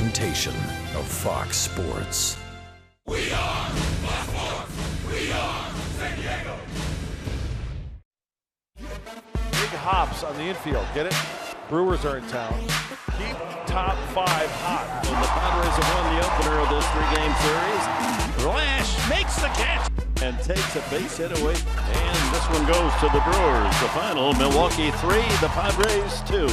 presentation of Fox Sports. We are Fox Sports. We are San Diego. Big hops on the infield. Get it? Brewers are in town. Keep top five hot. And the Padres have won the opener of this three-game series. Lash makes the catch and takes a base hit away. And this one goes to the Brewers. The final, Milwaukee 3, the Padres 2.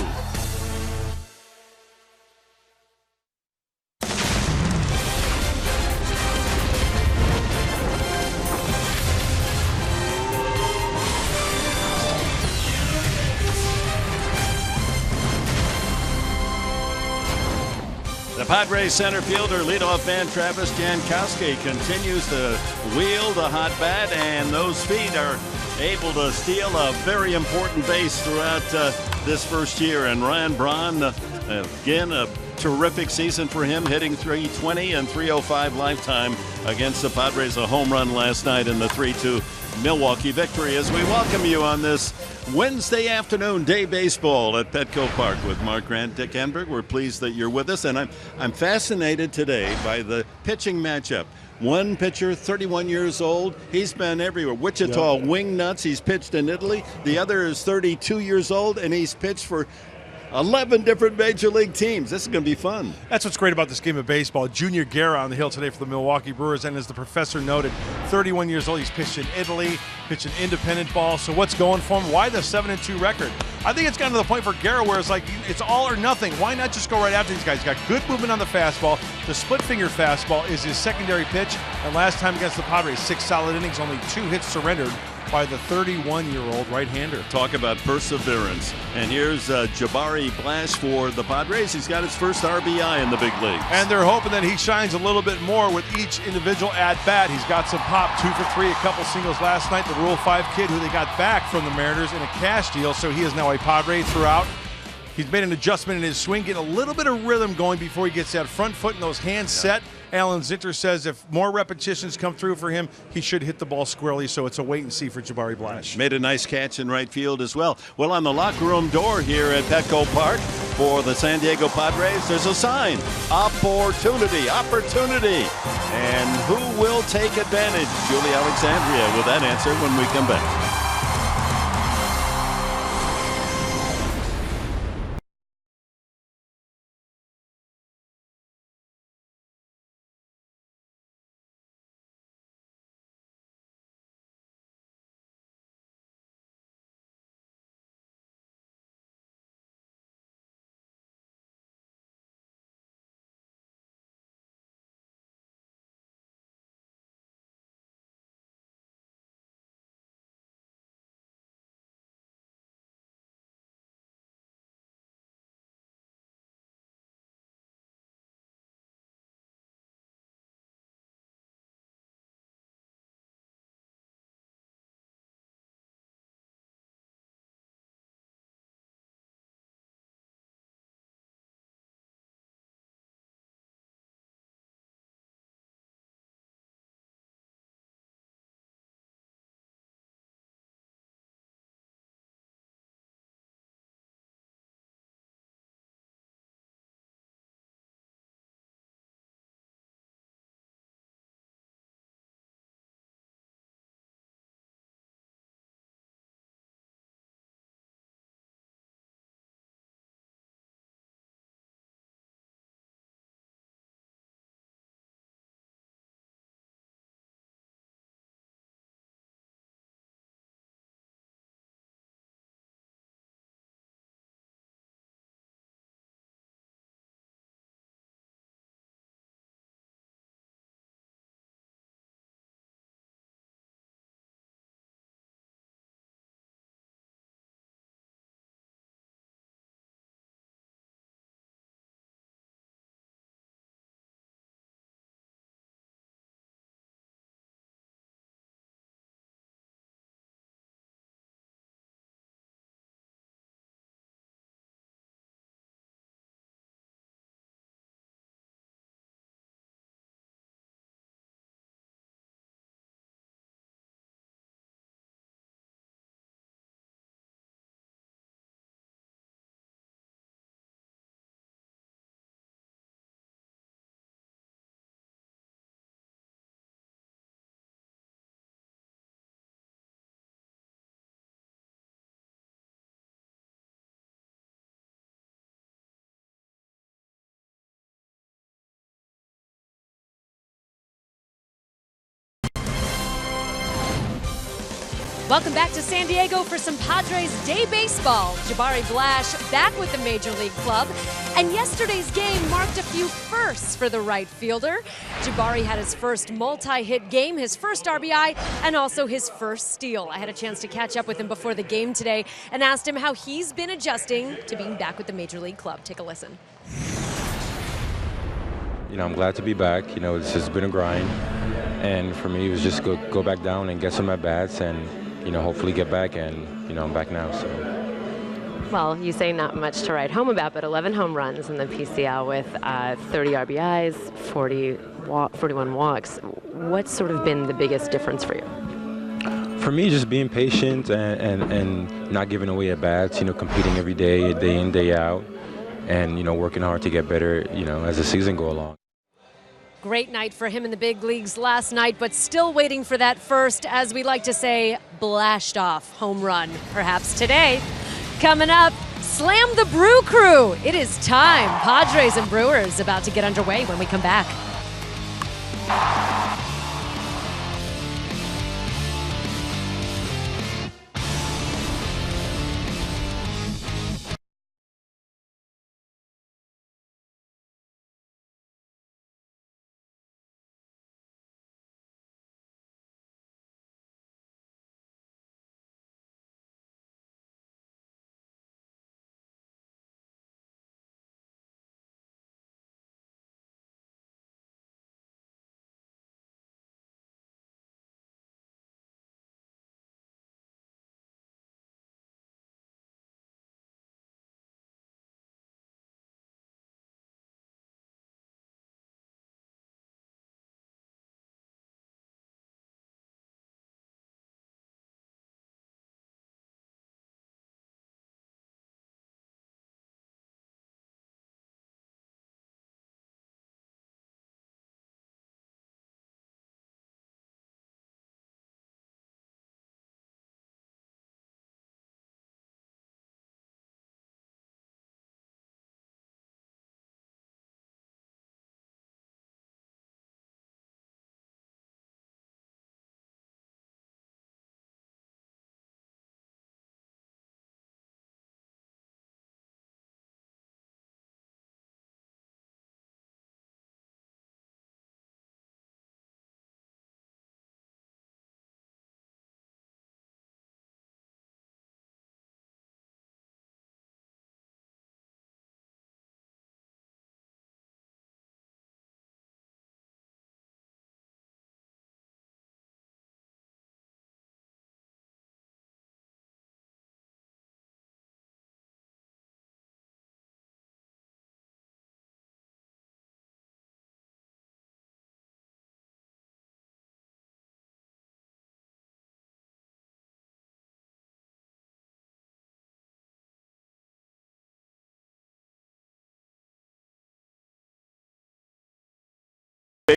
The Padres center fielder, leadoff man Travis Jankowski continues to wield the hot bat, and those feet are able to steal a very important base throughout this first year. And Ryan Braun, again, a terrific season for him, hitting .320 and .305 lifetime against the Padres. A home run last night in the 3-2 Milwaukee victory. As we welcome you on this Wednesday afternoon day baseball at Petco Park with Mark Grant, Dick Enberg. We're pleased that you're with us, and I'm fascinated today by the pitching matchup. One pitcher, 31 years old. He's been everywhere. Wichita Wingnuts. He's pitched in Italy. The other is 32 years old, and he's pitched for 11 different major league teams. This is going to be fun. That's what's great about this game of baseball. Junior Guerra on the hill today for the Milwaukee Brewers, and as the professor noted, 31 years old. He's pitched in Italy, pitched an independent ball. So what's going for him? Why the 7-2 record? I think it's gotten to the point for Guerra where it's like it's all or nothing. Why not just go right after these guys? He's got good movement on the fastball. The split finger fastball is his secondary pitch, and last time against the Padres, 6 solid innings, only 2 hits surrendered by the 31-year-old right-hander. Talk about perseverance. And here's Jabari Blash for the Padres. He's got his first RBI in the big leagues. And they're hoping that he shines a little bit more with each individual at-bat. He's got some pop, 2 for 3, a couple singles last night. The Rule 5 kid who they got back from the Mariners in a cash deal, so he is now a Padre throughout. He's made an adjustment in his swing, getting a little bit of rhythm going before he gets that front foot and those hands set. Alan Zinter says if more repetitions come through for him, he should hit the ball squarely, so it's a wait and see for Jabari Blash. Made a nice catch in right field as well. Well, on the locker room door here at Petco Park for the San Diego Padres, there's a sign, opportunity. And who will take advantage? Julie Alexandria with that answer when we come back. Welcome back to San Diego for some Padres Day Baseball. Jabari Blash back with the Major League club. And yesterday's game marked a few firsts for the right fielder. Jabari had his first multi-hit game, his first RBI, and also his first steal. I had a chance to catch up with him before the game today and asked him how he's been adjusting to being back with the Major League club. Take a listen. I'm glad to be back. It's just been a grind. And for me, it was just go back down and get some at-bats and, hopefully get back. And, I'm back now, so. Well, you say not much to write home about, but 11 home runs in the PCL with 30 RBIs, 41 walks. What's sort of been the biggest difference for you? For me, just being patient and not giving away at-bats, competing every day in, day out, and, working hard to get better, as the season go along. Great night for him in the big leagues last night, but still waiting for that first, as we like to say, blashed off home run. Perhaps today. Coming up, Slam the Brew Crew. It is time. Padres and Brewers about to get underway when we come back.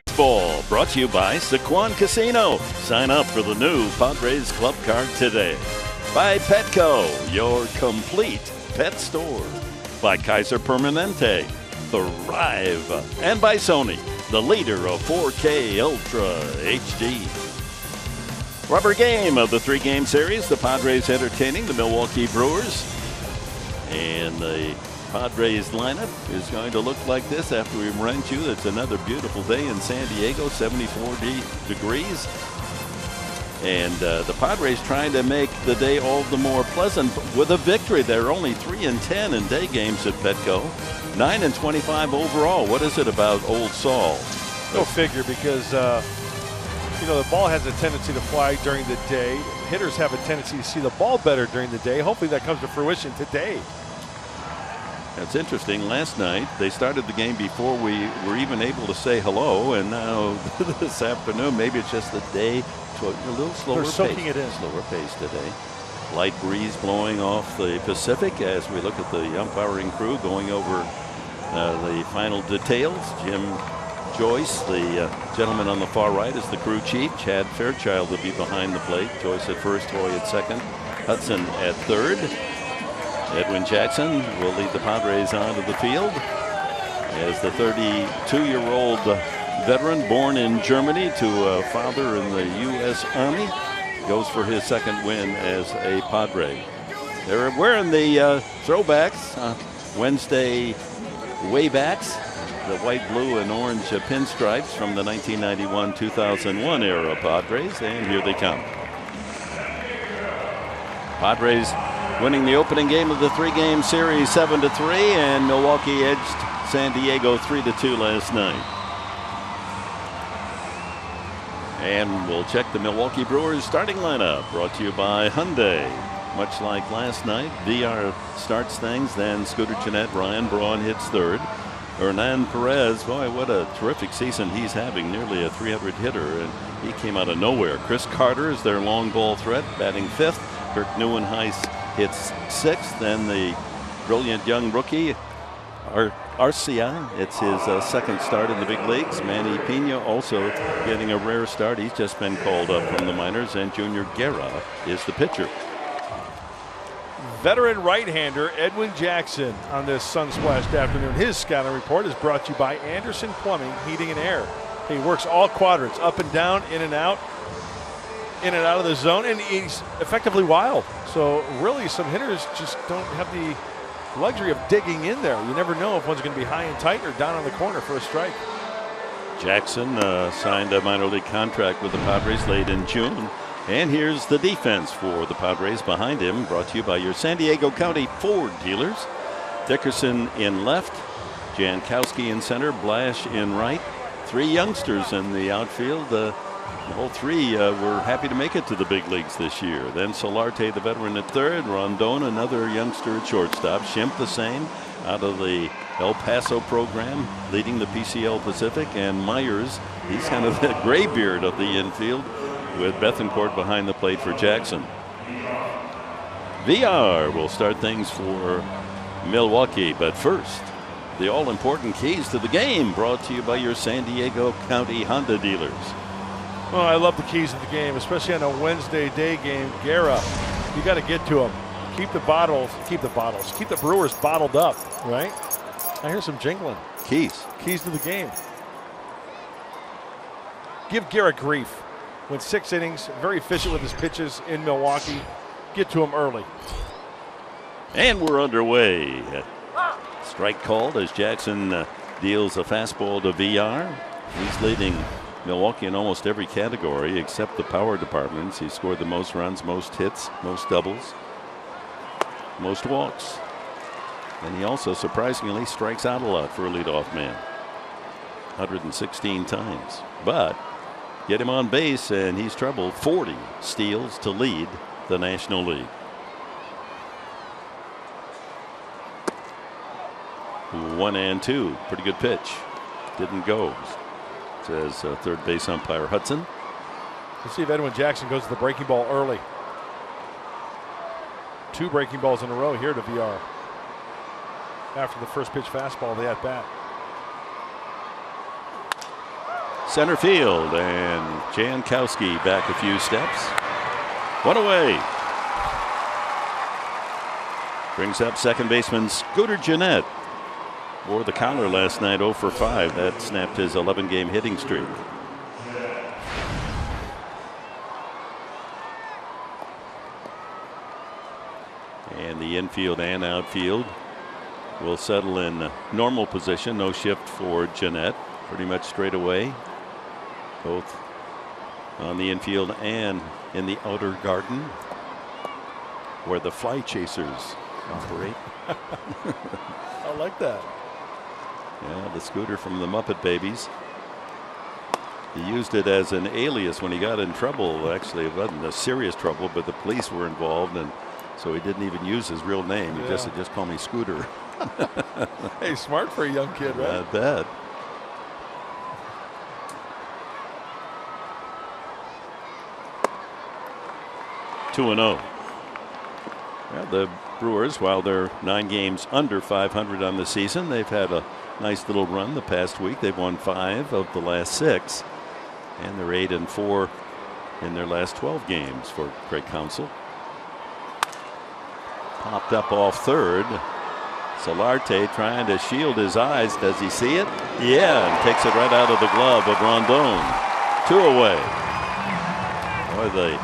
Baseball brought to you by Sycuan Casino. Sign up for the new Padres Club Card today. By Petco, your complete pet store. By Kaiser Permanente, thrive. And by Sony, the leader of 4K Ultra HD. Rubber game of the three-game series. The Padres entertaining the Milwaukee Brewers. And the Padres lineup is going to look like this after we remind you it's another beautiful day in San Diego, 74 degrees. And the Padres trying to make the day all the more pleasant with a victory. They're only 3-10 in day games at Petco, 9-25 overall. What is it about Old Saul? Go figure, because the ball has a tendency to fly during the day. Hitters have a tendency to see the ball better during the day. Hopefully that comes to fruition today. That's interesting. Last night, they started the game before we were even able to say hello, and now this afternoon, maybe it's just the day to a little slower pace. They're soaking it in. Slower pace today. Light breeze blowing off the Pacific as we look at the umpiring crew going over the final details. Jim Joyce, the gentleman on the far right, is the crew chief. Chad Fairchild will be behind the plate. Joyce at first, Hoy at second, Hudson at third. Edwin Jackson will lead the Padres onto the field as the 32-year-old veteran born in Germany to a father in the U.S. Army. goes for his second win as a Padre. They're wearing the throwbacks, Wednesday waybacks, the white, blue, and orange pinstripes from the 1991-2001 era Padres, and here they come. Padres winning the opening game of the 3-game series 7-3, and Milwaukee edged San Diego 3-2 last night. And we'll check the Milwaukee Brewers starting lineup, brought to you by Hyundai. Much like last night, VR starts things, then Scooter Gennett, Ryan Braun hits third. Hernan Perez, boy, what a terrific season he's having, nearly a 300 hitter, and he came out of nowhere. Chris Carter is their long ball threat, batting fifth. Kirk Neuenhuis hits sixth, then the brilliant young rookie, Arcia. It's his second start in the big leagues. Manny Pena also getting a rare start. He's just been called up from the minors, and Junior Guerra is the pitcher. Veteran right-hander Edwin Jackson on this sun-splashed afternoon. His scouting report is brought to you by Anderson Plumbing, Heating and Air. He works all quadrants, up and down, in and out of the zone, and he's effectively wild. So really, some hitters just don't have the luxury of digging in there. You never know if one's going to be high and tight or down on the corner for a strike. Jackson signed a minor league contract with the Padres late in June. And here's the defense for the Padres behind him, brought to you by your San Diego County Ford dealers. Dickerson in left, Jankowski in center, Blash in right. Three youngsters in the outfield. All three were happy to make it to the big leagues this year. Then Solarte, the veteran, at third. Rondon, another youngster at shortstop. Schimpf, the same, out of the El Paso program, leading the PCL Pacific. And Myers, he's kind of the graybeard of the infield, with Bethancourt behind the plate for Jackson. VR will start things for Milwaukee, but first, the all-important keys to the game, brought to you by your San Diego County Honda dealers. Well, I love the keys of the game, especially on a Wednesday day game. Guerra, you got to get to them. Keep the Brewers bottled up, right? I hear some jingling. Keys to the game. Give Guerra grief. Went 6 innings, very efficient with his pitches in Milwaukee. Get to him early. And we're underway. Strike called as Jackson deals a fastball to VR. He's leading Milwaukee in almost every category except the power departments. He scored the most runs, most hits, most doubles, most walks. And he also surprisingly strikes out a lot for a leadoff man. 116 times. But get him on base and he's trouble. 40 steals to lead the National League. 1-2. Pretty good pitch. Didn't go, says third base umpire Hudson. Let's see if Edwin Jackson goes to the breaking ball early. 2 breaking balls in a row here to VR. After the first pitch fastball, the at-bat. Center field, and Jankowski back a few steps. One away. Brings up second baseman Scooter Gennett. Wore the collar last night, 0 for 5. That snapped his 11-game hitting streak. And the infield and outfield will settle in normal position. No shift for Gennett. Pretty much straight away. Both on the infield and in the outer garden, where the fly chasers operate. I like that. Yeah, the Scooter from the Muppet Babies. He used it as an alias when he got in trouble. Actually, it wasn't a serious trouble, but the police were involved, and so he didn't even use his real name. He just said, "Just call me Scooter." Hey, smart for a young kid, right? Not bad. Two and 0. Well, the Brewers, while they're 9 games under 500 on the season, they've had a nice little run the past week. They've won 5 of the last 6, and they're 8-4 in their last 12 games for Craig Counsell. Popped up off third. Solarte trying to shield his eyes. Does he see it? Yeah, and takes it right out of the glove of Rondon. 2 away. Boy, the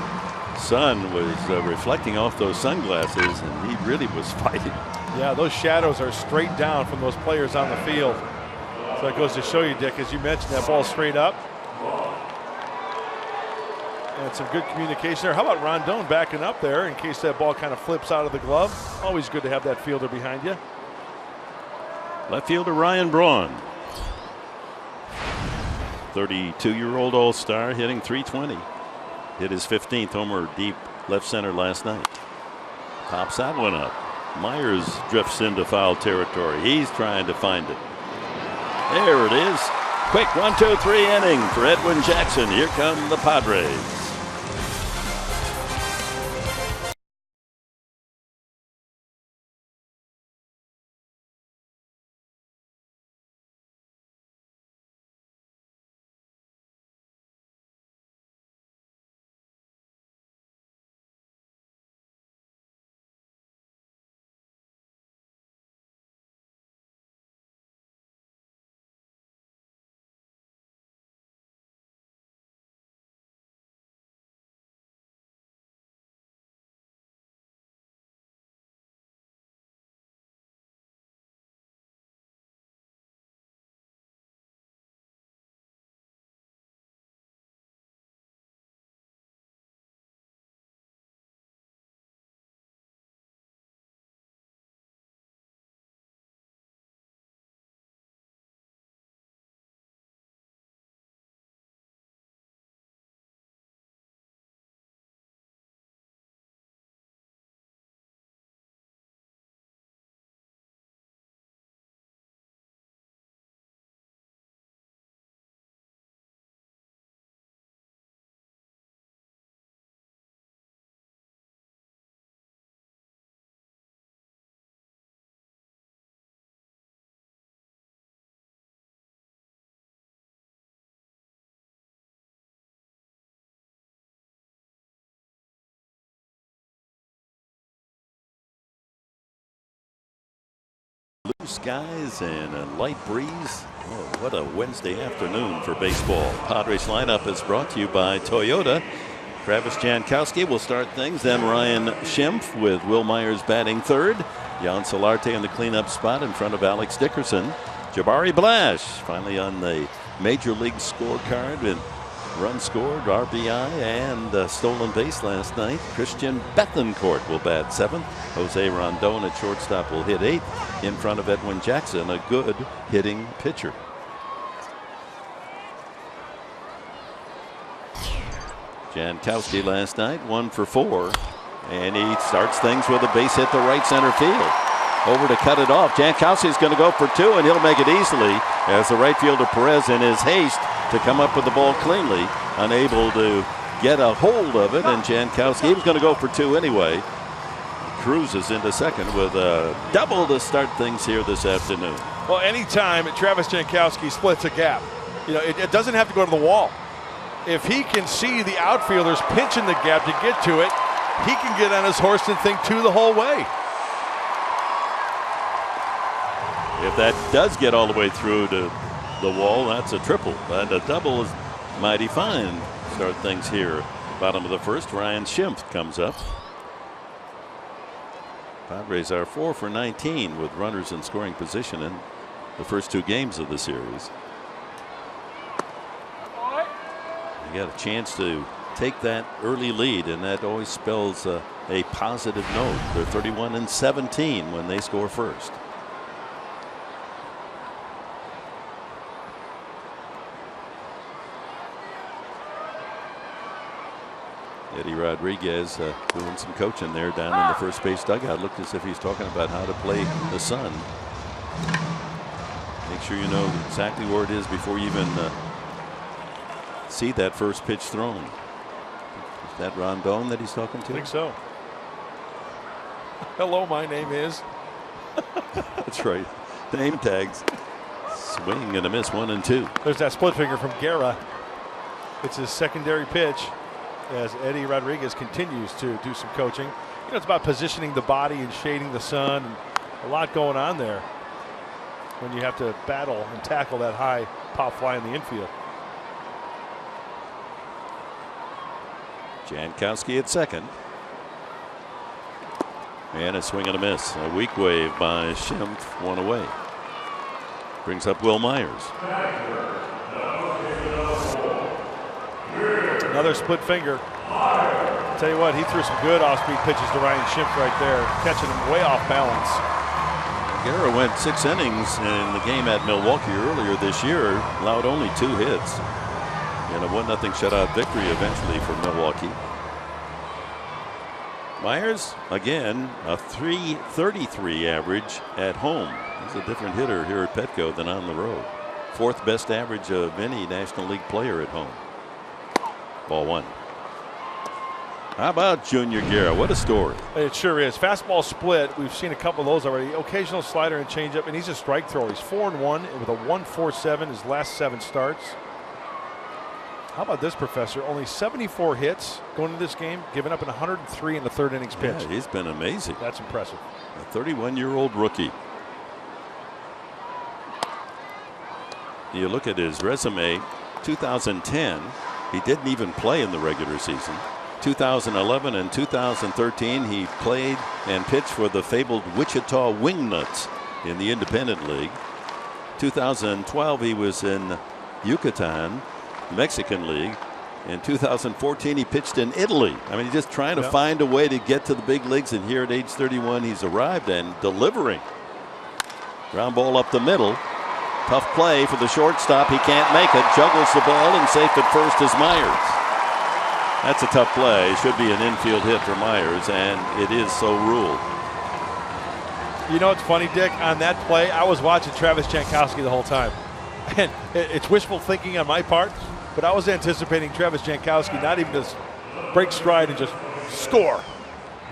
sun was reflecting off those sunglasses, and he really was fighting. Yeah, those shadows are straight down from those players on the field. So it goes to show you, Dick, as you mentioned, that ball straight up. And some good communication there. How about Rondon backing up there in case that ball kind of flips out of the glove? Always good to have that fielder behind you. Left fielder Ryan Braun, 32-year-old All-Star, hitting .320. Hit his 15th homer deep left center last night. Pops that one up. Myers drifts into foul territory. He's trying to find it. There it is. Quick 1-2-3 inning for Edwin Jackson. Here come the Padres. Blue skies and a light breeze. Oh, what a Wednesday afternoon for baseball. Padres lineup is brought to you by Toyota. Travis Jankowski will start things. Then Ryan Schimpf with Will Myers batting third. Jan Solarte in the cleanup spot in front of Alex Dickerson. Jabari Blash finally on the major league scorecard with runs scored, RBI, and stolen base last night. Christian Bethancourt will bat seventh. Jose Rondon at shortstop will hit eighth in front of Edwin Jackson, a good hitting pitcher. Jankowski last night 1 for 4, and he starts things with a base hit to right center field. Over to cut it off. Jankowski is going to go for 2, and he'll make it easily as the right fielder Perez, in his haste to come up with the ball cleanly, unable to get a hold of it, and Jankowski, he was going to go for 2 anyway. Cruises into second with a double to start things here this afternoon. Well, anytime Travis Jankowski splits a gap, you know, it doesn't have to go to the wall. If he can see the outfielders pinching the gap to get to it, he can get on his horse and think 2 the whole way. If that does get all the way through to the wall, that's a triple. And a double is mighty fine. Start things here. Bottom of the first, Ryan Schimpf comes up. Padres are 4 for 19 with runners in scoring position in the first 2 games of the series. You got a chance to take that early lead, and that always spells a positive note. They're 31-17 when they score first. Eddie Rodriguez doing some coaching there down in the first base dugout. Looked as if he's talking about how to play the sun. Make sure you know exactly where it is before you even see that first pitch thrown. Is that Rondon that he's talking to? I think so. Hello, my name is. That's right. Name tags. Swing and a miss, 1 and 2. There's that split finger from Guerra. It's his secondary pitch as Eddie Rodriguez continues to do some coaching. You know, it's about positioning the body and shading the sun. And a lot going on there when you have to battle and tackle that high pop fly in the infield. Jankowski at second. And a swing and a miss. A weak wave by Schimpf, one away. Brings up Wil Myers. Another split finger. Tell you what, he threw some good off-speed pitches to Ryan Schimpf right there, catching him way off balance. Guerra went 6 innings in the game at Milwaukee earlier this year, allowed only 2 hits. And a 1-0 shutout victory eventually for Milwaukee. Myers, again, a .333 average at home. He's a different hitter here at Petco than on the road. 4th best average of any National League player at home. Ball 1. How about Junior Guerra? What a story. It sure is. Fastball split. We've seen a couple of those already. Occasional slider and changeup, and he's a strike thrower. He's 4-1 with a 1.47 his last 7 starts. How about this, Professor? Only 74 hits going into this game, giving up in 103 in the 3rd innings pitch. Yeah, he's been amazing. That's impressive. A 31-year-old rookie. You look at his resume, 2010, he didn't even play in the regular season. 2011 and 2013, he played and pitched for the fabled Wichita Wingnuts in the Independent League. 2012, he was in Yucatan, Mexican League. In 2014, he pitched in Italy. I mean, he's just trying to find a way to get to the big leagues, and here at age 31, he's arrived and delivering. Ground ball up the middle. Tough play for the shortstop. He can't make it. Juggles the ball, and safe at first is Myers. That's a tough play. It should be an infield hit for Myers, and it is so ruled. You know what's funny, Dick? On that play, I was watching Travis Jankowski the whole time. And it's wishful thinking on my part, but I was anticipating Travis Jankowski not even just break stride and just score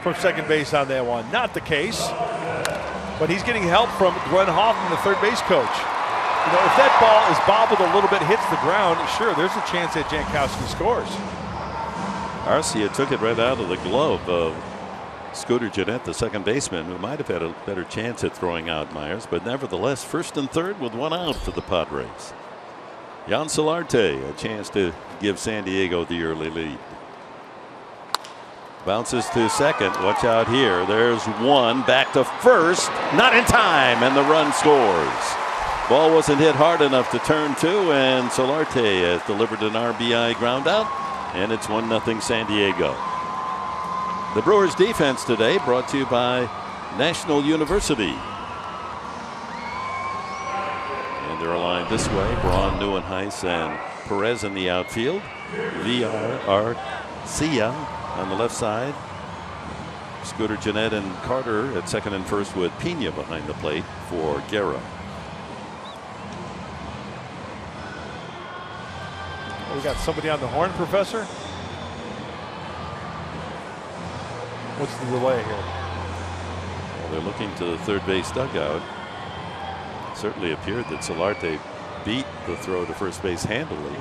from second base on that one. Not the case, but he's getting help from Glenn Hoffman, the third base coach. You know, if that ball is bobbled a little bit, hits the ground, sure, there's a chance that Jankowski scores. Arcia took it right out of the glove of Scooter Gennett, the second baseman, who might have had a better chance at throwing out Myers, but nevertheless, 1st and 3rd with 1 out for the Padres. Jan Solarte, a chance to give San Diego the early lead. Bounces to second. Watch out here. There's 1 back to first. Not in time, and the run scores. Ball wasn't hit hard enough to turn 2, and Solarte has delivered an RBI ground out, and it's 1-0 San Diego. The Brewers defense today brought to you by National University. And they're aligned this way. Braun, Neuenhuis, and Perez in the outfield. Arcia on the left side. Scooter Gennett and Carter at second and first with Pena behind the plate for Guerra. We got somebody on the horn, Professor. What's the delay here? Well, they're looking to the third base dugout. It certainly appeared that Solarte beat the throw to first base handily.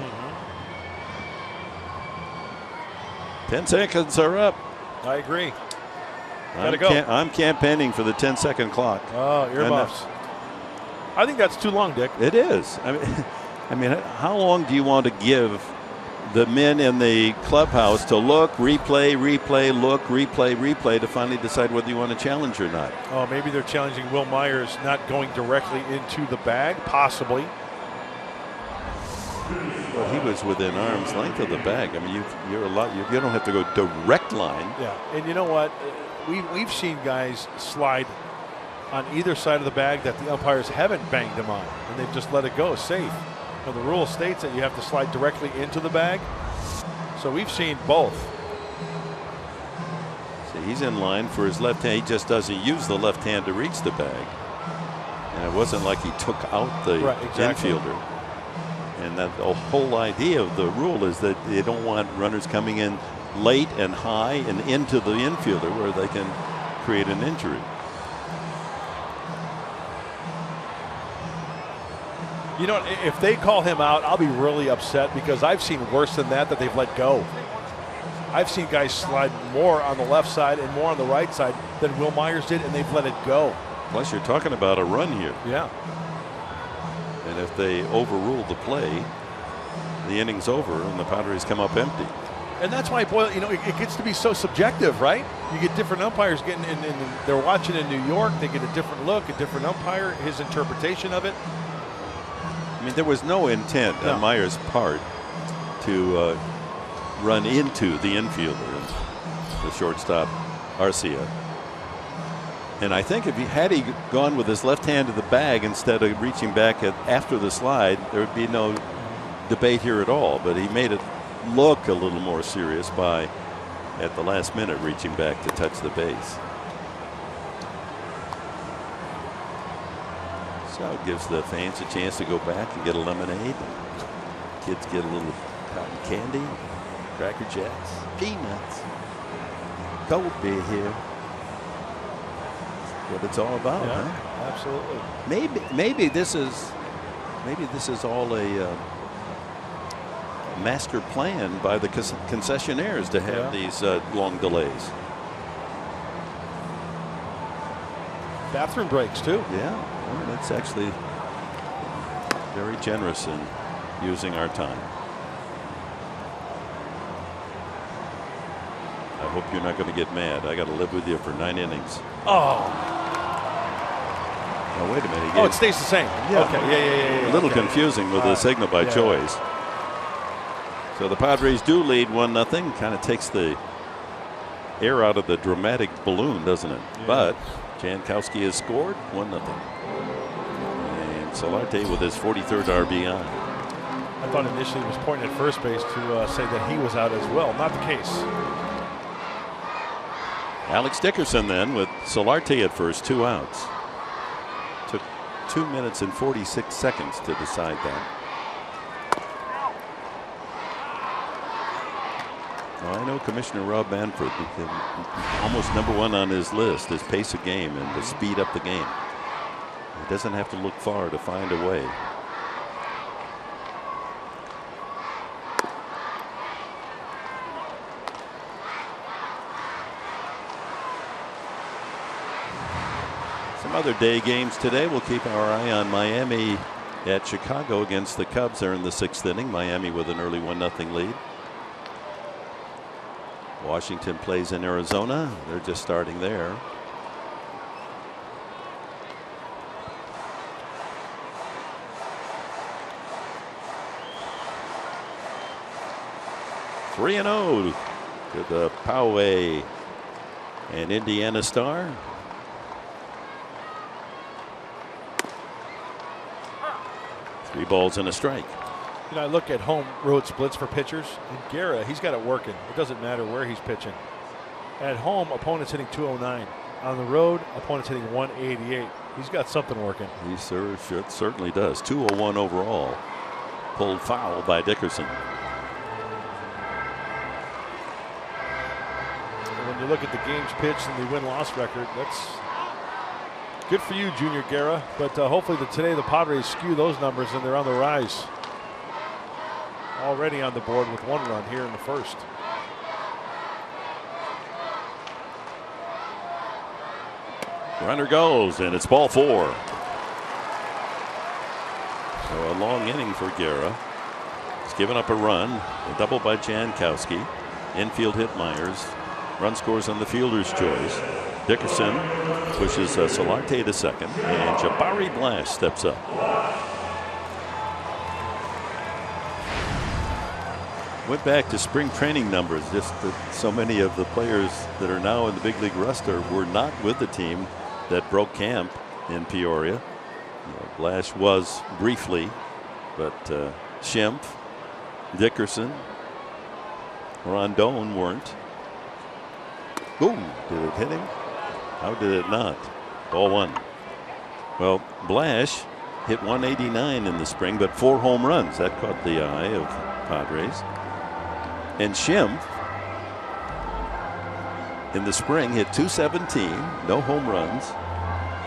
10 seconds are up. I agree. Gotta go. I'm campaigning for the 10-second clock. Oh, earmuffs. I think that's too long, Dick. It is. I mean, how long do you want to give the men in the clubhouse to look, replay, look, replay to finally decide whether you want to challenge or not? Oh, maybe they're challenging Wil Myers not going directly into the bag, possibly. Well, he was within arm's length of the bag. I mean, you don't have to go direct line. Yeah, and you know what? We've seen guys slide on either side of the bag that the umpires haven't banged them on, and they've just let it go safe. Now, the rule states that you have to slide directly into the bag, so we've seen both. See, he's in line for his left hand. He just doesn't use the left hand to reach the bag, and it wasn't like he took out the infielder. And that the whole idea of the rule is that they don't want runners coming in late and high and into the infielder where they can create an injury. You know, if they call him out, I'll be really upset because I've seen worse than that they've let go. I've seen guys slide more on the left side and more on the right side than Wil Myers did, and they've let it go. Plus, you're talking about a run here. Yeah. And if they overrule the play, the inning's over and the Padres come up empty. And that's why, Boyle, you know, it gets to be so subjective, right? You get different umpires getting in, they're watching in New York. They get a different look, a different umpire, his interpretation of it. I mean, there was no intent on Myers' part to run into the infielder, the shortstop, Arcia. And I think if had he gone with his left hand to the bag instead of reaching back after the slide, there would be no debate here at all. But he made it look a little more serious by, at the last minute, reaching back to touch the base. So it gives the fans a chance to go back and get a lemonade. Kids get a little cotton candy, Cracker Jacks, peanuts, cold beer here. What it's all about, huh? Absolutely. Maybe this is all a master plan by the concessionaires to have these long delays. Bathroom breaks too. Yeah, well, that's actually very generous in using our time. I hope you're not going to get mad. I got to live with you for 9 innings. Oh. Oh, wait a minute. Oh, it stays the same. Yeah. Okay. Yeah. A little confusing with the signal by choice. So the Padres do lead 1-0. Kind of takes the air out of the dramatic balloon, doesn't it? Yeah. But Jankowski has scored 1-0. And Solarte with his 43rd RBI. I thought initially he was pointing at first base to say that he was out as well. Not the case. Alex Dickerson then with Solarte at first, 2 outs. Took 2 minutes and 46 seconds to decide that. Well, I know Commissioner Rob Manfred, almost #1 on his list is pace of game and to speed up the game. He doesn't have to look far to find a way. Some other day games today. We'll keep our eye on Miami at Chicago against the Cubs. They're in the 6th inning. Miami with an early 1-0 lead. Washington plays in Arizona. They're just starting there. Three and 0 to the Poway and Indiana Star. Three balls and a strike. You know, I look at home road splits for pitchers, and Guerra, he's got it working. It doesn't matter where he's pitching. At home, opponent's hitting 209. On the road, opponent's hitting 188. He's got something working. He certainly does. 201 overall. Pulled foul by Dickerson. And when you look at the games pitched and the win-loss record, that's good for you, Junior Guerra. But hopefully today the Padres skew those numbers and they're on the rise. Already on the board with 1 run here in the first. Runner goes, and it's ball 4. So a long inning for Guerra. He's given up a run, a double by Jankowski. Infield hit Myers. Run scores on the fielder's choice. Dickerson pushes Solarte to second, and Jabari Blash steps up. Went back to spring training numbers. Just so many of the players that are now in the big league roster were not with the team that broke camp in Peoria. Blash was briefly, but Schimpf, Dickerson, Rondon weren't. Ooh, did it hit him? How did it not? Ball 1. Well, Blash hit 189 in the spring, but 4 home runs. That caught the eye of Padres. And Schimpf in the spring hit 217, no home runs.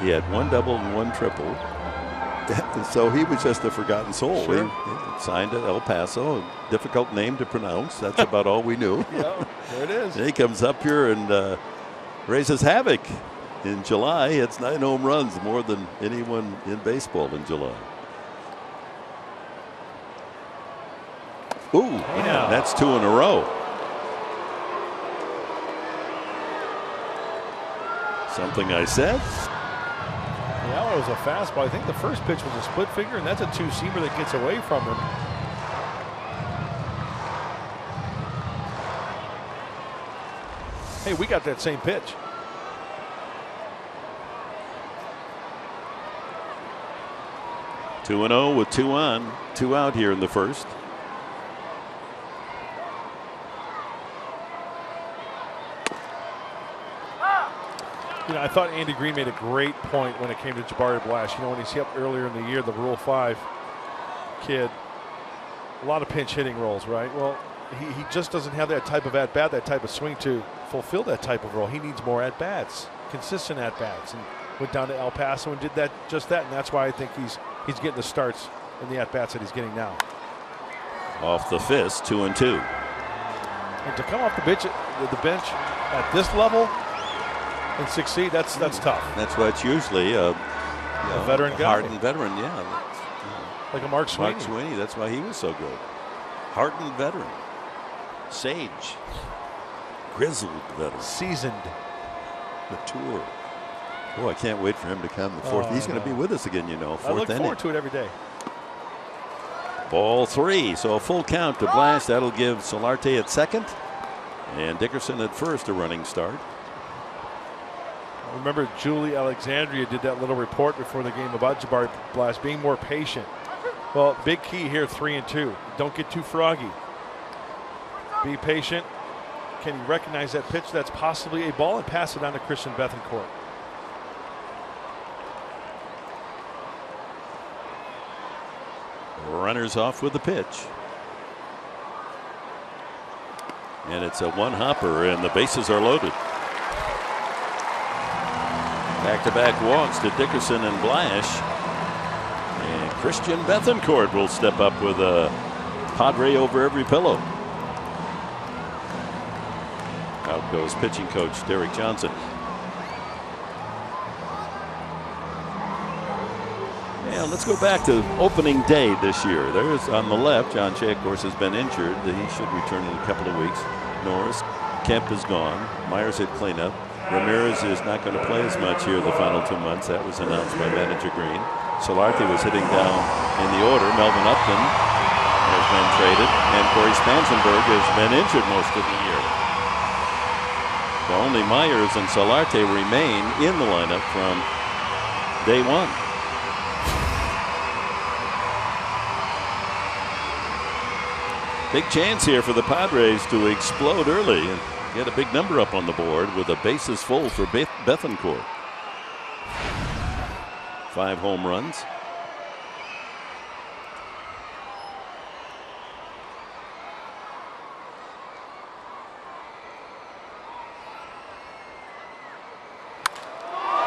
He had 1 double and 1 triple. So he was just a forgotten soul. Sure. He signed at El Paso, a difficult name to pronounce. That's about all we knew. Yeah, there it is. And he comes up here and raises havoc. In July, it's 9 home runs, more than anyone in baseball in July. Ooh, that's 2 in a row. Something I said. Yeah, it was a fastball. I think the first pitch was a split figure, and that's a two-seamer that gets away from him. Hey, we got that same pitch. Two and 0 with 2 on, 2 out here in the first. You know, I thought Andy Green made a great point when it came to Jabari Blash. You know, when he's up earlier in the year, the Rule 5 kid, a lot of pinch hitting roles, right? Well, he just doesn't have that type of at-bat, that type of swing to fulfill that type of role. He needs more at-bats, consistent at-bats, and went down to El Paso and did just that, and that's why I think he's getting the starts in the at-bats that he's getting now. Off the fist, 2 and 2. And to come off the bench at this level and succeed, that's tough. That's why it's usually a veteran guy. Hardened veteran, yeah. Like a Mark Sweeney. Mark Sweeney, that's why he was so good. Hardened veteran. Sage. Grizzled veteran. Seasoned. Mature. Oh, I can't wait for him to come the fourth. He's going to be with us again, you know. Fourth I look inning. forward to it every day. Ball 3, so a full count to Blash. That'll give Solarte at second and Dickerson at first, a running start. Remember, Julie Alexandria did that little report before the game about Jabari Blash being more patient. Well, big key here, 3 and 2. Don't get too froggy. Be patient. Can you recognize that pitch that's possibly a ball and pass it on to Christian Bethancourt? Runners off with the pitch. And it's a one-hopper, and the bases are loaded. Back-to-back walks to Dickerson and Blash. And Christian Bethancourt will step up with a Padre over every pillow. Out goes pitching coach Derek Johnson. Yeah, let's go back to opening day this year. There's on the left, John Shea, of course, has been injured. He should return in a couple of weeks. Norris, Kemp is gone. Myers hit cleanup. Ramirez is not going to play as much here the final 2 months. That was announced by manager Green. Solarte was hitting down in the order. Melvin Upton has been traded, and Corey Spangenberg has been injured most of the year. So only Myers and Solarte remain in the lineup from day one. Big chance here for the Padres to explode early and get a big number up on the board with the bases full for Bethancourt. 5 home runs.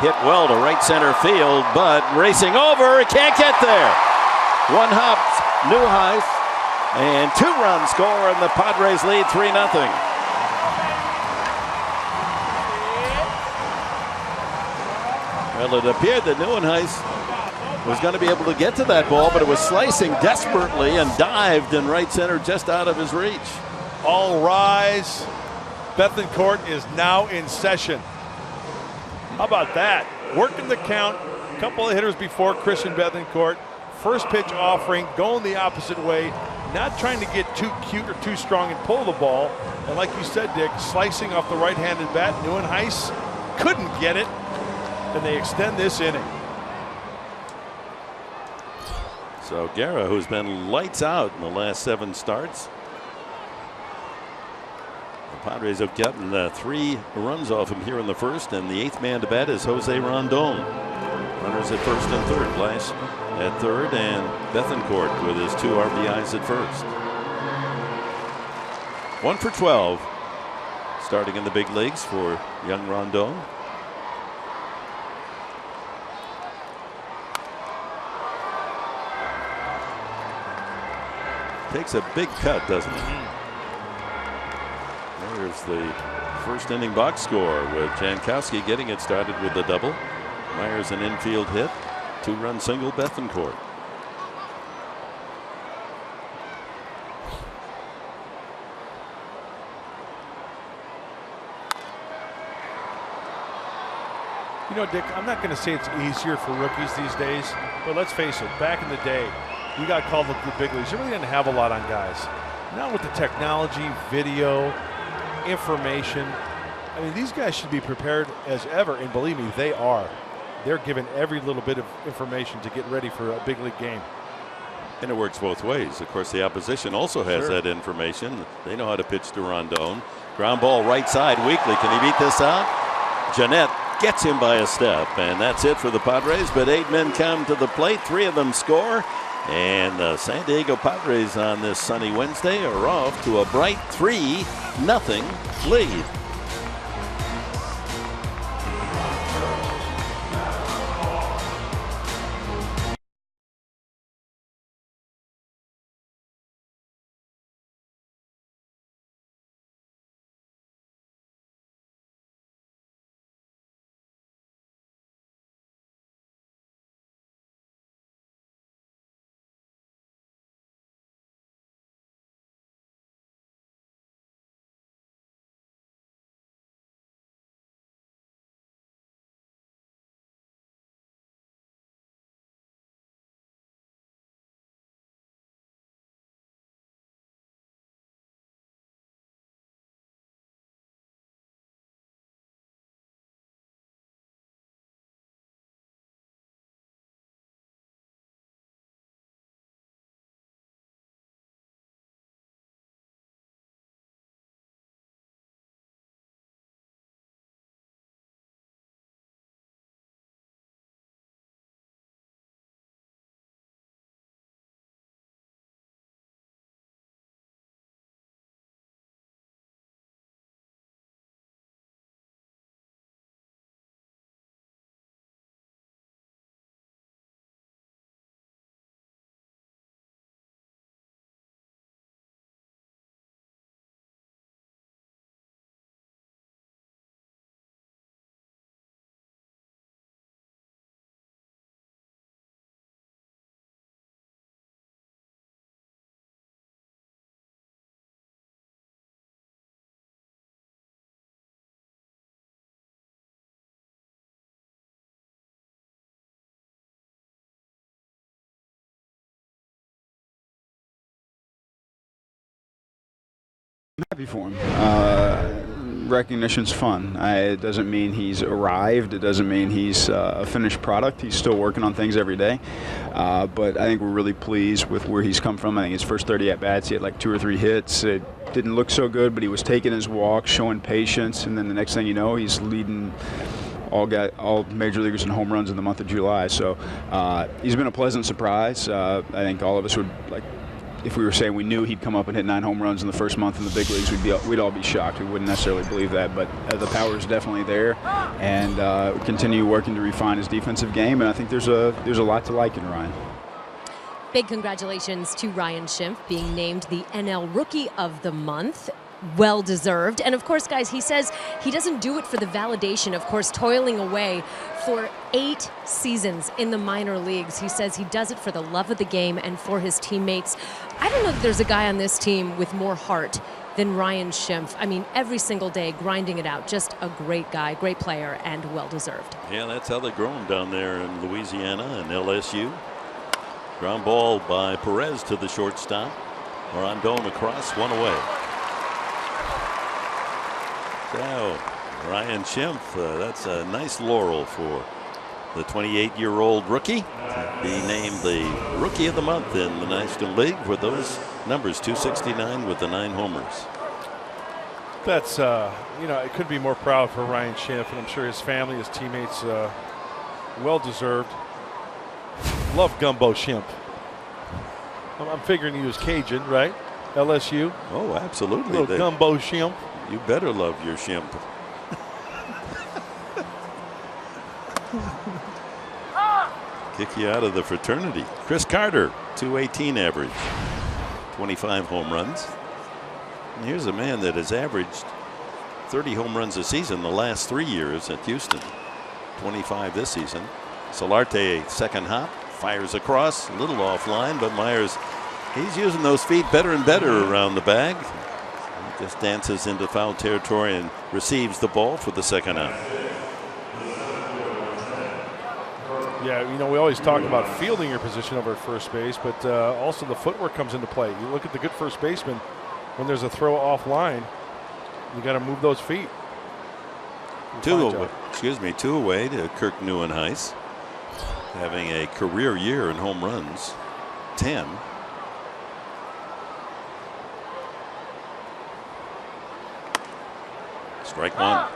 Hit well to right center field, but racing over, it can't get there. One hop, Neuheis. And 2 runs score, and the Padres lead 3-0. Well, it appeared that Neuheis was going to be able to get to that ball, but it was slicing desperately and dived in right center just out of his reach. All rise. Bethancourt is now in session. How about that? Working the count. A couple of hitters before Christian Bethancourt. First pitch offering, going the opposite way. Not trying to get too cute or too strong and pull the ball. And like you said, Dick, slicing off the right-handed bat. Neuheis couldn't get it. And they extend this inning. So Guerra, who's been lights out in the last 7 starts. The Padres have gotten 3 runs off him here in the first, and the 8th man to bat is Jose Rondon. Runners at first and third. Blash at third, and Bethancourt with his 2 RBIs at first. 1 for 12 starting in the big leagues for young Rondon. Takes a big cut, doesn't he? There's the first inning box score with Jankowski getting it started with the double. Myers an infield hit. 2-run single, Bethancourt. You know, Dick, I'm not going to say it's easier for rookies these days, but let's face it, back in the day, you got called up to the big leagues. You really didn't have a lot on guys. Now with the technology, video, information, I mean, these guys should be prepared as ever, and believe me, they are. They're given every little bit of information to get ready for a big league game. And it works both ways. Of course, the opposition also has that information. They know how to pitch to Rondon. Ground ball right side, Weekly. Can he beat this out? Jeanette gets him by a step, and that's it for the Padres. But 8 men come to the plate. 3 of them score. And the San Diego Padres on this sunny Wednesday are off to a bright 3-0 lead. Happy for him. Recognition's fun. It doesn't mean he's arrived. It doesn't mean he's a finished product. He's still working on things every day. But I think we're really pleased with where he's come from. I think his first 30 at-bats, he had like 2 or 3 hits. It didn't look so good, but he was taking his walk, showing patience, and then the next thing you know, he's leading all major leaguers in home runs in the month of July. So he's been a pleasant surprise. I think all of us would like. If we were saying we knew he'd come up and hit 9 home runs in the first month in the big leagues, we'd all be shocked. We wouldn't necessarily believe that, but the power is definitely there, and continue working to refine his defensive game. And I think there's a lot to like in Ryan. Big congratulations to Ryan Schimpf being named the NL Rookie of the Month. Well deserved. And of course, guys, he says he doesn't do it for the validation, of course, toiling away for 8 seasons in the minor leagues. He says he does it for the love of the game and for his teammates. I don't know that there's a guy on this team with more heart than Ryan Schimpf. I mean, every single day grinding it out. Just a great guy, great player, and well deserved. Yeah, that's how they grow him down there in Louisiana and LSU. Ground ball by Perez to the shortstop. Rondon across, 1 away. So, Ryan Schimpf, that's a nice laurel for the 28-year-old rookie to be named the Rookie of the Month in the National League with those numbers, 269 with the 9 homers. That's, you know, it could be more proud for Ryan Schimpf, and I'm sure his family, his teammates, well deserved. Love Gumbo Schimpf. I'm figuring he was Cajun, right? LSU. Oh, absolutely. Little Gumbo Schimpf. You better love your Schimpf. Kick you out of the fraternity. Chris Carter, 218 average, 25 home runs. And here's a man that has averaged 30 home runs a season the last 3 years at Houston. 25 this season. Solarte, second hop, fires across, a little offline, but Myers, he's using those feet better and better around the bag. He just dances into foul territory and receives the ball for the second out. Yeah, you know, we always talk about fielding your position over at first base, but also the footwork comes into play. You look at the good first baseman, when there's a throw off line, you got to move those feet. Two away to Kirk Nieuwenhuis, having a career year in home runs, 10. Strike one.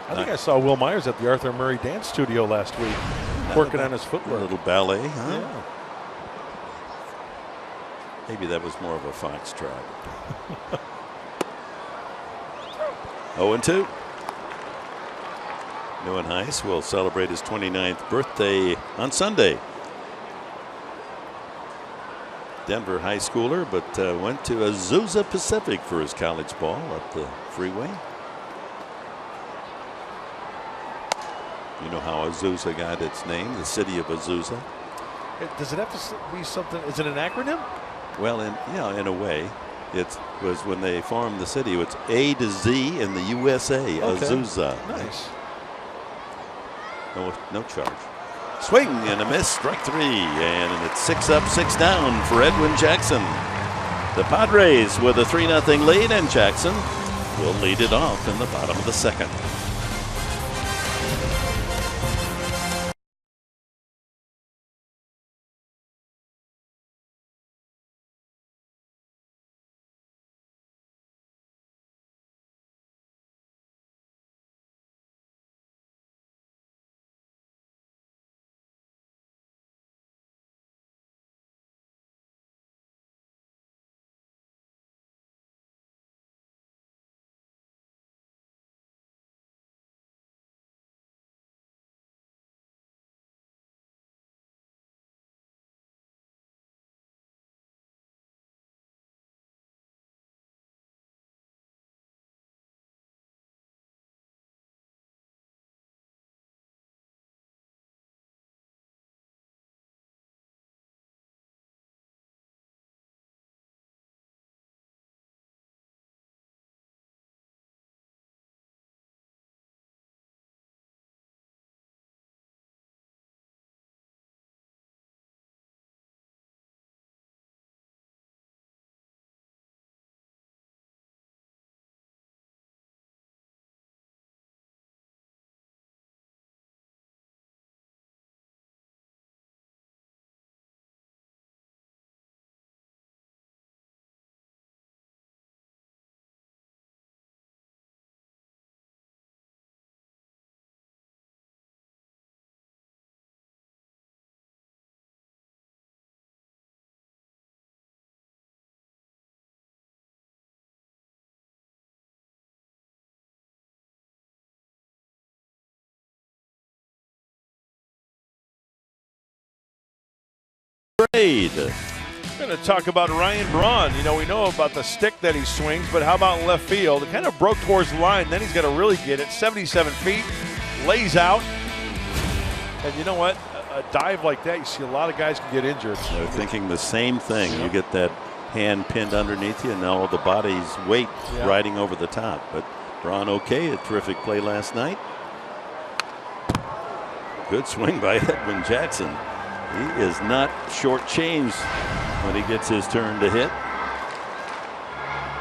I think I saw Will Myers at the Arthur Murray Dance Studio last week, working on his footwork. A little ballet, huh? Yeah. Maybe that was more of a foxtrot. 0-2. Nieuwenhuis will celebrate his 29th birthday on Sunday. Denver high schooler, but went to Azusa Pacific for his college ball up the freeway. You know how Azusa got its name, the city of Azusa? Does it have to be something? Is it an acronym? Well, in a way. It was when they formed the city. It's A to Z in the USA, okay. Azusa. Nice. No charge. Swing and a miss, strike 3, and it's 6 up, 6 down for Edwin Jackson. The Padres with a 3-0 lead, and Jackson will lead it off in the bottom of the second. We're going to talk about Ryan Braun. You know, we know about the stick that he swings, but how about left field? It kind of broke towards the line. Then he's got to really get it. 77 feet, lays out. And you know what? A dive like that, you see a lot of guys can get injured. They're thinking the same thing. You get that hand pinned underneath you, and all the body's weight riding over the top. But Braun okay. A terrific play last night. Good swing by Edwin Jackson. He is not shortchanged when he gets his turn to hit.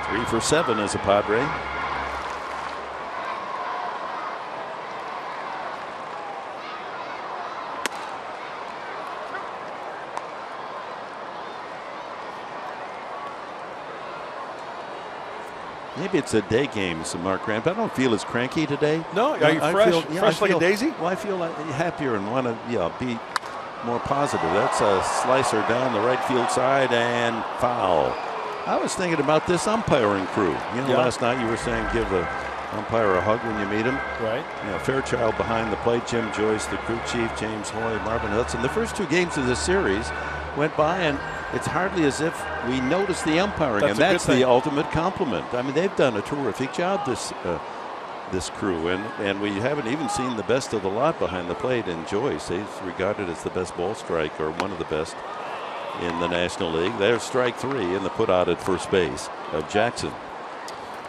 3 for 7 as a Padre. Maybe it's a day game, so Mark Grant. I don't feel as cranky today. No, are you fresh? Fresh like a daisy? Well, I feel like happier and want to, be more positive. That's a slicer down the right field side and foul. I was thinking about this umpiring crew. You know, last night you were saying give the umpire a hug when you meet him. Right. You know, Fairchild behind the plate, Jim Joyce, the crew chief, James Hoy, Marvin Hudson. The first 2 games of this series went by, and it's hardly as if we noticed the umpiring, and that's the ultimate compliment. I mean, they've done a terrific job, this crew, and we haven't even seen the best of the lot behind the plate in Joyce. He's regarded as the best ball striker, one of the best in the National League. There's strike 3 in the put out at first base of Jackson.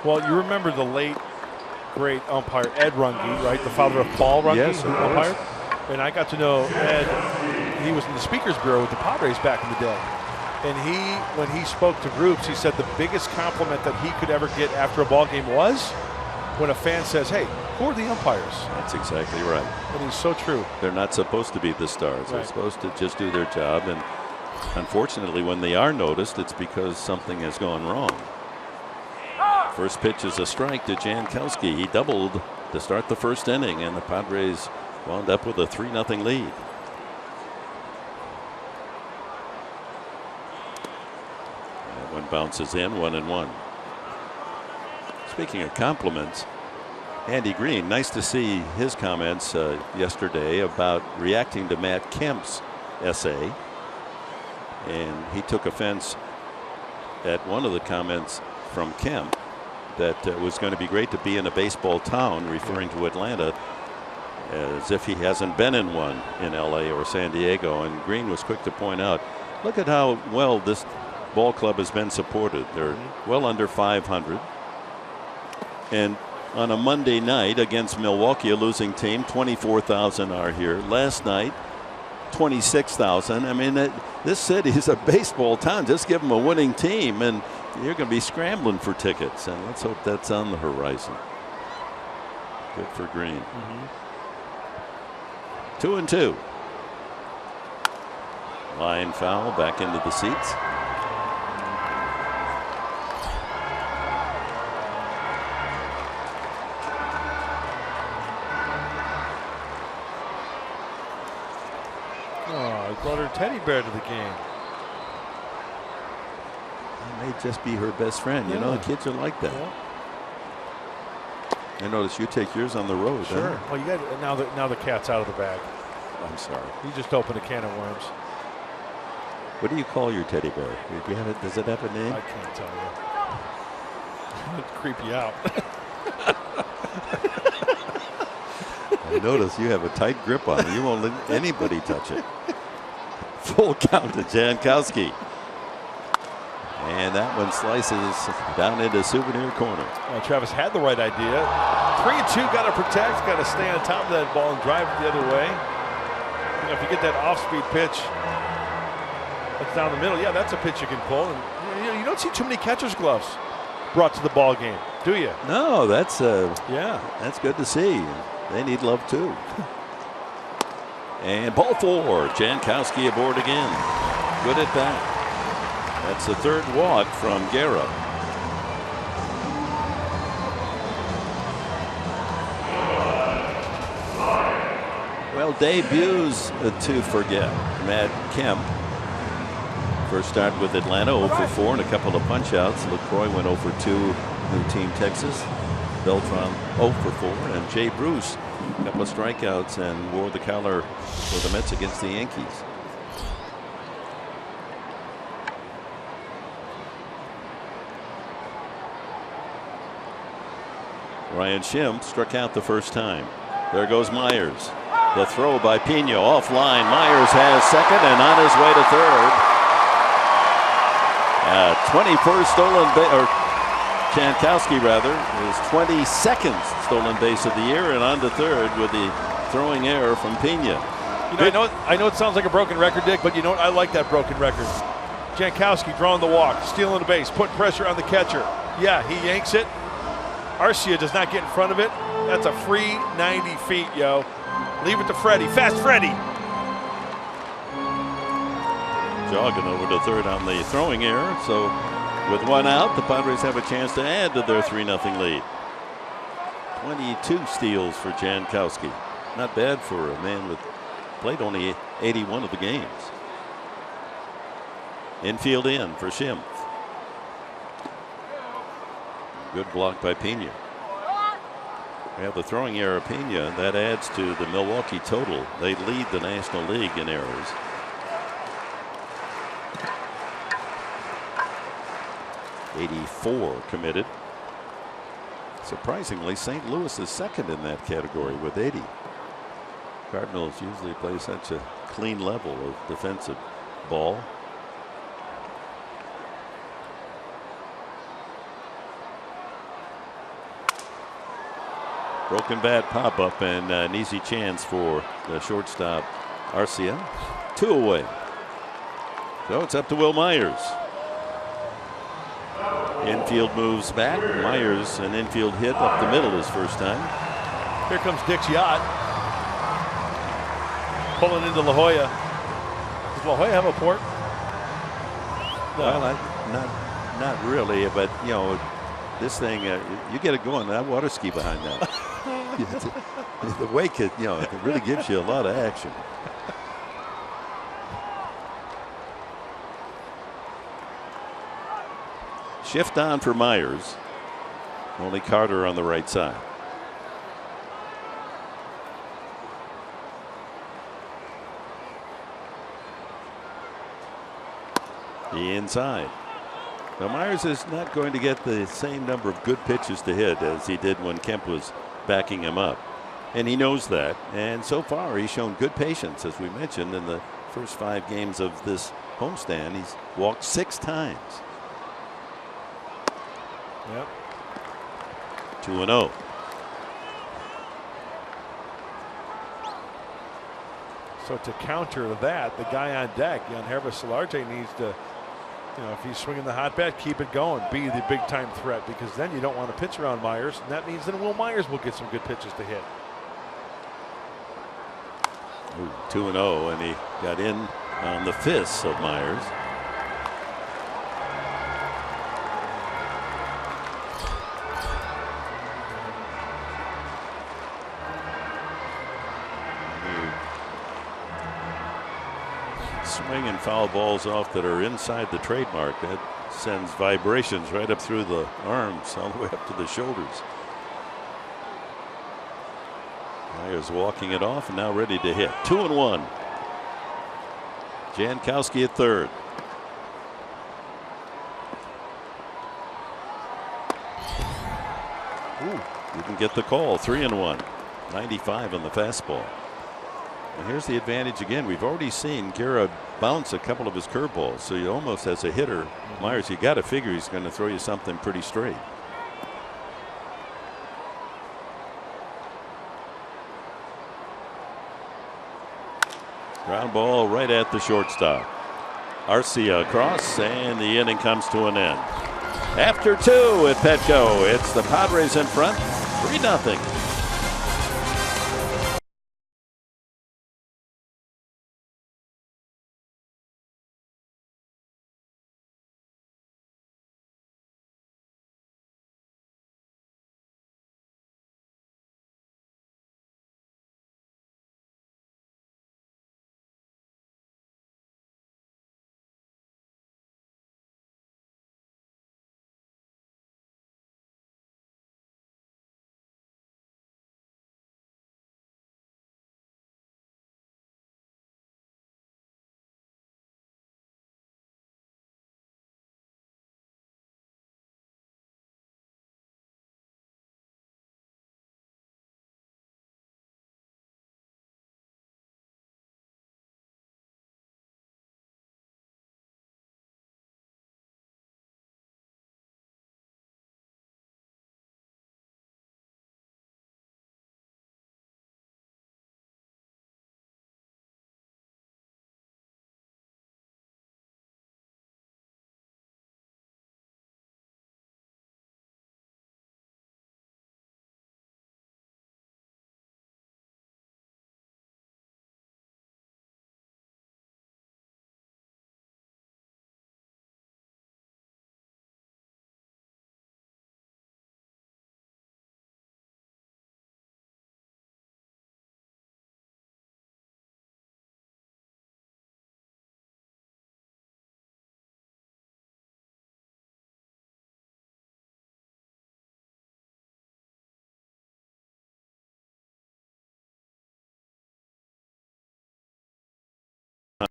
Well, you remember the late, great umpire Ed Runge, right? The father of Paul Runge, yes, umpire. And I got to know Ed. He was in the Speakers Bureau with the Padres back in the day. And when he spoke to groups, he said the biggest compliment that he could ever get after a ball game was when a fan says, "Hey, who are the umpires?" That's exactly right. And he's so true. They're not supposed to be the stars. Right. They're supposed to just do their job. And unfortunately, when they are noticed, it's because something has gone wrong. First pitch is a strike to Jankowski. He doubled to start the first inning, and the Padres wound up with a 3-0 lead. That one bounces in, 1-1. Speaking of compliments, Andy Green, nice to see his comments yesterday about reacting to Matt Kemp's essay. And he took offense at one of the comments from Kemp that it was going to be great to be in a baseball town, referring to Atlanta, as if he hasn't been in one in LA or San Diego. And Green was quick to point out, look at how well this ball club has been supported. They're well under 500. And on a Monday night against Milwaukee, a losing team, 24,000 are here. Last night, 26,000. I mean, this city is a baseball town. Just give them a winning team, and you're going to be scrambling for tickets. And let's hope that's on the horizon. Good for Green. 2-2. Line foul, back into the seats. Brought her teddy bear to the game. That may just be her best friend. You know, the kids are like that. Yeah. I notice you take yours on the road. Sure. Huh? Well, you got now the cat's out of the bag. I'm sorry. You just opened a can of worms. What do you call your teddy bear? Do you have it? Does it have a name? I can't tell you. It'd creep you out. I notice you have a tight grip on it. You won't let anybody touch it. Full count to Jankowski. And that one slices down into Souvenir corner. Travis had the right idea. 3-2, got to protect, got to stay on top of that ball and drive it the other way. You know, if you get that off-speed pitch, that's down the middle. Yeah, that's a pitch you can pull. And you don't see too many catcher's gloves brought to the ball game, do you? No, that's yeah, that's good to see. They need love too. And ball four. Jankowski aboard again. Good at bat. That's the third walk from Guerra. Well, debuts to forget. Matt Kemp. First start with Atlanta, 0 for 4 and a couple of punch-outs. LaCroix went 0 for 2, new team Texas. Beltran 0 for 4, and Jay Bruce, a couple of strikeouts and wore the collar for the Mets against the Yankees. Ryan Schimpf struck out the first time. There goes Myers. The throw by Pena offline. Myers has second and on his way to third. 21st stolen base, or Jankowski rather, his 22nd stolen base of the year, and on to third with the throwing error from Pena. You know, I know it sounds like a broken record, Dick, but you know what? I like that broken record. Jankowski drawing the walk, stealing the base, put pressure on the catcher. Yeah, he yanks it. Arcia does not get in front of it. That's a free 90 feet, yo. Leave it to Freddie. Fast Freddie. Jogging over to third on the throwing error. So with one out, the Padres have a chance to add to their 3-0 lead. 22 steals for Jankowski. Not bad for a man with played only 81 of the games. Infield in for Schimpf. Good block by Pena. We have the throwing error of Pena. That adds to the Milwaukee total. They lead the National League in errors. '84 committed. Surprisingly, St. Louis is second in that category with 80. Cardinals usually play such a clean level of defensive ball. Broken bat pop up and an easy chance for the shortstop Arcia. 2 away. So it's up to Wil Myers. Infield moves back. Myers, an infield hit up the middle his first time. Here comes Dick's yacht. Pulling into La Jolla. Does La Jolla have a port? No. Well, not really, but you know, this thing, you get it going. That water ski behind that. The wake, it really gives you a lot of action. Shift on for Myers. Only Carter on the right side. The inside. Now Myers is not going to get the same number of good pitches to hit as he did when Kemp was backing him up. And he knows that. And so far he's shown good patience, as we mentioned, in the first 5 games of this homestand. He's walked 6 times. Yep. 2-0. So to counter that, the guy on deck, Yangervis Solarte, needs to, if he's swinging the hot bat, keep it going, be the big time threat, because then you don't want to pitch around Myers, and that means then Wil Myers will get some good pitches to hit. 2-0, and he got in on the fists of Myers. Swing and foul balls off that are inside the trademark. That sends vibrations right up through the arms, all the way up to the shoulders. Myers walking it off and now ready to hit. 2-1. Jankowski at third. Didn't get the call. 3-1. 95 on the fastball. And here's the advantage again. We've already seen Guerra bounce a couple of his curveballs, so you almost, as a hitter, Myers, you got to figure he's going to throw you something pretty straight. Ground ball right at the shortstop. Arcia across, and the inning comes to an end. After 2 at Petco, it's the Padres in front, 3-0.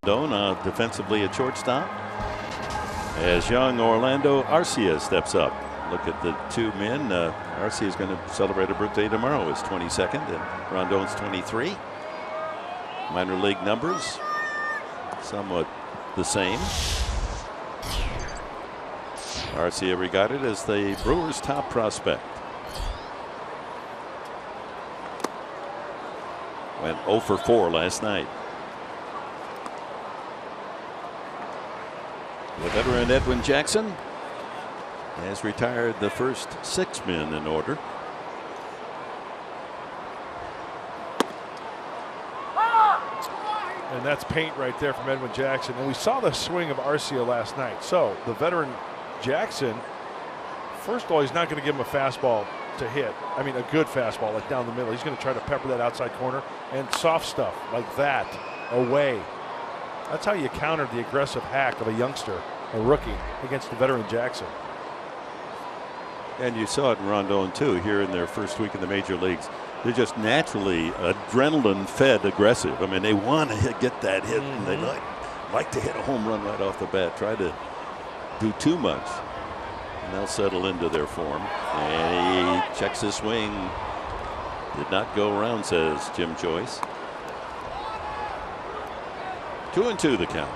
Rondon defensively at shortstop, as young Orlando Arcia steps up. Look at the 2 men. Arcia is going to celebrate a birthday tomorrow, his 22nd, and Rondon's 23. Minor league numbers somewhat the same. Arcia regarded as the Brewers' top prospect. Went 0 for 4 last night. The veteran Edwin Jackson has retired the first 6 men in order. And that's paint right there from Edwin Jackson. And we saw the swing of Arcia last night. So the veteran Jackson, first of all, he's not going to give him a fastball to hit. I mean, a good fastball like down the middle. He's going to try to pepper that outside corner and soft stuff like that away. That's how you counter the aggressive hack of a youngster, a rookie, against the veteran Jackson. And you saw it in Rondon too here in their first week in the major leagues. They're just naturally adrenaline-fed aggressive. I mean, they want to get that hit, and they like to hit a home run right off the bat. Try to do too much, and they'll settle into their form. And he checks his swing. Did not go around, says Jim Joyce. 2-2 the count.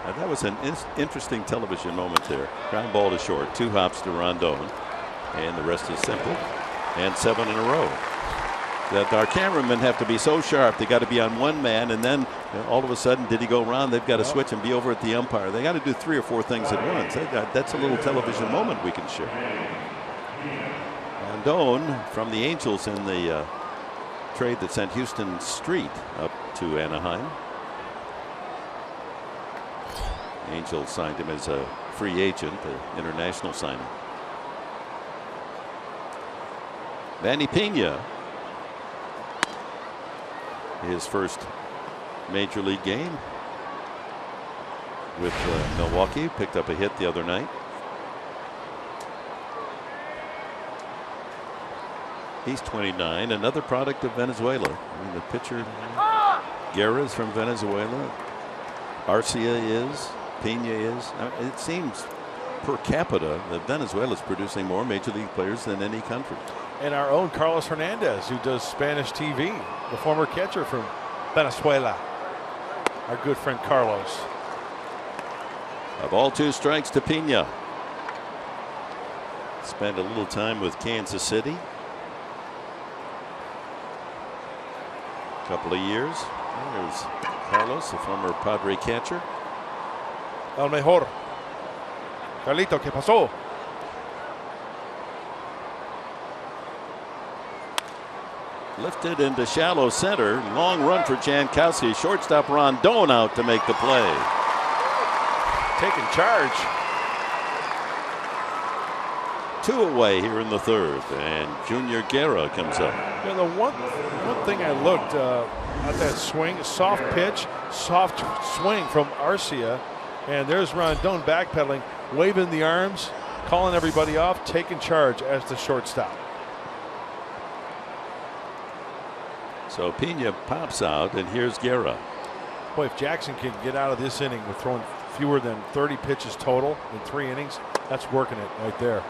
Now that was an interesting television moment there. Ground ball to short, 2 hops to Rondon, and the rest is simple. And 7 in a row. That our cameramen have to be so sharp. They got to be on one man, and then all of a sudden, did he go around? They've got to switch and be over at the umpire. They got to do 3 or 4 things at once. That's a little television moment we can share. Rondon from the Angels in the trade that sent Houston Street up to Anaheim. Angels signed him as a free agent, an international signing. Manny Pena, his first major league game with Milwaukee, picked up a hit the other night. He's 29, another product of Venezuela. I mean, the pitcher Guerra is from Venezuela. Arcia is. Pena is. It seems per capita that Venezuela is producing more major league players than any country. And our own Carlos Hernandez, who does Spanish TV, the former catcher from Venezuela. Our good friend Carlos. A ball, 2 strikes to Pena. Spent a little time with Kansas City. A couple of years. There's Carlos, the former Padre catcher. El mejor. Carlito, ¿qué pasó? Lifted into shallow center. Long run for Jankowski. Shortstop Rondon out to make the play. Taking charge. 2 away here in the 3rd, and Junior Guerra comes up. You know, the one thing I looked at that swing, soft pitch, soft swing from Arcia, and there's Rondon backpedaling, waving the arms, calling everybody off, taking charge as the shortstop. So Pena pops out, and here's Guerra. Boy, if Jackson can get out of this inning with throwing fewer than 30 pitches total in 3 innings, that's working it right there.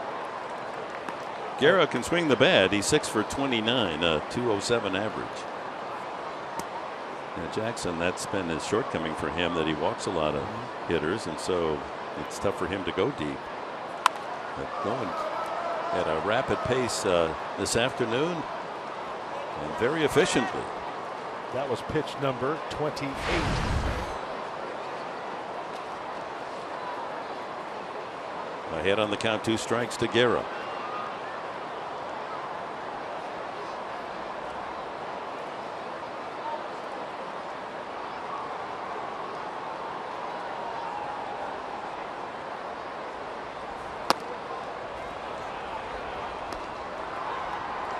Guerra can swing the bat. He's 6 for 29, a 207 average. Now Jackson, that's been his shortcoming for him, that he walks a lot of hitters, and so it's tough for him to go deep. But going at a rapid pace this afternoon, and very efficiently. That was pitch number 28. Ahead on the count, 2 strikes to Guerra.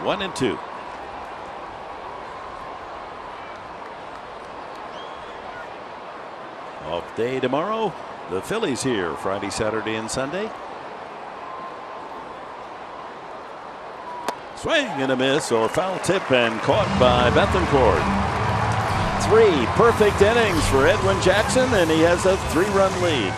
One and 2. Off day tomorrow. The Phillies here Friday, Saturday, and Sunday. Swing and a miss, or foul tip, and caught by Bethancourt. 3 perfect innings for Edwin Jackson, and he has a 3-run lead.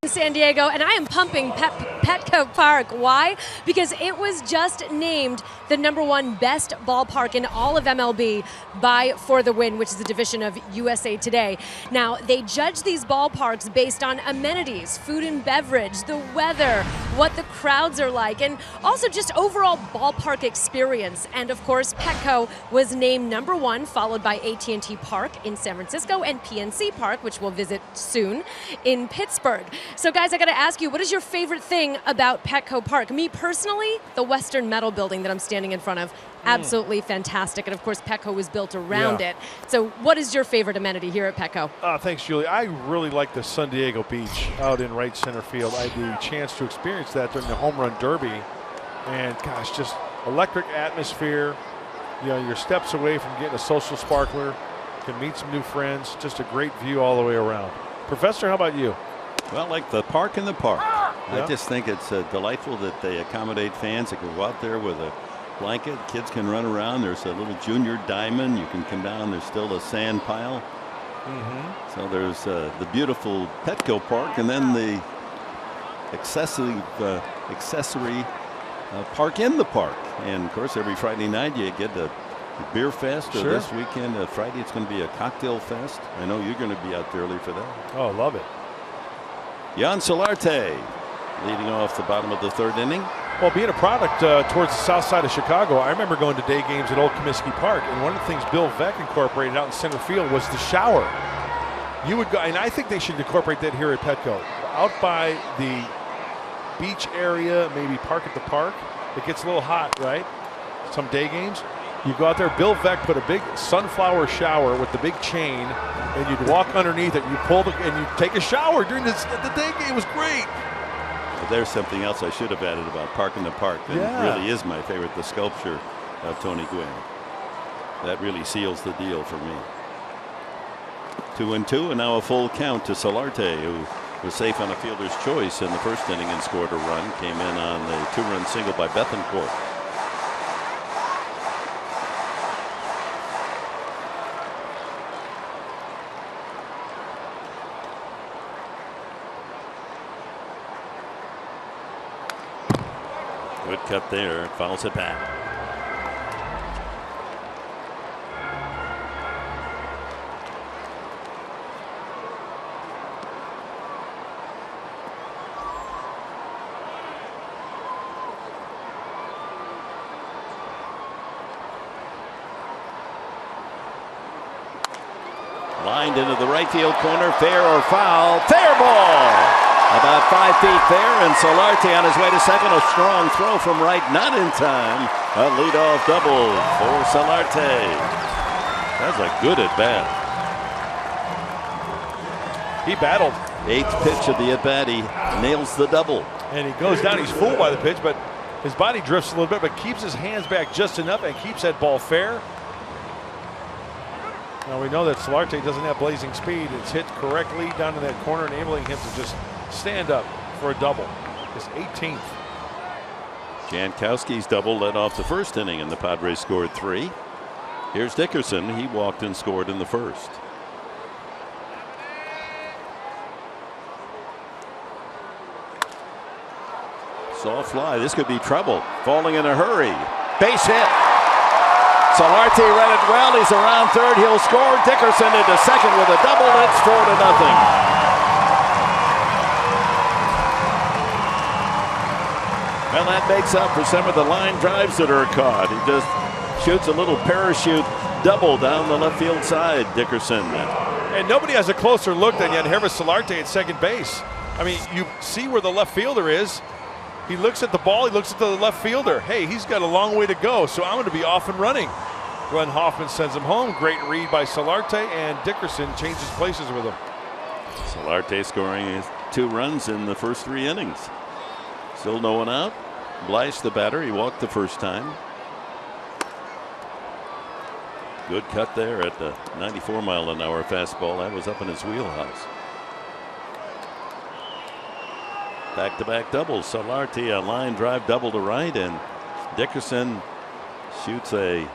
in San Diego, and I am pumping Petco Park. Why? Because it was just named the #1 best ballpark in all of MLB by For the Win, which is a division of USA Today. Now, they judge these ballparks based on amenities, food and beverage, the weather, what the crowds are like, and also just overall ballpark experience. And of course, Petco was named #1, followed by AT&T Park in San Francisco and PNC Park, which we'll visit soon, in Pittsburgh. So guys, I gotta ask you, what is your favorite thing about Petco Park? Me personally, the Western Metal building that I'm standing in front of, absolutely fantastic. And of course, Petco was built around it. So what is your favorite amenity here at Petco? Thanks, Julie. I really like the San Diego Beach out in right center field. I had the chance to experience that during the Home Run Derby. And gosh, just electric atmosphere. You know, you're steps away from getting a social sparkler. You can meet some new friends. Just a great view all the way around. Professor, how about you? Well, like the park in the park. I just think it's delightful that they accommodate fans that can go out there with a blanket. Kids can run around. There's a little junior diamond. You can come down. There's still a sand pile. So there's the beautiful Petco Park, and then the accessory park in the park. And of course, every Friday night you get the beer fest. Or this weekend, Friday, it's going to be a cocktail fest. I know you're going to be out there early for that. Oh, love it. Jan Solarte leading off the bottom of the 3rd inning. Well, being a product towards the south side of Chicago, I remember going to day games at Old Comiskey Park, and one of the things Bill Veeck incorporated out in center field was the shower. You would go, and I think they should incorporate that here at Petco. Out by the beach area, maybe park at the park. It gets a little hot, right? Some day games. You go out there, Bill Veeck put a big sunflower shower with the big chain, and you'd walk underneath it, you pull and you take a shower during the day game. It was great. But there's something else I should have added about Park in the Park that really is my favorite, the sculpture of Tony Gwynn. That really seals the deal for me. 2-2, and now a full count to Solarte, who was safe on a fielder's choice in the 1st inning and scored a run. Came in on the 2-run single by Bethancourt. Good cut there. Fouls it back. Lined into the right field corner. Fair or foul? Fair ball! About 5 feet there, and Solarte on his way to second. A strong throw from right, not in time. A leadoff double for Solarte. That's a good at bat. He battled. 8th pitch of the at bat. He nails the double. And he goes down. He's fooled by the pitch, but his body drifts a little bit, but keeps his hands back just enough and keeps that ball fair. Now we know that Solarte doesn't have blazing speed. It's hit correctly down in that corner, enabling him to just stand up for a double. His 18th. Jankowski's double led off the 1st inning, and the Padres scored 3. Here's Dickerson. He walked and scored in the 1st. Soft fly. This could be trouble. Falling in a hurry. Base hit. Solarte read it well. He's around 3rd. He'll score. Dickerson into 2nd with a double. It's 4-0. Well, that makes up for some of the line drives that are caught. He just shoots a little parachute double down the left field side, Dickerson. And nobody has a closer look than Yangervis Solarte at second base. I mean, you see where the left fielder is. He looks at the ball. He looks at the left fielder. Hey, he's got a long way to go, so I'm going to be off and running. Glenn Hoffman sends him home. Great read by Solarte, and Dickerson changes places with him. Solarte scoring his 2 runs in the first 3 innings. Still no one out. Blythe, the batter, he walked the first time. Good cut there at the 94-mile-an-hour fastball. That was up in his wheelhouse. Back-to-back doubles. Solarte, a line drive double to right, and Dickerson shoots a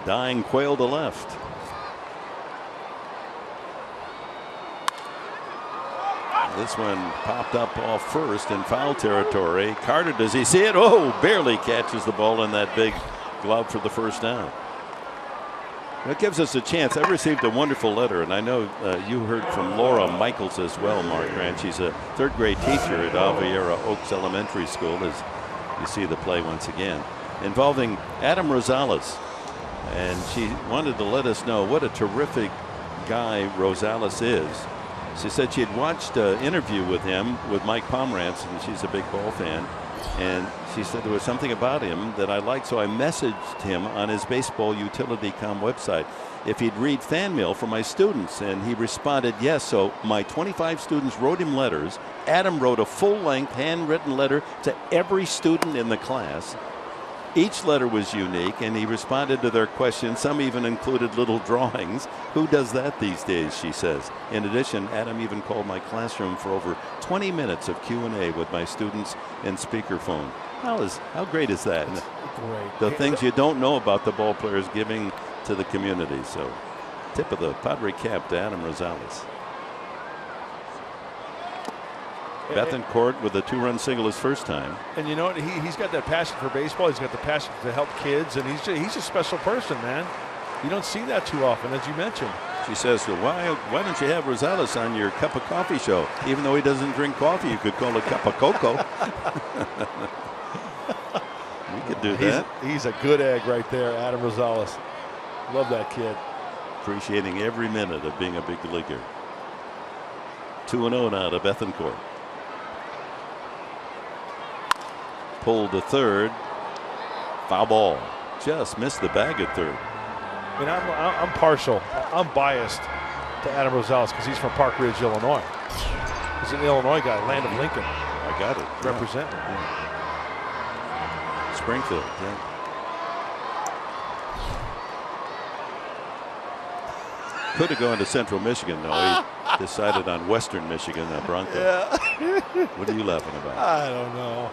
dying Quail to left. This one popped up off first in foul territory. Carter, does he see it? Oh, barely catches the ball in that big glove for the first down. That gives us a chance. I received a wonderful letter, and I know you heard from Laura Michaels as well, Mark Grant. She's a third-grade teacher at Alviera Oaks Elementary School, as you see the play once again, involving Adam Rosales. And she wanted to let us know what a terrific guy Rosales is. She said she had watched an interview with him with Mike Pomerantz, and she's a big ball fan. And she said there was something about him that I liked, so I messaged him on his Baseball Utility.com website if he'd read fan mail from my students, and he responded yes. So my 25 students wrote him letters. Adam wrote a full-length handwritten letter to every student in the class. Each letter was unique, and he responded to their questions. Some even included little drawings. Who does that these days, she says. In addition, Adam even called my classroom for over 20 minutes of Q&A with my students in speakerphone. How great is that? Great. The things you don't know about the ball players giving to the community. So, tip of the Padre cap to Adam Rosales. Bethancourt with a 2-run single his first time. And you know what? He's got that passion for baseball. He's got the passion to help kids, and he's a special person, man. You don't see that too often, as you mentioned. She says, well, why don't you have Rosales on your cup of coffee show? Even though he doesn't drink coffee, you could call it a cup of cocoa. We could do that. He's a good egg right there, Adam Rosales. Love that kid. Appreciating every minute of being a big leaguer. 2-0 now to Bethancourt. Pulled to third. Foul ball. Just missed the bag at third. I mean, I'm partial. I'm biased to Adam Rosales because he's from Park Ridge, Illinois. He's an Illinois guy, land of Lincoln. I got it. Representing. Yeah. Springfield. Yeah. Could have gone to Central Michigan, though. He decided on Western Michigan, that Bronco. Yeah. What are you laughing about? I don't know.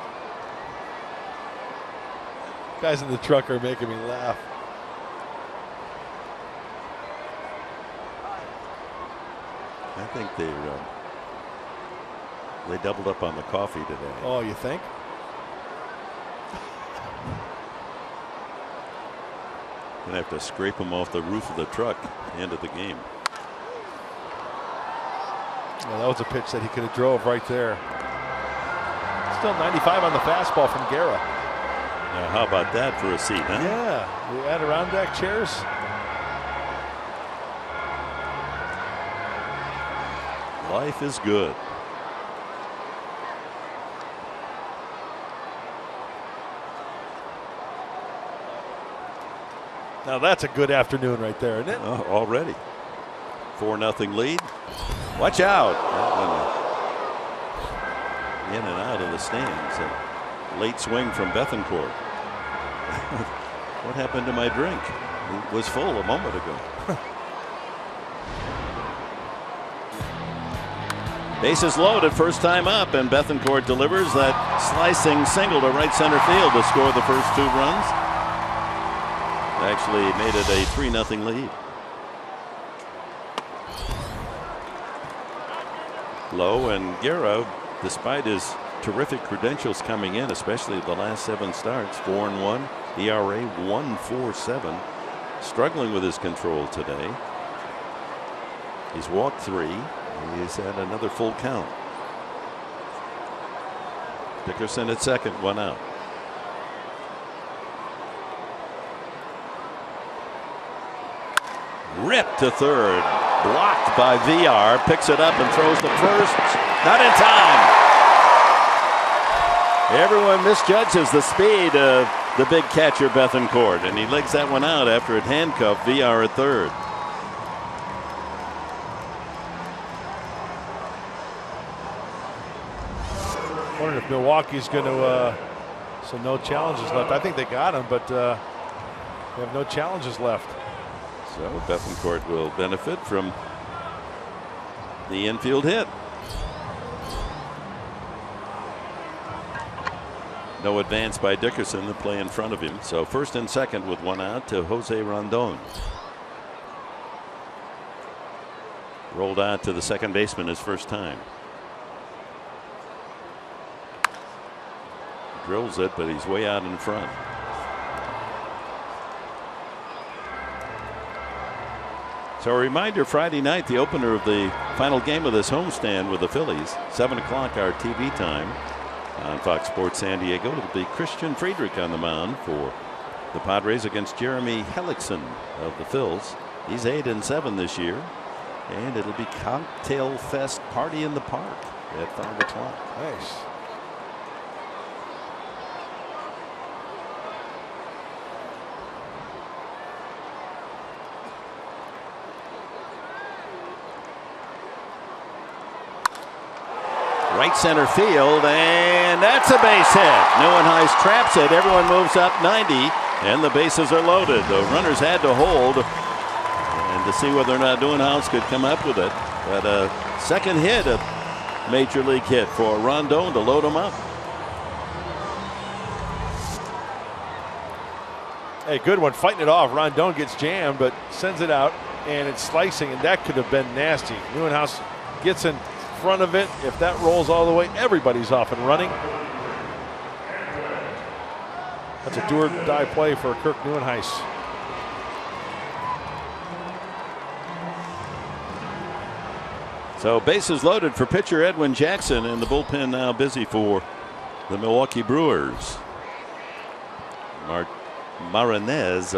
Guys in the truck are making me laugh. I think they doubled up on the coffee today. Oh, you think? Gonna have to scrape them off the roof of the truck at the end of the game. Well, that was a pitch that he could have drove right there. Still 95 on the fastball from Guerra. Now, how about that for a seat, huh? Yeah, the Adirondack chairs. Life is good. Now that's a good afternoon right there, isn't it? Oh, already. 4-0 lead. Watch out. That one in and out of the stands. A late swing from Bethancourt. What happened to my drink? It was full a moment ago. Bases loaded, first time up, and Bethancourt delivers that slicing single to right center field to score the first 2 runs. Actually made it a 3-0 lead. Lowe and Guerra, despite his terrific credentials coming in, especially the last 7 starts, 4-1, ERA 1.47, struggling with his control today. He's walked 3. He's had another full count. Dickerson at second, 1 out. Ripped to third, blocked by VR, picks it up and throws to first. Not in time. Everyone misjudges the speed of the big catcher Bethancourt, and he legs that one out after it handcuffed VR at third. Wondering if Milwaukee's going to. So no challenges left. I think they got him, but they have no challenges left. So Bethancourt will benefit from the infield hit. No advance by Dickerson, the play in front of him. So first and second with 1 out to Jose Rondon. Rolled out to the second baseman his first time. Drills it, but he's way out in front. So a reminder, Friday night, the opener of the final game of this homestand with the Phillies, 7 o'clock our TV time on Fox Sports San Diego. It'll be Christian Friedrich on the mound for the Padres against Jeremy Hellickson of the Phils. He's 8-7 this year. And it'll be Cocktail Fest Party in the Park at 5 o'clock. Nice. Right center field, and that's a base hit. Neuenhuis traps it. Everyone moves up 90, and the bases are loaded. The runners had to hold, and to see whether or not Neuenhuis could come up with it. But a second hit, a major league hit for Rondon to load him up. Hey, good one, fighting it off. Rondon gets jammed, but sends it out, and it's slicing, and that could have been nasty. Neuenhuis gets in front of it. If that rolls all the way, everybody's off and running. That's a do or die play for Kirk Neuenhuis. So bases loaded for pitcher Edwin Jackson, and the bullpen now busy for the Milwaukee Brewers. Juan Marinez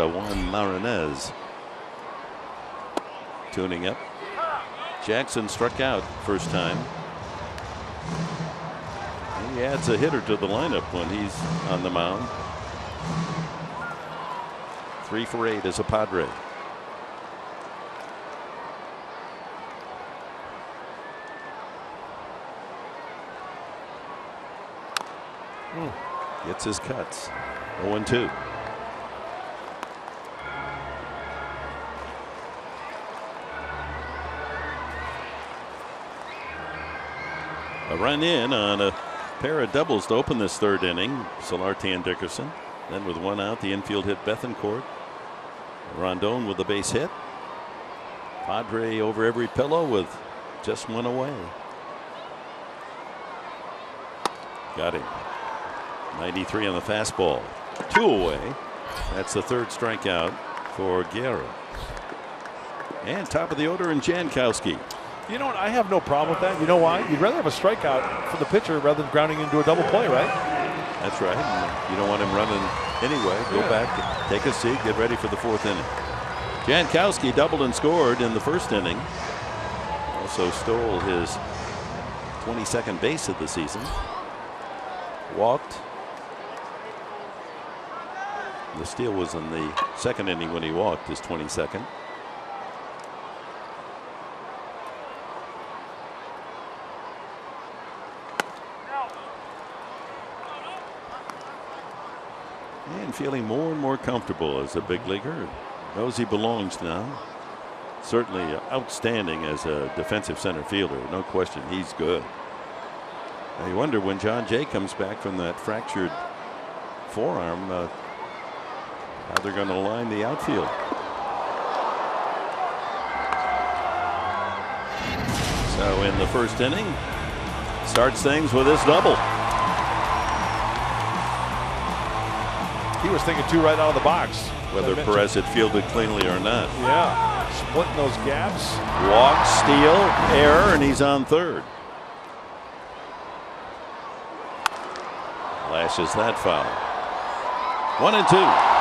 tuning up. Jackson struck out first time. He adds a hitter to the lineup when he's on the mound. 3 for 8 as a Padre. Gets his cuts. 0-2. A run in on a pair of doubles to open this third inning. Solarte and Dickerson. Then with one out, the infield hit Bethancourt. Rondon with the base hit. Padre over every pillow with just one away. Got him. 93 on the fastball. 2 away. That's the third strikeout for Guerra. And top of the order in Jankowski. You know what? I have no problem with that. You know why? You'd rather have a strikeout for the pitcher rather than grounding into a double play, right? That's right. You don't want him running anyway. Go back, take a seat, get ready for the 4th inning. Jankowski doubled and scored in the first inning. Also stole his 22nd base of the season. Walked. The steal was in the second inning when he walked, his 22nd. And feeling more and more comfortable as a big leaguer. Knows he belongs now. Certainly outstanding as a defensive center fielder. No question, he's good. I wonder when John Jay comes back from that fractured forearm, how they're going to line the outfield. So in the first inning, starts things with this double. He was thinking 2 right out of the box. Whether Perez had fielded cleanly or not. Yeah, splitting those gaps. Walk, steal, error, and he's on third. Lashes that foul. 1-2.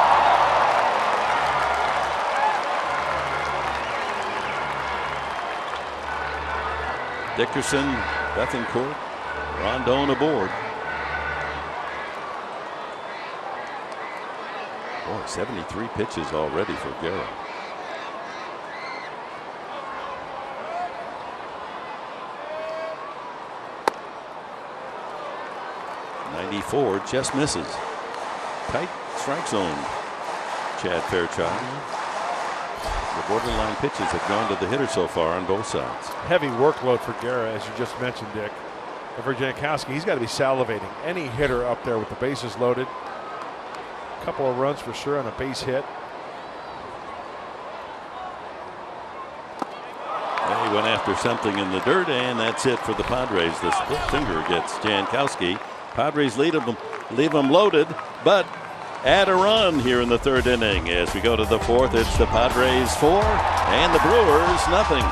Dickerson, Bethancourt, Rondon aboard. Boy, 73 pitches already for Guerra. .94 just misses. Tight strike zone. Chad Fairchild. The borderline pitches have gone to the hitter so far on both sides. Heavy workload for Guerra, as you just mentioned, Dick. And for Jankowski, he's got to be salivating. Any hitter up there with the bases loaded. Couple of runs for sure on a base hit. He went after something in the dirt, and that's it for the Padres. The split finger gets Jankowski. Padres lead them leave them loaded, but add a run here in the third inning. As we go to the fourth, it's the Padres 4 and the Brewers nothing.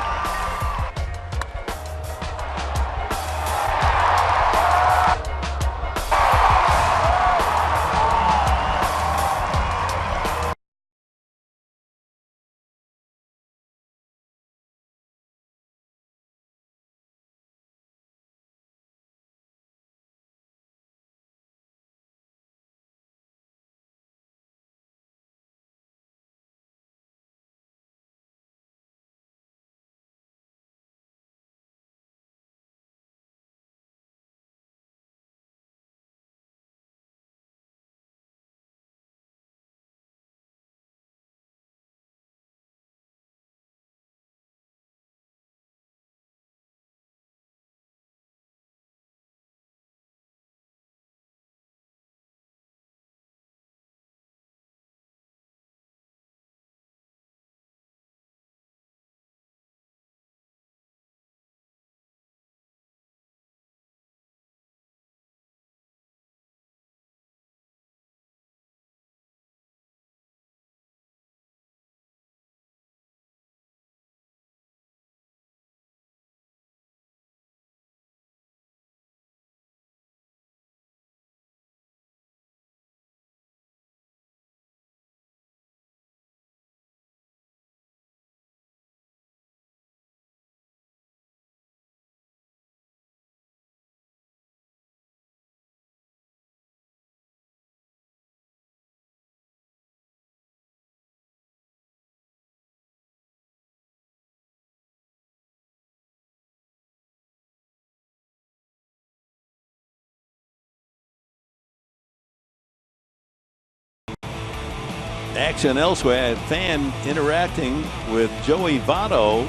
Action elsewhere. Fan interacting with Joey Votto.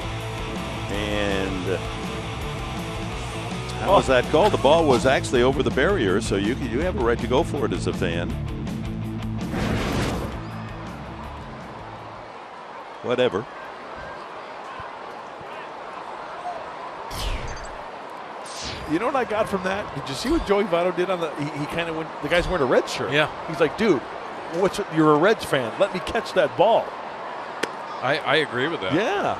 And how was that called? The ball was actually over the barrier, so you have a right to go for it as a fan. Whatever. You know what I got from that? Did you see what Joey Votto did on the? He kind of went. The guy's wearing a red shirt. Yeah. He's like, dude, you're a Reds fan. Let me catch that ball. I agree with that. Yeah.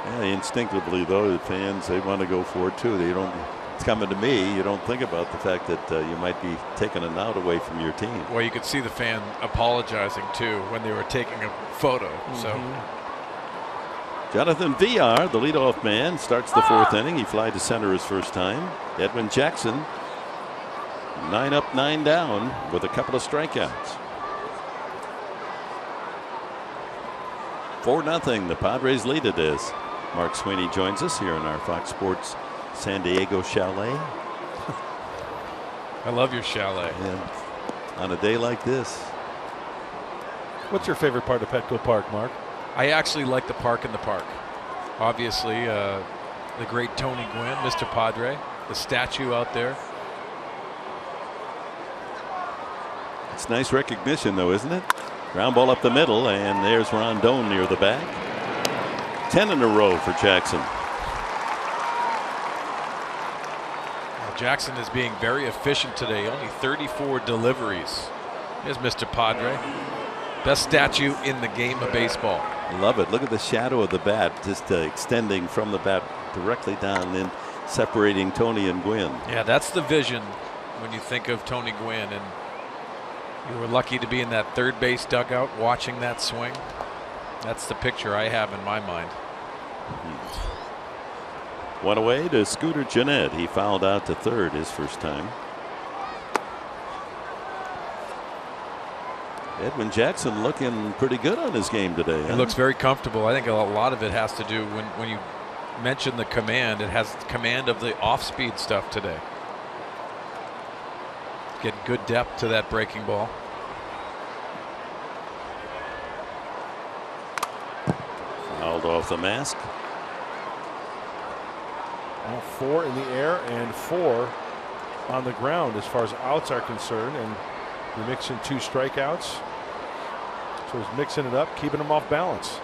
Yeah, instinctively though, the fans, they want to go for it too. They don't. It's coming to me. You don't think about the fact that you might be taking an out away from your team. Well, you could see the fan apologizing too when they were taking a photo. So. Jonathan Villar, the leadoff man, starts the fourth inning. He flied to center his first time. Edwin Jackson, 9 up, 9 down with a couple of strikeouts. 4-0. The Padres lead it is. Mark Sweeney joins us here in our Fox Sports San Diego chalet. I love your chalet. And on a day like this. What's your favorite part of Petco Park, Mark? I actually like the park in the park. Obviously, the great Tony Gwynn, Mr. Padre, the statue out there. It's nice recognition, though, isn't it? Ground ball up the middle, and there's Rondon near the back. 10 in a row for Jackson. Well, Jackson is being very efficient today. Only 34 deliveries. Here's Mr. Padre. Best statue in the game of baseball. Love it. Look at the shadow of the bat just extending from the bat directly down and then separating Tony and Gwynn. Yeah, that's the vision when you think of Tony Gwynn. And you were lucky to be in that third base dugout watching that swing. That's the picture I have in my mind. One away to Scooter Gennett. He fouled out to third his first time. Edwin Jackson looking pretty good on his game today. He looks very comfortable. I think a lot of it has to do when you mention the command. It has command of the off-speed stuff today. Get good depth to that breaking ball. Fouled off the mask. Well, 4 in the air and 4 on the ground as far as outs are concerned, and you mix in 2 strikeouts. So he's mixing it up, keeping them off balance,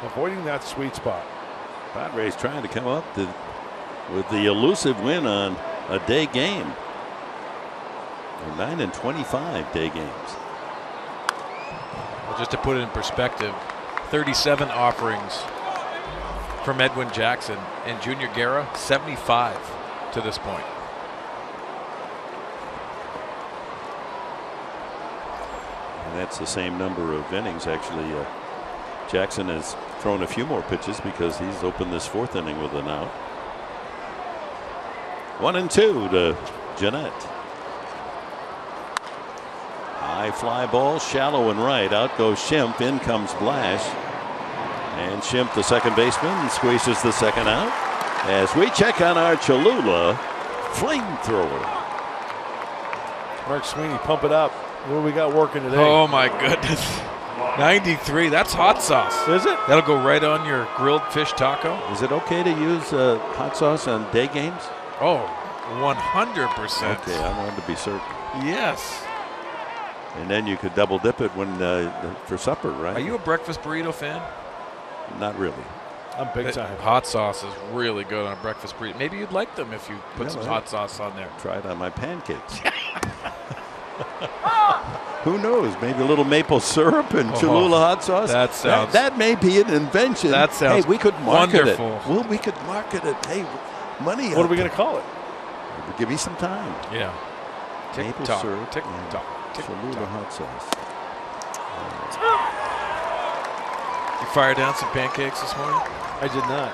avoiding that sweet spot. Padres trying to come up with the elusive win on a day game. They're 9 and 25 day games. Well, just to put it in perspective, 37 offerings from Edwin Jackson and Junior Guerra, 75 to this point. And that's the same number of innings. Actually, Jackson has thrown a few more pitches because he's opened this 4th inning with an out. 1-2 to Jeanette. High fly ball, shallow and right. Out goes Schimpf. In comes Blash. And Schimpf, the second baseman, squeezes the second out. As we check on our Cholula flamethrower. Mark Sweeney, pump it up. What do we got working today? Oh my goodness. 93. That's hot sauce. Is it? That'll go right on your grilled fish taco. Is it okay to use hot sauce on day games? Oh, 100%. Okay, I wanted to be certain. Yes. And then you could double dip it when for supper, right? Are you a breakfast burrito fan? Not really. I'm big time. Hot sauce is really good on a breakfast burrito. Maybe you'd like them if you put some hot sauce on there. Try it on my pancakes. Who knows? Maybe a little maple syrup and Cholula hot sauce. That sounds. That may be an invention. That sounds. Hey, we could market wonderful. it. Well, we could market it. Hey, money. What are we going to call it? Give me some time. Yeah. Maple Tick-tock, syrup. tick-tock, Cholula hot sauce. You fire down some pancakes this morning? I did not.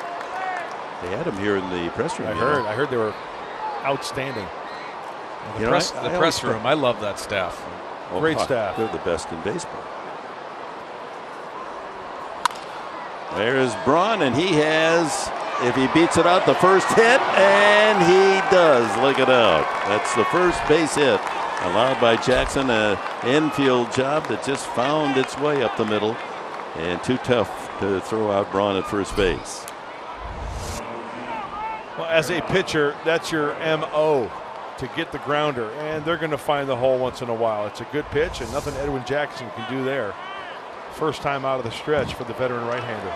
They had them here in the press room. I heard they were outstanding. The press room. I love that staff. Oh, great staff. They're the best in baseball. There's Braun, and he has, if he beats it out, the first hit, and he does. Look it out. That's the first base hit allowed by Jackson. An infield job that just found its way up the middle, and too tough to throw out Braun at first base. Well, as a pitcher, that's your MO, to get the grounder, and they're going to find the hole once in a while. It's a good pitch, and nothing Edwin Jackson can do there. First time out of the stretch for the veteran right-hander.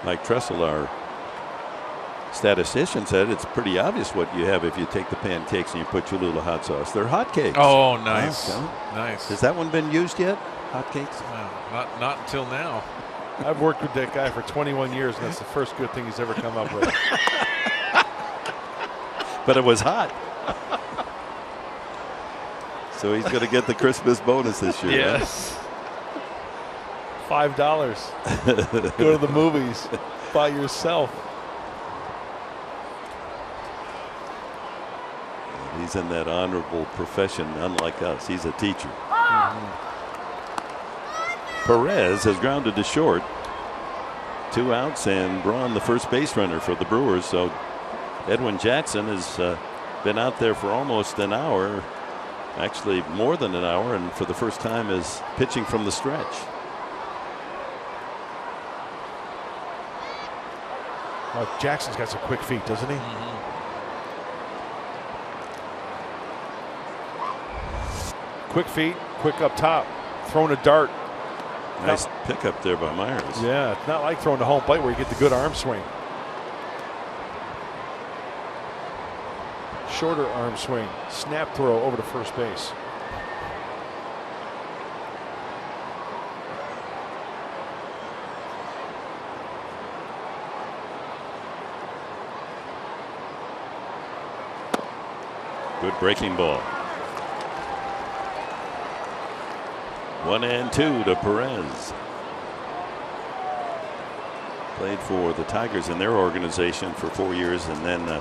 Mike Tressel, our statistician, said it's pretty obvious what you have if you take the pancakes and you put Cholula hot sauce. They're hot cakes. Oh, nice. Okay. Nice. Has that one been used yet? Hot cakes? No, not until now. I've worked with that guy for 21 years, and that's the first good thing he's ever come up with. But it was hot. So he's going to get the Christmas bonus this year. Yes. $5. Go to the movies by yourself. He's in that honorable profession, unlike us. He's a teacher. Perez has grounded to short. 2 outs, and Braun the first base runner for the Brewers. So Edwin Jackson has been out there for almost an hour, actually more than an hour, and for the first time is pitching from the stretch. Well, Jackson's got some quick feet, doesn't he? Quick feet, quick up top, throwing a dart. Nice pickup there by Myers. Yeah, it's not like throwing the home plate where you get the good arm swing. Shorter arm swing, snap throw over to first base. Good breaking ball. 1-2 to Perez. Played for the Tigers in their organization for 4 years, and then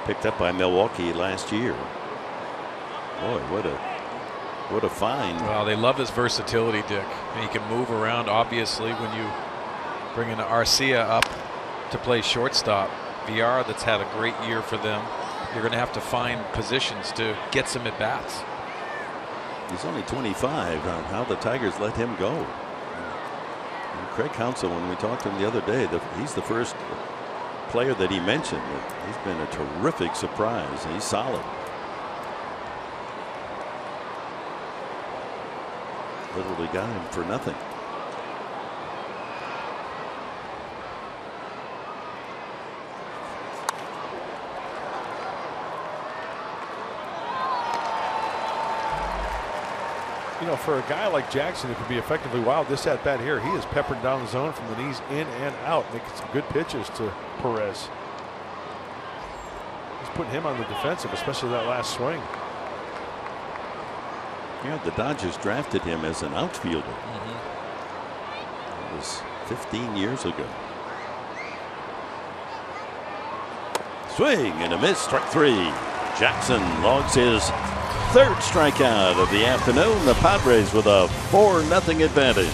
picked up by Milwaukee last year. Boy, what a find. Well, they love his versatility, Dick. And he can move around. Obviously, when you bring in Arcia up to play shortstop, Villar, that's had a great year for them, you're going to have to find positions to get some at bats. He's only 25. How the Tigers let him go. And Craig Counsell, when we talked to him the other day, he's the first player that he mentioned. He's been a terrific surprise. He's solid. Literally got him for nothing. You know, for a guy like Jackson who can be effectively wild, this at bat here, he is peppered down the zone from the knees in and out, making some good pitches to Perez. He's putting him on the defensive, especially that last swing. Yeah, the Dodgers drafted him as an outfielder. It was 15 years ago. Swing and a miss, strike 3. Jackson logs his 3rd strikeout of the afternoon. The Padres with a 4-0 advantage.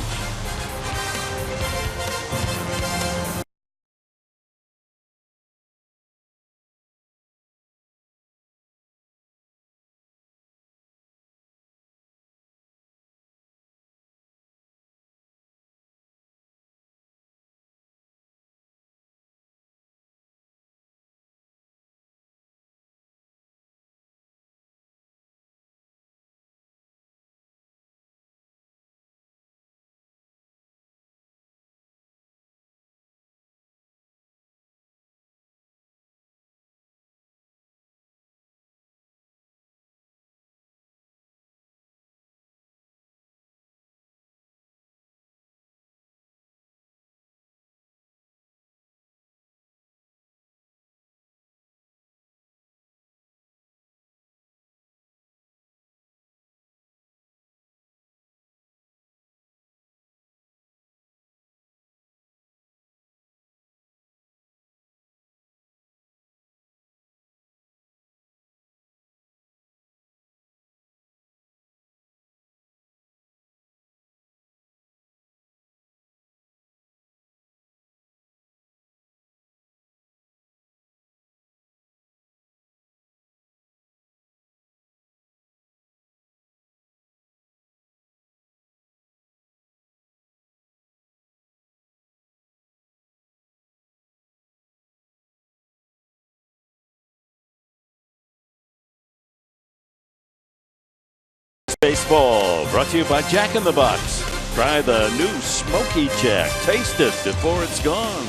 Baseball brought to you by Jack in the Box. Try the new Smoky Jack. Taste it before it's gone.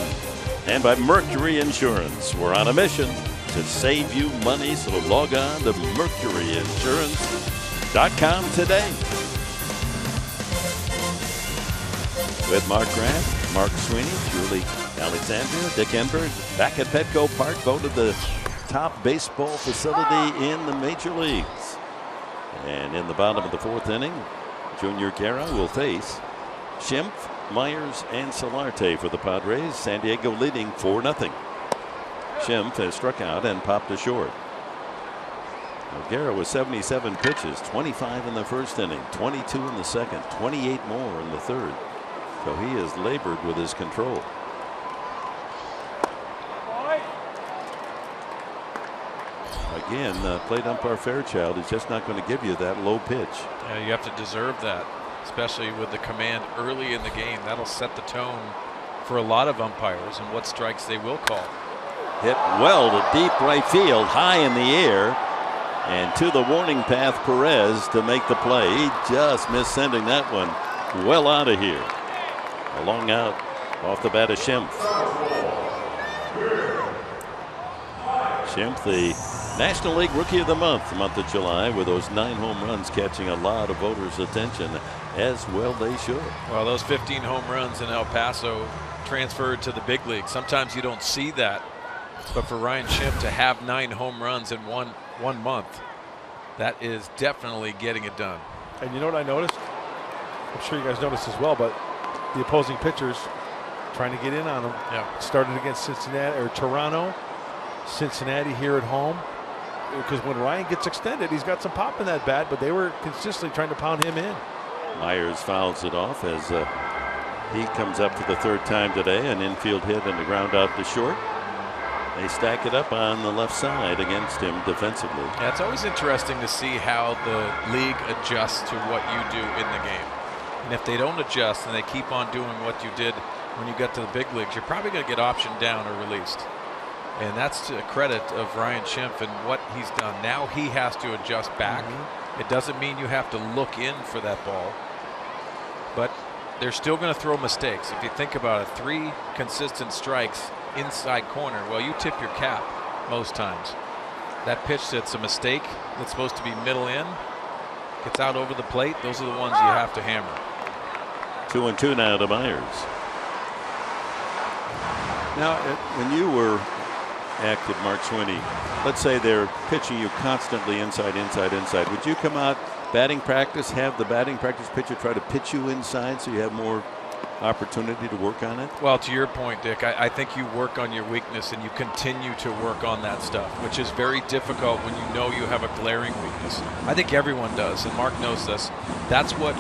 And by Mercury Insurance. We're on a mission to save you money, so log on to mercuryinsurance.com today. With Mark Grant, Mark Sweeney, Julie Alexandria, Dick Enberg, back at Petco Park, voted the top baseball facility in the major leagues. And in the bottom of the 4th inning, Junior Guerra will face Schimpf, Myers, and Solarte for the Padres. San Diego leading 4-0. Schimpf has struck out and popped a short. Guerra with 77 pitches, 25 in the 1st inning, 22 in the 2nd, 28 more in the 3rd. So he has labored with his control. Again, plate umpire Fairchild is just not going to give you that low pitch. Yeah, you have to deserve that, especially with the command early in the game. That'll set the tone for a lot of umpires and what strikes they will call. Hit well to deep right field, high in the air, and to the warning path Perez to make the play. He just missed sending that one well out of here. A long out off the bat of Schimpf. Schimpf, the National League Rookie of the month of July, with those 9 home runs catching a lot of voters' attention, as well they should. Well, those 15 home runs in El Paso transferred to the big league. Sometimes you don't see that, but for Ryan Schimpf to have 9 home runs in one month, that is definitely getting it done. And you know what I noticed? I'm sure you guys noticed as well, but the opposing pitchers trying to get in on him. Yeah. Started against Cincinnati or Toronto, Cincinnati here at home. Because when Ryan gets extended, he's got some pop in that bat, but they were consistently trying to pound him in. Myers fouls it off as he comes up for the 3rd time today. An infield hit and a ground out to short. They stack it up on the left side against him defensively. Yeah, it's always interesting to see how the league adjusts to what you do in the game. And if they don't adjust and they keep on doing what you did when you got to the big leagues, you're probably going to get optioned down or released. And that's to the credit of Ryan Schimpf and what he's done. Now he has to adjust back. It doesn't mean you have to look in for that ball, but they're still going to throw mistakes. If you think about it, 3 consistent strikes inside corner, well, you tip your cap most times. That pitch that's a mistake that's supposed to be middle in gets out over the plate, those are the ones you have to hammer. 2-2 now to Myers. Now, when you were active, Mark Sweeney, let's say they're pitching you constantly inside. Would you come out batting practice, have the batting practice pitcher try to pitch you inside so you have more opportunity to work on it? Well, to your point, Dick, I think you work on your weakness and you continue to work on that stuff, which is very difficult when you know you have a glaring weakness. I think everyone does, and Mark knows this. That's what,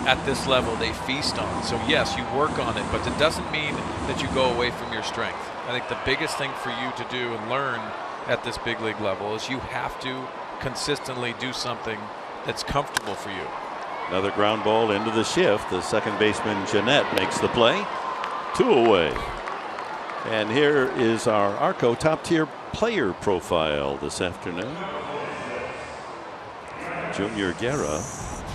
at this level, they feast on. So yes, you work on it, but it doesn't mean that you go away from your strength. I think the biggest thing for you to do and learn at this big league level is you have to consistently do something that's comfortable for you. Another ground ball into the shift. The second baseman Jeanette makes the play. 2 away. And here is our Arco top tier player profile this afternoon. Junior Guerra,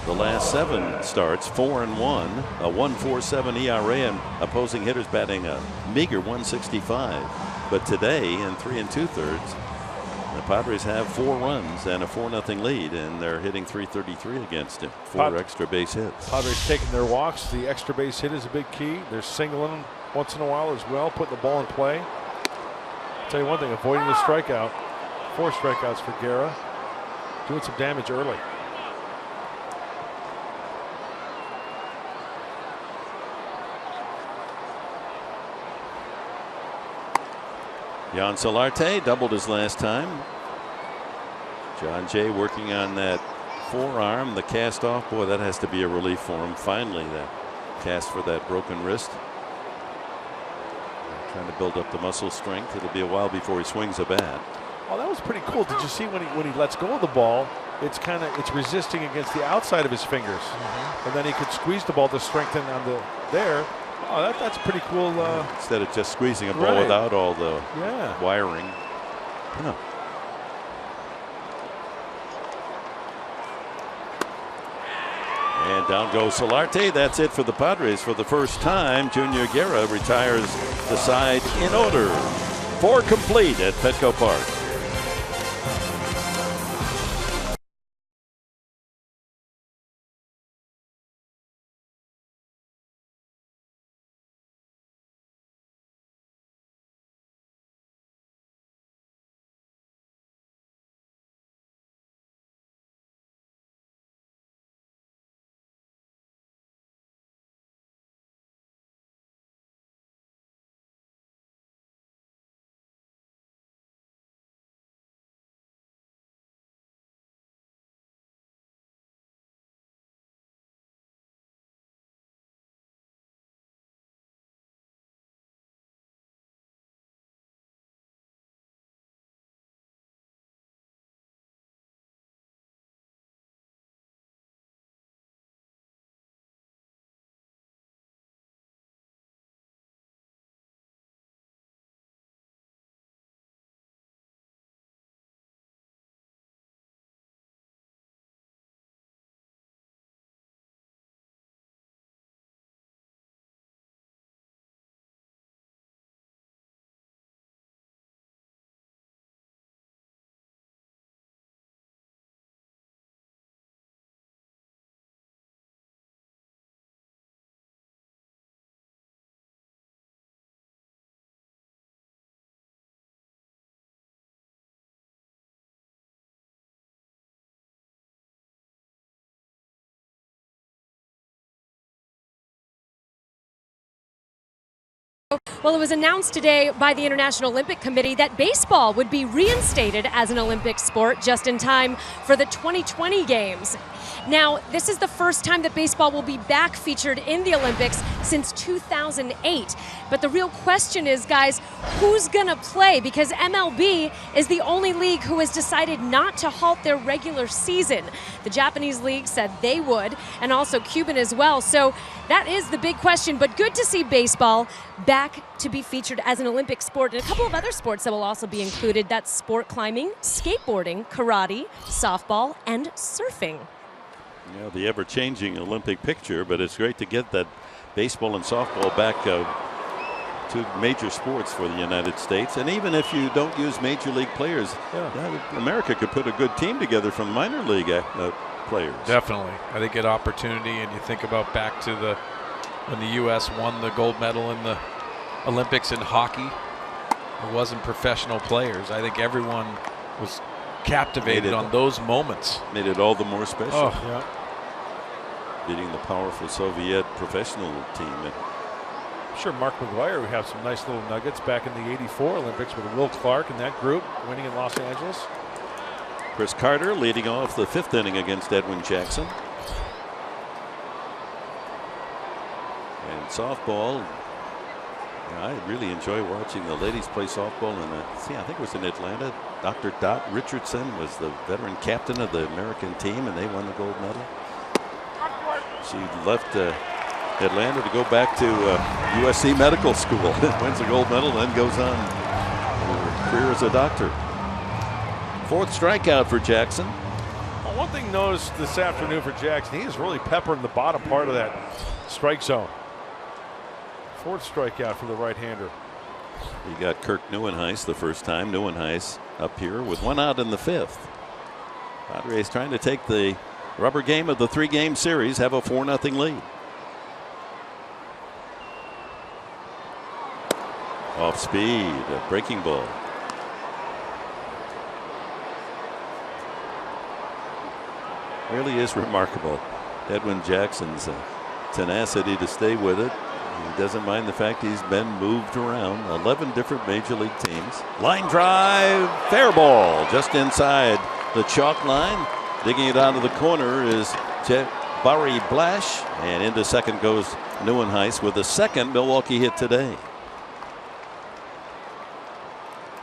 the last 7 starts, 4-1, a 1.47 ERA, and opposing hitters batting a meager 165. But today, in 3 2/3, the Padres have 4 runs and a 4-0 lead, and they're hitting .333 against him. 4 extra base hits. Padres taking their walks. The extra base hit is a big key. They're singling once in a while as well, putting the ball in play. I'll tell you one thing, avoiding the strikeout. 4 strikeouts for Guerra. Doing some damage early. Jan Solarte doubled his last time. John Jay working on that forearm, the cast off. Boy, that has to be a relief for him. Finally, that cast for that broken wrist. Trying to build up the muscle strength. It'll be a while before he swings a bat. Oh, that was pretty cool. Did you see when he lets go of the ball? It's resisting against the outside of his fingers, and then he could squeeze the ball to strengthen on the there. Oh, that's pretty cool. Instead of just squeezing a ball without all the wiring. Huh. And down goes Solarte. That's it for the Padres. For the first time, Junior Guerra retires the side in order. 4 complete at Petco Park. Well, it was announced today by the International Olympic Committee that baseball would be reinstated as an Olympic sport just in time for the 2020 Games. Now, this is the first time that baseball will be back featured in the Olympics since 2008. But the real question is, guys, who's going to play? Because MLB is the only league who has decided not to halt their regular season. The Japanese league said they would, and also Cuban as well. So that is the big question. But good to see baseball back to be featured as an Olympic sport, and a couple of other sports that will also be included. That's sport climbing, skateboarding, karate, softball, and surfing. Yeah, the ever-changing Olympic picture, but it's great to get that baseball and softball back to major sports for the United States. And even if you don't use major league players, America could put a good team together from minor league players. Definitely. I think an opportunity, and you think about back to when the U.S. won the gold medal in the Olympics in hockey. It wasn't professional players. I think everyone was captivated on those moments. Made it all the more special. Oh. Yeah. Beating the powerful Soviet professional team. I'm sure Mark McGuire would have some nice little nuggets back in the '84 Olympics with Will Clark and that group winning in Los Angeles. Chris Carter leading off the 5th inning against Edwin Jackson. And softball, I really enjoy watching the ladies play softball. I think it was in Atlanta. Dr. Dot Richardson was the veteran captain of the American team, and they won the gold medal. She left Atlanta to go back to USC Medical School. Wins the gold medal, then goes on her career as a doctor. 4th strikeout for Jackson. Well, one thing noticed this afternoon for Jackson, he is really peppering the bottom part of that strike zone. 4th strikeout for the right-hander. He got Kirk Neuenhuis the first time. Neuenhuis up here with 1 out in the 5th. Padres trying to take the rubber game of the 3-game series, have a 4-0 lead. Off speed, a breaking ball. Really is remarkable. Edwin Jackson's tenacity to stay with it. He doesn't mind the fact he's been moved around. 11 different major league teams. Line drive, fair ball, just inside the chalk line. Digging it out of the corner is Barry Blash, and into second goes Neuenhuis with the 2nd Milwaukee hit today.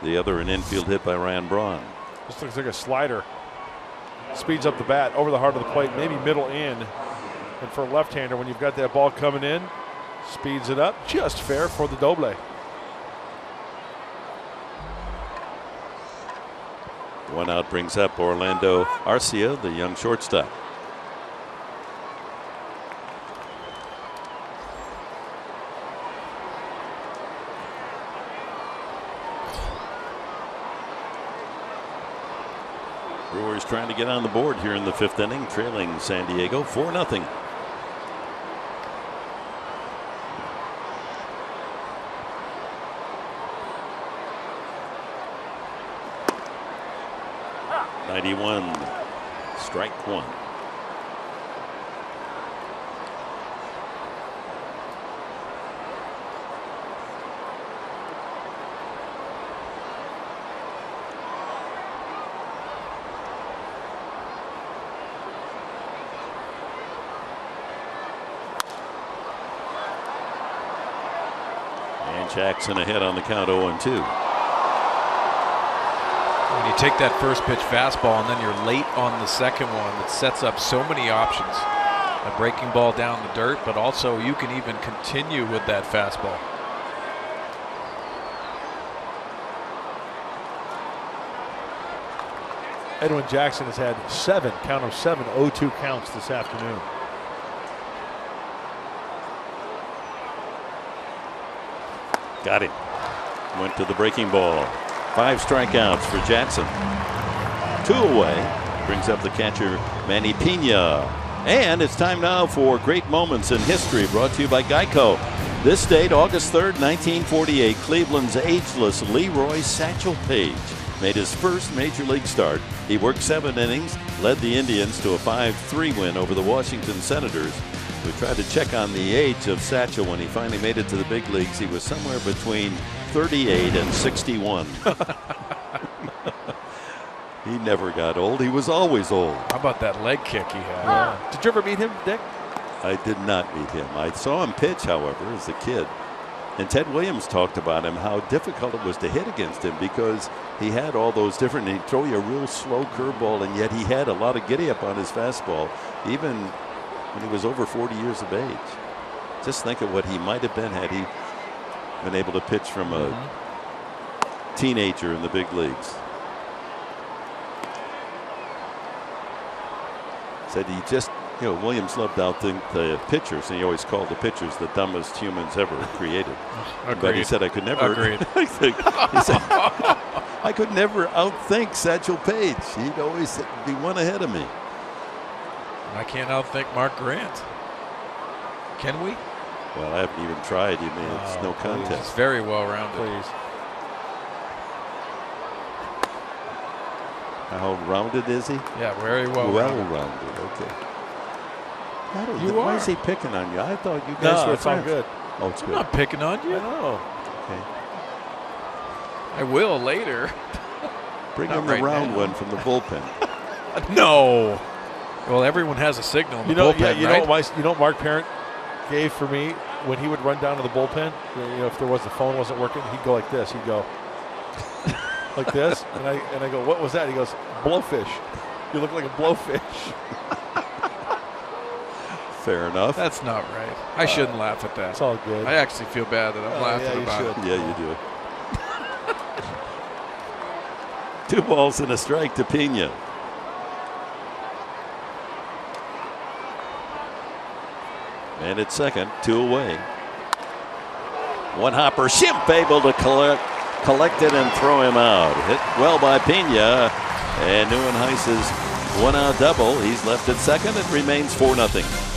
The other an infield hit by Ryan Braun. This looks like a slider. Speeds up the bat over the heart of the plate, maybe middle in. And for a left-hander, when you've got that ball coming in, speeds it up just fair for the doble. 1 out brings up Orlando Arcia, the young shortstop. Brewers trying to get on the board here in the 5th inning, trailing San Diego 4-0. Strike 1. And Jackson ahead on the count 0-2. When you take that first pitch fastball and then you're late on the second one, it sets up so many options. A breaking ball down the dirt, but also you can even continue with that fastball. Edwin Jackson has had 7, count of 7, 0-2 counts this afternoon. Got him. Went to the breaking ball. 5 strikeouts for Jackson. 2 away. Brings up the catcher, Manny Pena. And it's time now for Great Moments in History, brought to you by Geico. This date, August 3rd, 1948, Cleveland's ageless Leroy Satchel Paige made his first major league start. He worked 7 innings, led the Indians to a 5-3 win over the Washington Senators. We tried to check on the age of Satchel when he finally made it to the big leagues. He was somewhere between 38 and 61. He never got old. He was always old. How about that leg kick he had? Did you ever meet him, Dick? I did not meet him. I saw him pitch, however, as a kid. And Ted Williams talked about him, how difficult it was to hit against him because he had all those different, he'd throw you a real slow curveball, and yet he had a lot of giddy up on his fastball, even when he was over 40 years of age. Just think of what he might have been had he been able to pitch from a teenager in the big leagues. Said he just You know, Williams loved to outthink the pitchers, and he always called the pitchers the dumbest humans ever created. Agreed. But he said I could never. Agreed. he said, I could never outthink Satchel Paige. He'd always be one ahead of me. I can't outthink Mark Grant. Can we? Well, I haven't even tried. You mean it's no contest. It's very well rounded. Please. How rounded is he? Yeah, very well rounded. Well-rounded. Okay. You Why are. is he picking on you? I thought you guys were it's all friends. good. Oh, it's I'm good. not picking on you. I know. Okay. I will later. Bring Not him the right round now. one from the bullpen. No. Well, everyone has a signal in the bullpen, right? You know what Mark Parent gave for me when he would run down to the bullpen? You know, if the phone wasn't working, he'd go like this. He'd go like this, and I go, what was that? He goes, blowfish. You look like a blowfish. Fair enough. That's not right. I shouldn't laugh at that. It's all good. I actually feel bad that I'm laughing about it. Yeah, you do. 2 balls and a strike to Pena. And at second, 2 away. One hopper, Schimpf able to collect it and throw him out. Hit well by Pena, and Neuenhuis's 1-out double. He's left at second. It remains 4-0.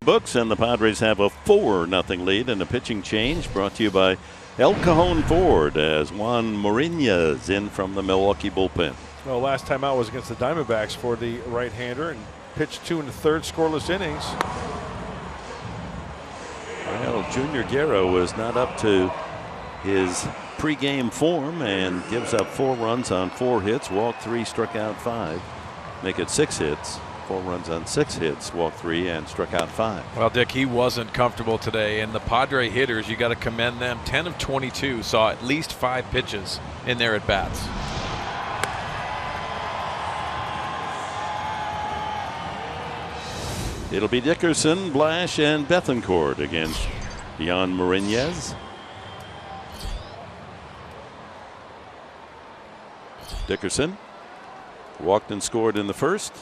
Books, and the Padres have a 4-0 lead in a pitching change brought to you by El Cajon Ford as Juan Mariñez in from the Milwaukee bullpen. Well, last time out was against the Diamondbacks for the right-hander and pitched 2 1/3 scoreless innings. Well, Junior Guerra was not up to his pregame form and gives up 4 runs on 4 hits, walked 3, struck out 5, make it 6 hits. 4 runs on 6 hits, walked 3, and struck out 5. Well, Dick, he wasn't comfortable today, and the Padre hitters, you got to commend them. 10 of 22 saw at least 5 pitches in their at bats. It'll be Dickerson, Blash, and Bethancourt against Juan Mariñez. Dickerson walked and scored in the first.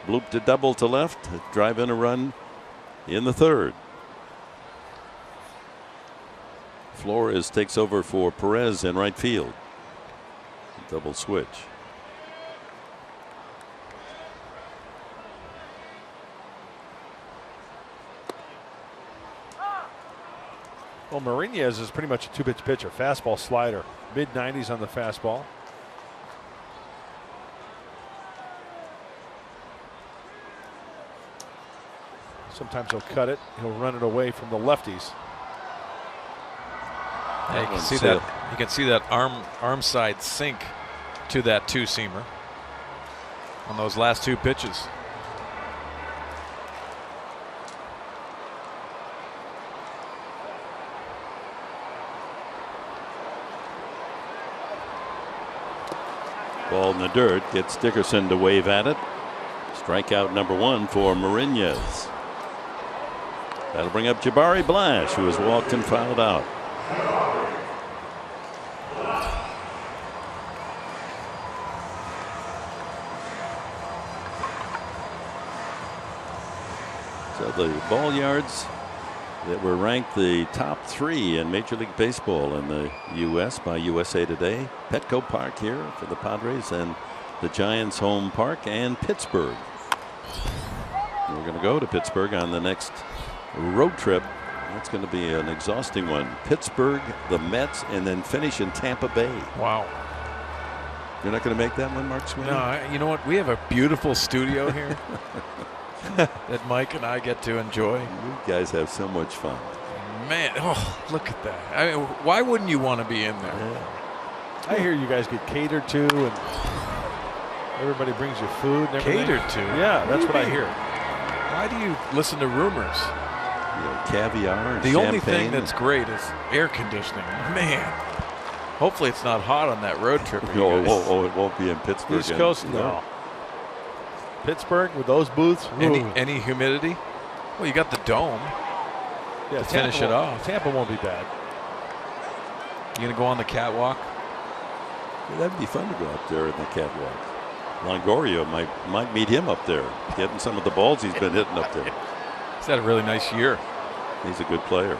Blooped a double to left, drive in a run in the third. Flores takes over for Perez in right field. Double switch. Well, Mariñez is pretty much a 2-pitch pitcher. Fastball, slider, mid-90s on the fastball. Sometimes he'll cut it. He'll run it away from the lefties. Yeah, you can see that. You can see that arm side sink to that 2-seamer. on those last 2 pitches. Ball in the dirt, gets Dickerson to wave at it. Strikeout number 1 for Mariñez. That'll bring up Jabari Blash, who has walked and fouled out. So the ball yards that were ranked the top 3 in Major League Baseball in the U.S. by USA Today. Petco Park here for the Padres, and the Giants' home park, and Pittsburgh. We're going to go to Pittsburgh on the next road trip. That's going to be an exhausting one. Pittsburgh, the Mets, and then finish in Tampa Bay. Wow. You're not going to make that one, Mark Sweeney? No, you know what? We have a beautiful studio here that Mike and I get to enjoy. You guys have so much fun. Man, oh, look at that. I mean, why wouldn't you want to be in there? Yeah. I hear you guys get catered to, and everybody brings you food and everything. Catered to? Yeah, that's what I hear. Why do you listen to rumors? You know, caviar and the champagne. only thing that's great is air conditioning. Man, hopefully it's not hot on that road trip. No, it won't be in Pittsburgh. East Coast, no. Pittsburgh with those booths. Any humidity? Well, you got the dome to finish it off. Tampa won't be bad. You gonna go on the catwalk? Yeah, that'd be fun to go up there in the catwalk. Longoria might meet him up there, getting some of the balls he's been hitting up there. He's had a really nice year. He's a good player.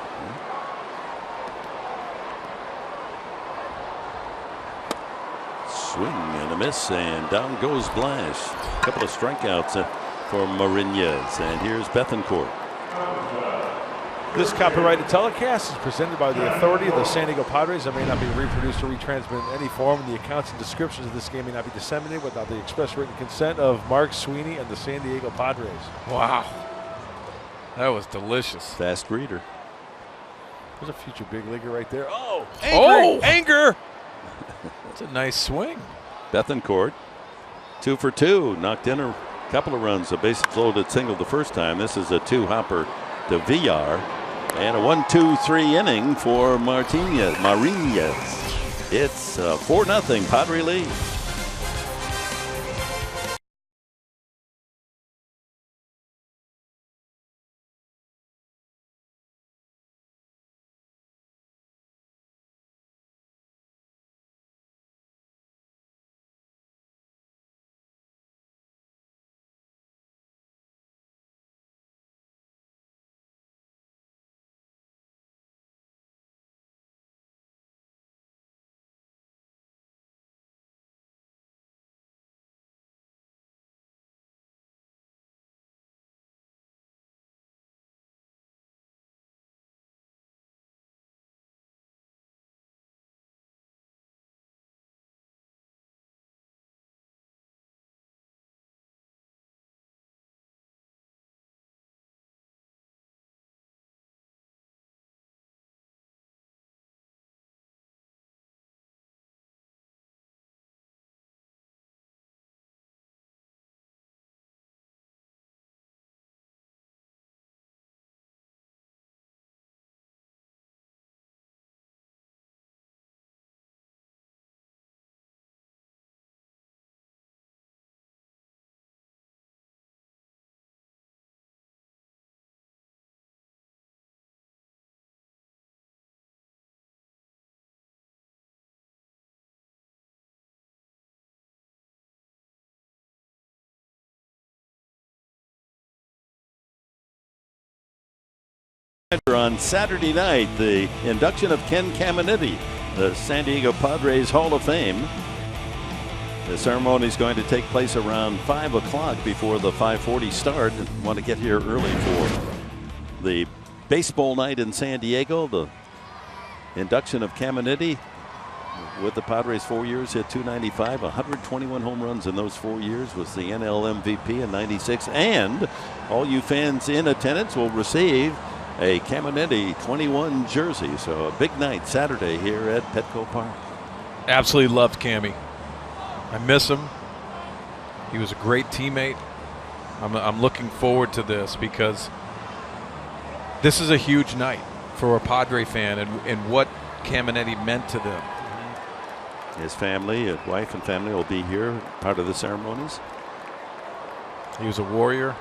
Swing and a miss, and down goes Blash. A couple of strikeouts for Mariñez, and here's Bethancourt. This copyrighted telecast is presented by the authority of the San Diego Padres and may not be reproduced or retransmitted in any form. The accounts and descriptions of this game may not be disseminated without the express written consent of Mark Sweeney and the San Diego Padres. Wow. That was delicious. Fast reader. There's a future big leaguer right there. Oh, anger. That's a nice swing. Bethancourt, 2 for 2, knocked in a couple of runs. A bases loaded single the first time. This is a 2-hopper to Villar, and a 1-2-3 inning for Mariñez. It's 4-0 Padre lead. On Saturday night, the induction of Ken Caminiti, the San Diego Padres Hall of Fame. The ceremony is going to take place around 5 o'clock before the 5:40 start. Want to get here early for the baseball night in San Diego. The induction of Caminiti with the Padres 4 years, hit .295, 121 home runs in those 4 years, was the NL MVP in '96. And all you fans in attendance will receive a Caminiti 21 jersey. So a big night Saturday here at Petco Park. Absolutely loved Cammy. I miss him. He was a great teammate. I'm looking forward to this because this is a huge night for a Padre fan and what Caminetti meant to them. His family, his wife and family will be here, part of the ceremonies. He was a warrior,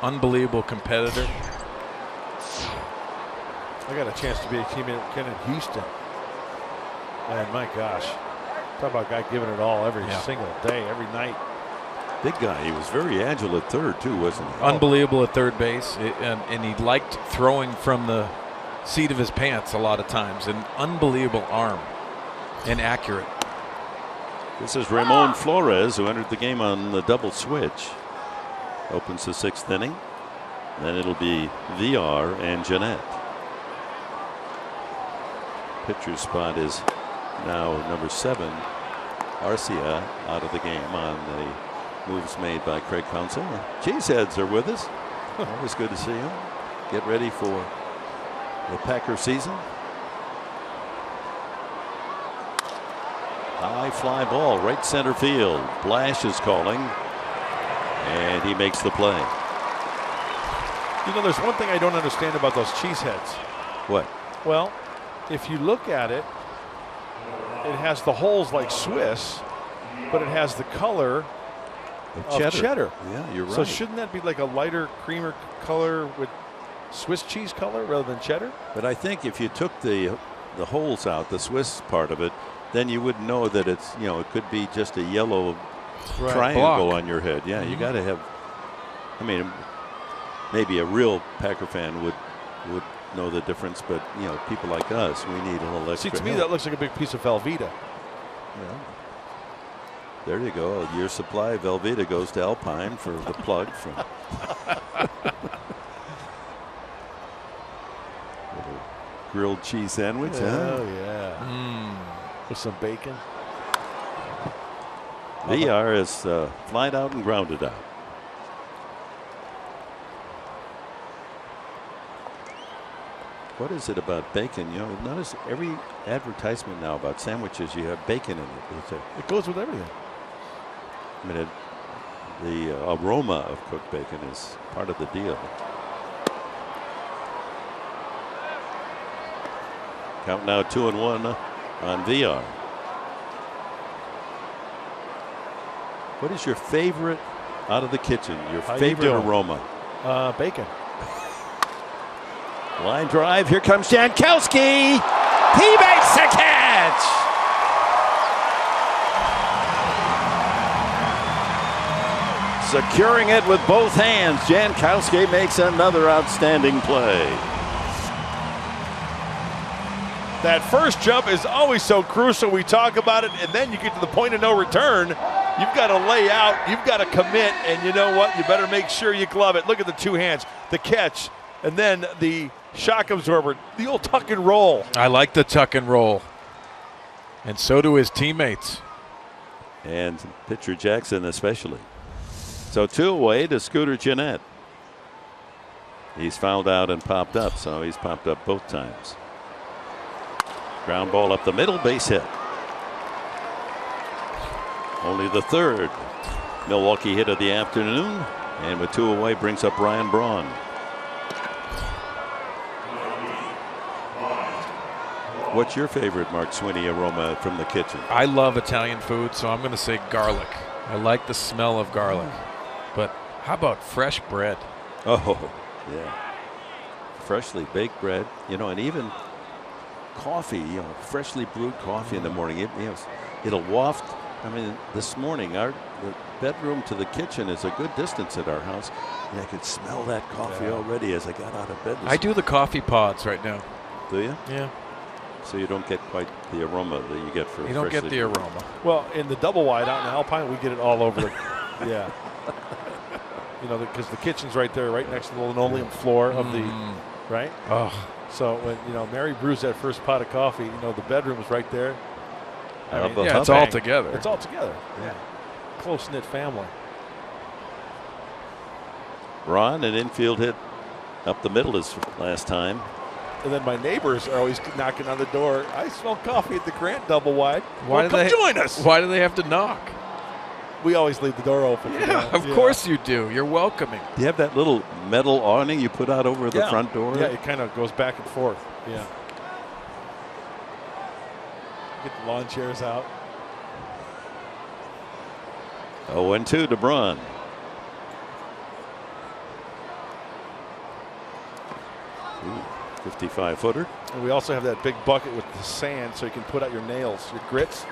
unbelievable competitor. I got a chance to be a teammate with Ken in Houston. And my gosh, talk about a guy giving it all every single day, every night. Big guy. He was very agile at third, too, wasn't he? Unbelievable at third base. And he liked throwing from the seat of his pants a lot of times. An unbelievable arm and accurate. This is Ramon Flores, who entered the game on the double switch. Opens the 6th inning. Then it'll be VR and Jeanette. Pitcher's spot is now number 7. Arcia out of the game on the moves made by Craig Counsell. Cheeseheads are with us. Always good to see him. Get ready for the Packer season. High fly ball, right center field. Blash is calling, and he makes the play. You know, there's one thing I don't understand about those cheeseheads. What? Well, if you look at it, it has the holes like Swiss, but it has the color of cheddar. Yeah, you're right. So shouldn't that be like a lighter creamer color with Swiss cheese color rather than cheddar? But I think if you took the holes out, the Swiss part of it, then you would know that it's, you know, it could be just a yellow triangle on your head. Yeah, you got to have, I mean, maybe a real Packer fan would know the difference, but, you know, people like us, we need a little extra. See, to me, that looks like a big piece of Velveeta. Yeah. There you go. A year's supply of Velveeta goes to Alpine for the plug from. Little grilled cheese sandwich. Oh, yeah. With some bacon. VR is flied out and grounded out. What is it about bacon? You know, notice every advertisement now about sandwiches, you have bacon in it. It goes with everything. I mean, the aroma of cooked bacon is part of the deal. Count now 2-1 on VR. What is your favorite out of the kitchen? Your favorite aroma? Bacon. Line drive. Here comes Jankowski. He makes the catch. Securing it with both hands. Jankowski makes another outstanding play. That first jump is always so crucial. We talk about it, and then you get to the point of no return. You've got to lay out, you've got to commit, and you know what? You better make sure you glove it. Look at the two hands, the catch, and then the shock absorber, the old tuck and roll. I like the tuck and roll, and so do his teammates. And pitcher Jackson especially. So 2 away to Scooter Gennett. He's fouled out and popped up, so he's popped up both times. Ground ball up the middle, base hit. Only the 3rd Milwaukee hit of the afternoon, and with 2 away brings up Ryan Braun. What's your favorite Mark Sweeney aroma from the kitchen? I love Italian food, so I'm going to say garlic. I like the smell of garlic. But how about fresh bread? Oh, yeah. Freshly baked bread, you know, and even coffee, you know, freshly brewed coffee in the morning. It'll waft. I mean, this morning, the bedroom to the kitchen is a good distance at our house, and I could smell that coffee already as I got out of bed. I do the coffee pods right now. Do you? Yeah. So you don't get quite the aroma that you get for. You don't get the aroma. Well, in the double wide out in Alpine, we get it all over the. Yeah. You know, because the kitchen's right there, right next to the linoleum floor of the. Right. Oh. So when Mary brews that first pot of coffee, the bedroom is right there. I mean, it's all together. It's all together. Yeah. Close knit family. Ron, an infield hit up the middle his last time. And then my neighbors are always knocking on the door. I smell coffee at the Grant double wide. Come join us. Why do they have to knock? We always leave the door open. Yeah, of course you do. You're welcoming. Do you have that little metal awning you put out over the front door? Yeah, it kind of goes back and forth. Yeah. Get the lawn chairs out. 0-2 to Braun. Ooh, 55-footer. And we also have that big bucket with the sand so you can put out your nails, your grits.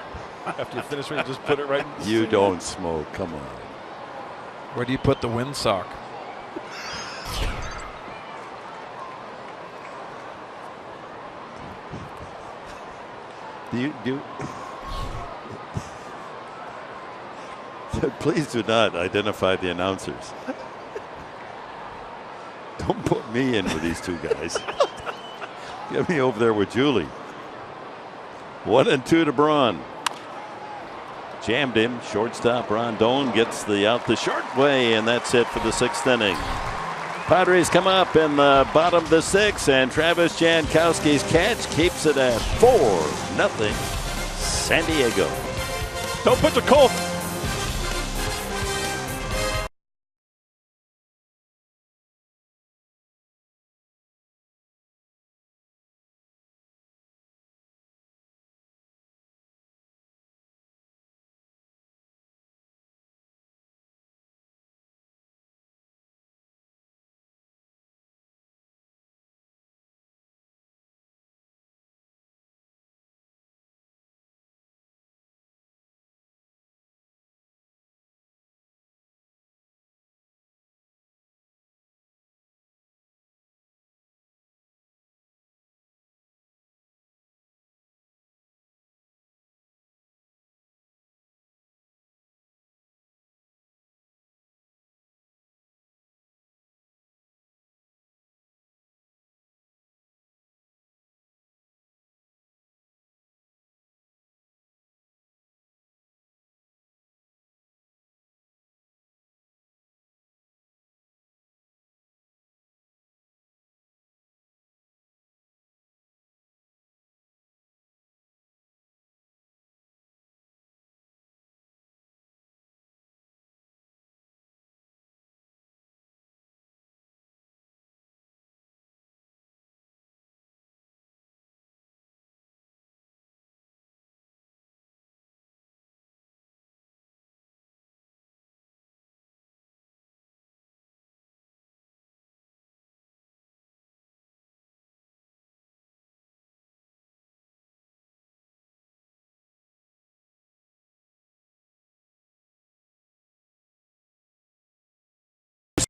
After you finish, you just put it right in the You sand. don't smoke. Come on. Where do you put the windsock? Do Please do not identify the announcers. Don't put me in with these two guys. Get me over there with Julie. 1-2 to Braun. Jammed him. Shortstop Rondon gets the out the short way, and that's it for the 6th inning. Padres come up in the bottom of the 6th, and Travis Jankowski's catch keeps it at 4-0 San Diego. Don't put the Colt.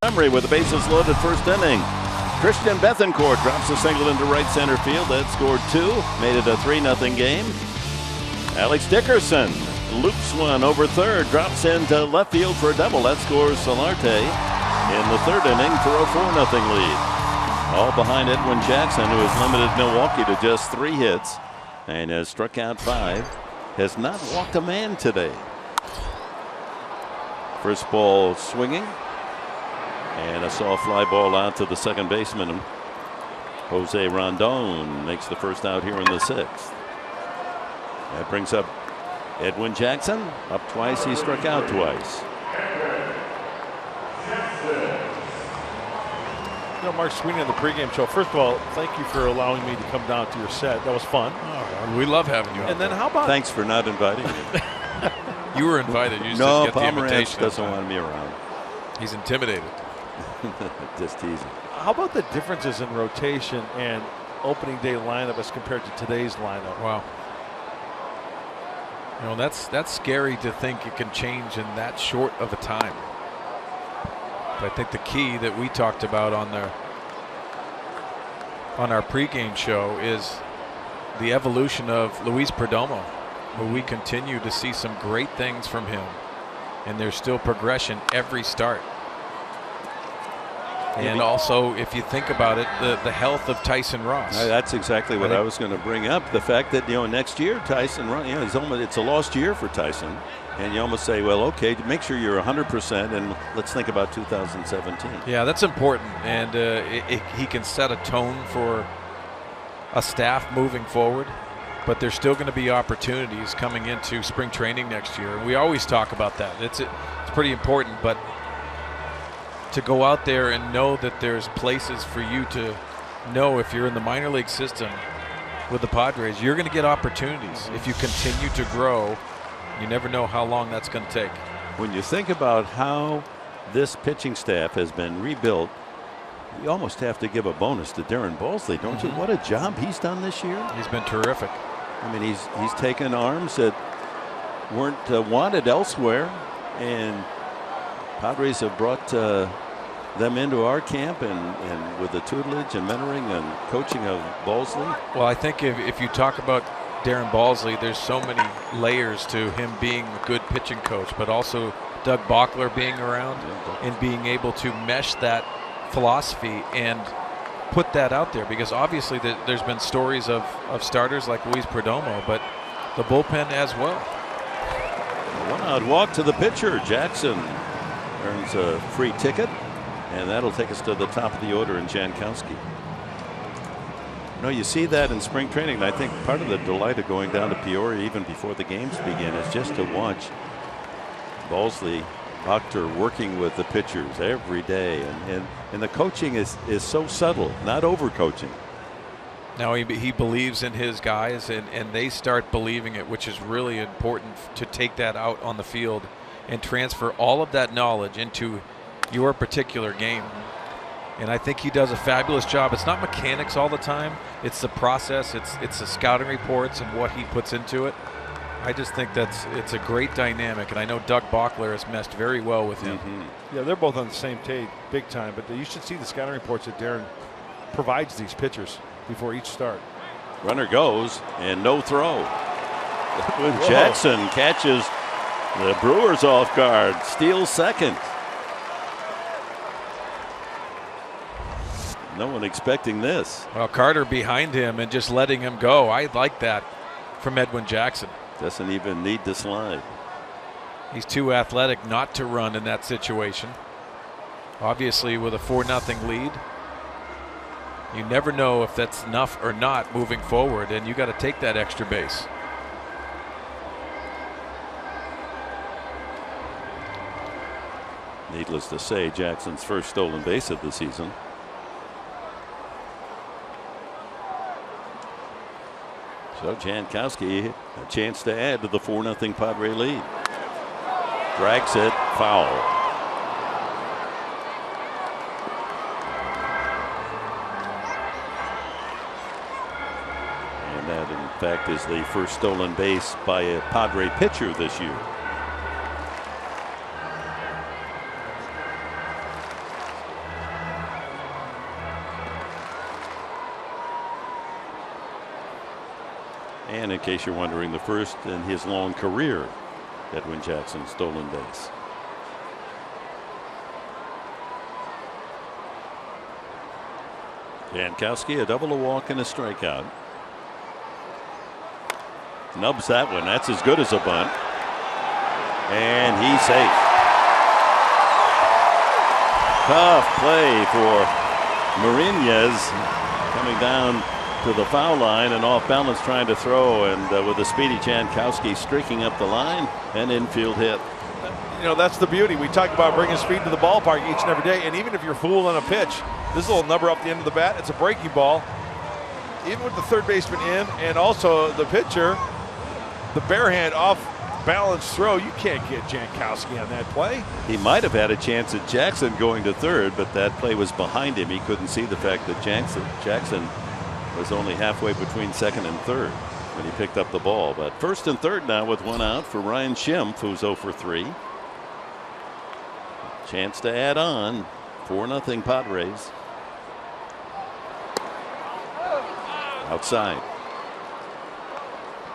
Montgomery with the bases loaded 1st inning. Christian Bethancourt drops a single into right center field. That scored 2, made it a 3-0 game. Alex Dickerson loops one over 3rd, drops into left field for a double. That scores Solarte in the 3rd inning for a 4-0 lead. All behind Edwin Jackson, who has limited Milwaukee to just 3 hits and has struck out 5. Has not walked a man today. First ball swinging. And a soft fly ball out to the second baseman. Jose Rondon makes the first out here in the 6th. That brings up Edwin Jackson. Up twice, he struck out twice. You know, Mark Sweeney on the pregame show. First of all, thank you for allowing me to come down to your set. That was fun. Oh, we love having you. And then how about? Thanks for not inviting me. You were invited. You just no, didn't get the Pomerantz invitation. doesn't want me around. He's intimidated. Just teasing. How about the differences in rotation and opening day lineup as compared to today's lineup? Wow. You know, that's scary to think it can change in that short of a time. But I think the key that we talked about on our pregame show is the evolution of Luis Perdomo, where we continue to see some great things from him, and there's still progression every start. And also, if you think about it, the health of Tyson Ross. That's exactly what I was going to bring up. The fact that, you know, next year Tyson, you know, it's a lost year for Tyson. And you almost say, well, okay, make sure you're 100%, and let's think about 2017. Yeah, that's important. And he can set a tone for a staff moving forward. but there's still going to be opportunities coming into spring training next year. And we always talk about that. It's pretty important, but to go out there and know that there's places for you to know if you're in the minor league system with the Padres, you're going to get opportunities. If you continue to grow, you never know how long that's going to take. When you think about how this pitching staff has been rebuilt, you almost have to give a bonus to Darren Balsley, don't you? What a job he's done this year. He's been terrific. I mean, he's taken arms that weren't wanted elsewhere, and Padres have brought them into our camp, and with the tutelage and mentoring and coaching of Balsley. Well, I think if you talk about Darren Balsley, there's so many layers to him being a good pitching coach, but also Doug Bockler being around and being able to mesh that philosophy and put that out there, because obviously there's been stories of starters like Luis Perdomo, but the bullpen as well. A 1-out walk to the pitcher. Jackson earns a free ticket, and that'll take us to the top of the order in Jankowski. No, you see that in spring training, and I think part of the delight of going down to Peoria even before the games begin is just to watch Balsley, Proctor working with the pitchers every day, and the coaching is so subtle, not over coaching. Now he believes in his guys, and they start believing it, which is really important to take that out on the field and transfer all of that knowledge into your particular game. And I think he does a fabulous job. It's not mechanics all the time. It's the process. It's the scouting reports and what he puts into it. I just think it's a great dynamic, and I know Doug Bockler has meshed very well with him. Yeah, they're both on the same page, big time. But you should see the scouting reports that Darren provides these pitchers before each start. Runner goes, and no throw. When Jackson catches the Brewers off guard, steals second. No one expecting this. Well, Carter behind him and just letting him go. I like that from Edwin Jackson. Doesn't even need to slide. He's too athletic not to run in that situation. Obviously, with a 4-0 lead, you never know if that's enough or not moving forward, and you got to take that extra base. Needless to say, Jackson's first stolen base of the season. So Jankowski, a chance to add to the 4-0 Padre lead. Drags it, foul. And that, in fact, is the first stolen base by a Padre pitcher this year. And in case you're wondering, the first in his long career, Edwin Jackson stolen base. Jankowski, a double, a walk, and a strikeout. Nubs that one. That's as good as a bunt. And he's safe. Tough play for Marinez, coming down to the foul line and off balance trying to throw, and with a speedy Jankowski streaking up the line, an infield hit. You know, that's the beauty. We talk about bringing speed to the ballpark each and every day, and even if you're fooled on a pitch, this little number up the end of the bat, it's a breaking ball. Even with the third baseman in and also the pitcher, the bare hand off balance throw, you can't get Jankowski on that play. He might have had a chance at Jackson going to third, but that play was behind him. He couldn't see the fact that Jackson was only halfway between second and third when he picked up the ball. But first and third now with 1 out for Ryan Schimpf, who's 0 for 3. Chance to add on. 4-0 Padres. Outside.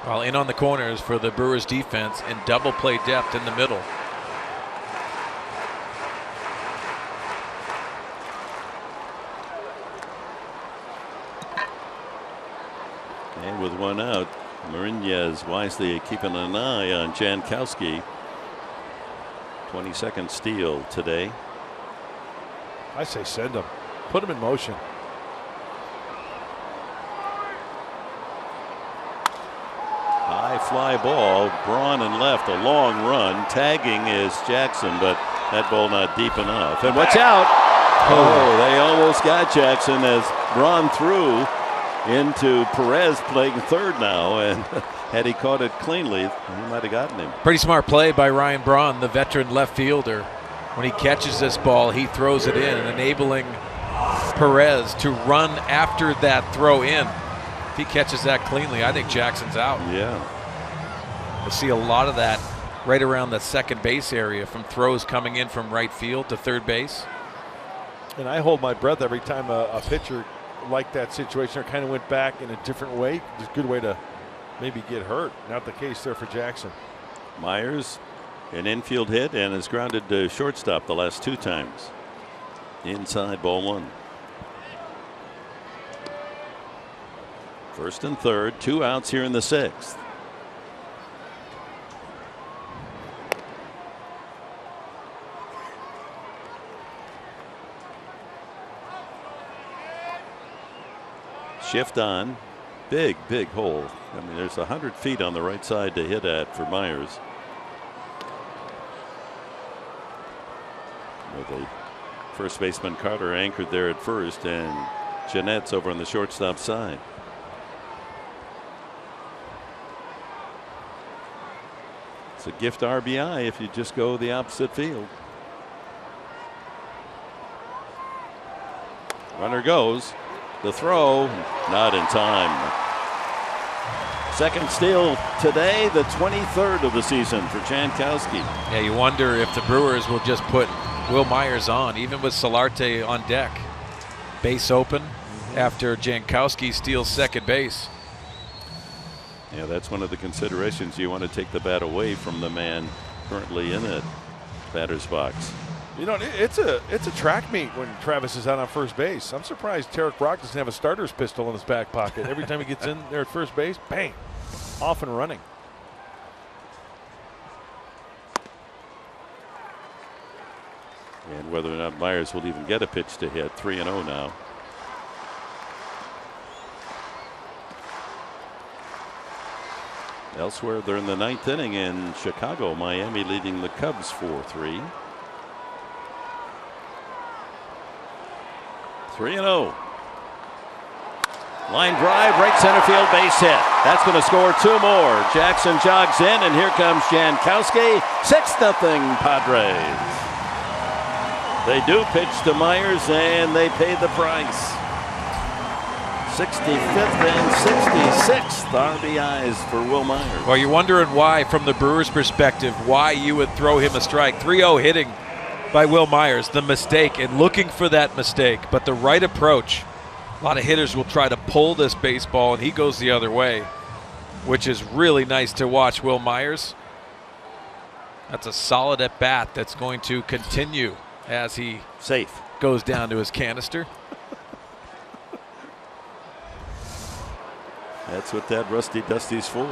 Well, in on the corners for the Brewers defense and double play depth in the middle. And with 1 out, Marinez wisely keeping an eye on Jankowski. 22nd steal today. I say send him. Put him in motion. fly ball. Braun and left, a long run. Tagging is Jackson, but that ball not deep enough. And watch out! Oh, they almost got Jackson as Braun threw into Perez playing third now, and had he caught it cleanly, he might have gotten him. Pretty smart play by Ryan Braun, the veteran left fielder. When he catches this ball, he throws it in, enabling Perez to run after that throw in. If he catches that cleanly, I think Jackson's out. Yeah. We'll see a lot of that right around the second base area, from throws coming in from right field to third base. And I hold my breath every time a pitcher like that situation or kind of went back in a different way. It's a good way to maybe get hurt. Not the case there for Jackson. Myers, an infield hit, and has grounded to shortstop the last 2 times. Inside, ball 1. First and third, 2 outs here in the 6th. Shift on. Big hole. I mean, there's 100 feet on the right side to hit at for Myers. With the first baseman Carter anchored there at first, and Jeanette's over on the shortstop side. It's a gift RBI if you just go the opposite field. Runner goes. The throw, not in time. Second steal today, the 23rd of the season for Jankowski. Yeah, you wonder if the Brewers will just put Will Myers on, even with Solarte on deck. Base open after Jankowski steals second base. Yeah, that's one of the considerations. You want to take the bat away from the man currently in it batter's box. You know, it's a track meet when Travis is out on first base. I'm surprised Tarek Brock doesn't have a starter's pistol in his back pocket. Every time he gets in there at first base, bang, off and running. And whether or not Myers will even get a pitch to hit, 3-0 now. Elsewhere, they're in the 9th inning in Chicago. Miami leading the Cubs 4-3. 3-0. Line drive, right center field, base hit. That's going to score 2 more. Jackson jogs in, and here comes Jankowski. 6-0 Padres. They do pitch to Myers, and they pay the price. 65th and 66th RBIs for Will Myers. Well, you're wondering why, from the Brewers' perspective, why you would throw him a strike. 3-0 hitting by Will Myers, the mistake, and looking for that mistake, but the right approach. A lot of hitters will try to pull this baseball, and he goes the other way, which is really nice to watch Will Myers. That's a solid at bat that's going to continue as he goes down to his canister. That's what that Rusty Dusty's for.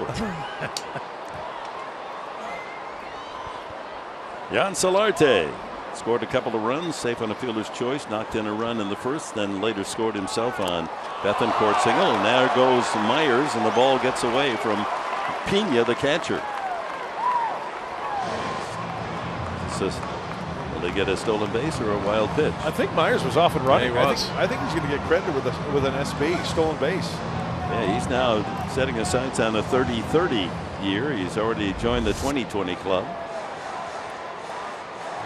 Jan Solarte scored a couple of runs, safe on a fielder's choice, knocked in a run in the first, then later scored himself on Bethancourt single. And now goes Myers, and the ball gets away from Pena, the catcher. Will they get a stolen base or a wild pitch? I think Myers was off and running. Yeah, he was. I think he's going to get credited with an SB, stolen base. Yeah, he's now setting his sights on a 30-30 year. He's already joined the 2020 club.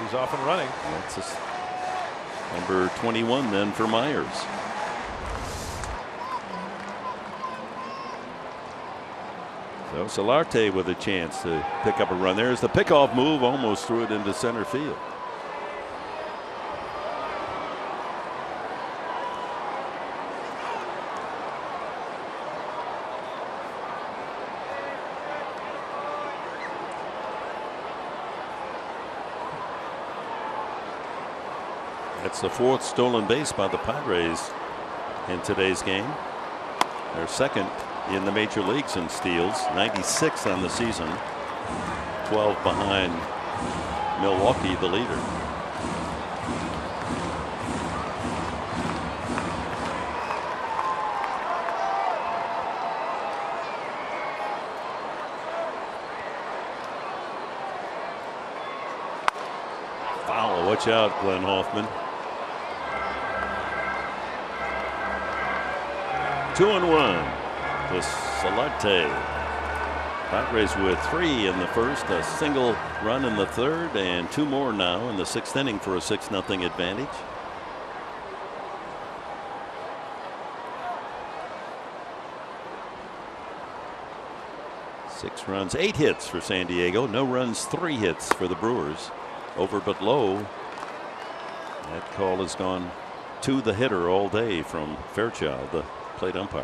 He's off and running. That's number 21 then for Myers. So Solarte with a chance to pick up a run. There's the pickoff move, almost threw it into center field. That's the 4th stolen base by the Padres in today's game. They're second in the major leagues in steals, 96 on the season, 12 behind Milwaukee, the leader. Foul. Watch out, Glenn Hoffman. 2-1 to Solarte. Padres with 3 in the first, a single run in the third, and 2 more now in the 6th inning for a 6-0 advantage. Six runs, 8 hits for San Diego. No runs, 3 hits for the Brewers. Over but low. That call has gone to the hitter all day from Fairchild, the plate umpire.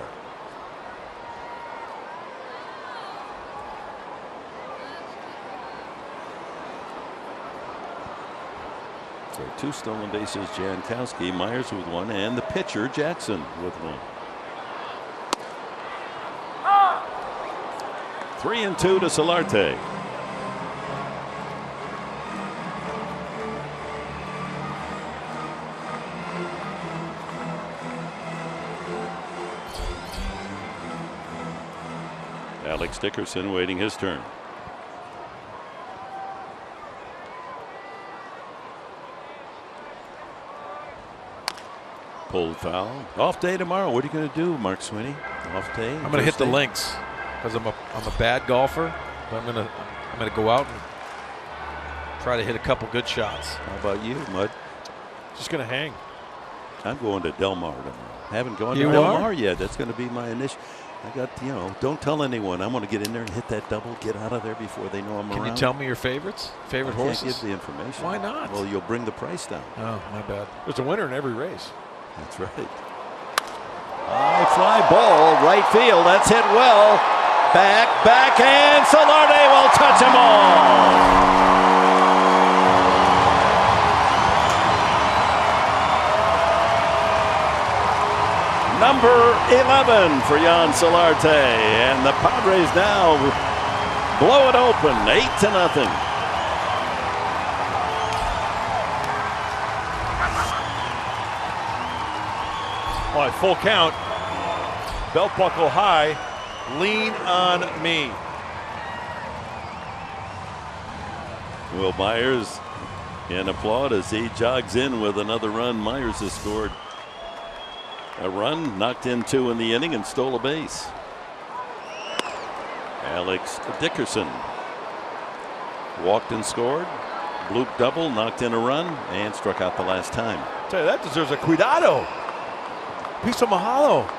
So 2 stolen bases, Jankowski, Myers with 1, and the pitcher Jackson with 1. 3-2 to Solarte. Alex Dickerson waiting his turn. Pulled foul. Off day tomorrow. What are you going to do, Mark Sweeney? Off day. I'm going to hit the links because I'm a bad golfer. But I'm going to go out and try to hit a couple good shots. How about you, Mud? Just going to hang. I'm going to Del Mar tomorrow. Haven't gone to You Del are? Mar yet. That's going to be my initial. I got, don't tell anyone. I'm going to get in there and hit that double, get out of there before they know I'm around. Can you tell me your favorites? Favorite horses? I can't give the information. Why not? Well, you'll bring the price down. Oh, my bad. There's a winner in every race. That's right. High fly ball, right field. That's hit well. Back, and Solarte will touch them all. Number 11 for Jan Solarte, and the Padres now blow it open, 8-0. All right, full count. Belt buckle high. Lean on me. Will Myers in applaud as he jogs in with another run. Myers has scored a run, knocked in 2 in the inning, and stole a base. Alex Dickerson walked and scored. Bloop double, knocked in a run, and struck out the last time. Tell you, that deserves a cuidado. Piece of mahalo.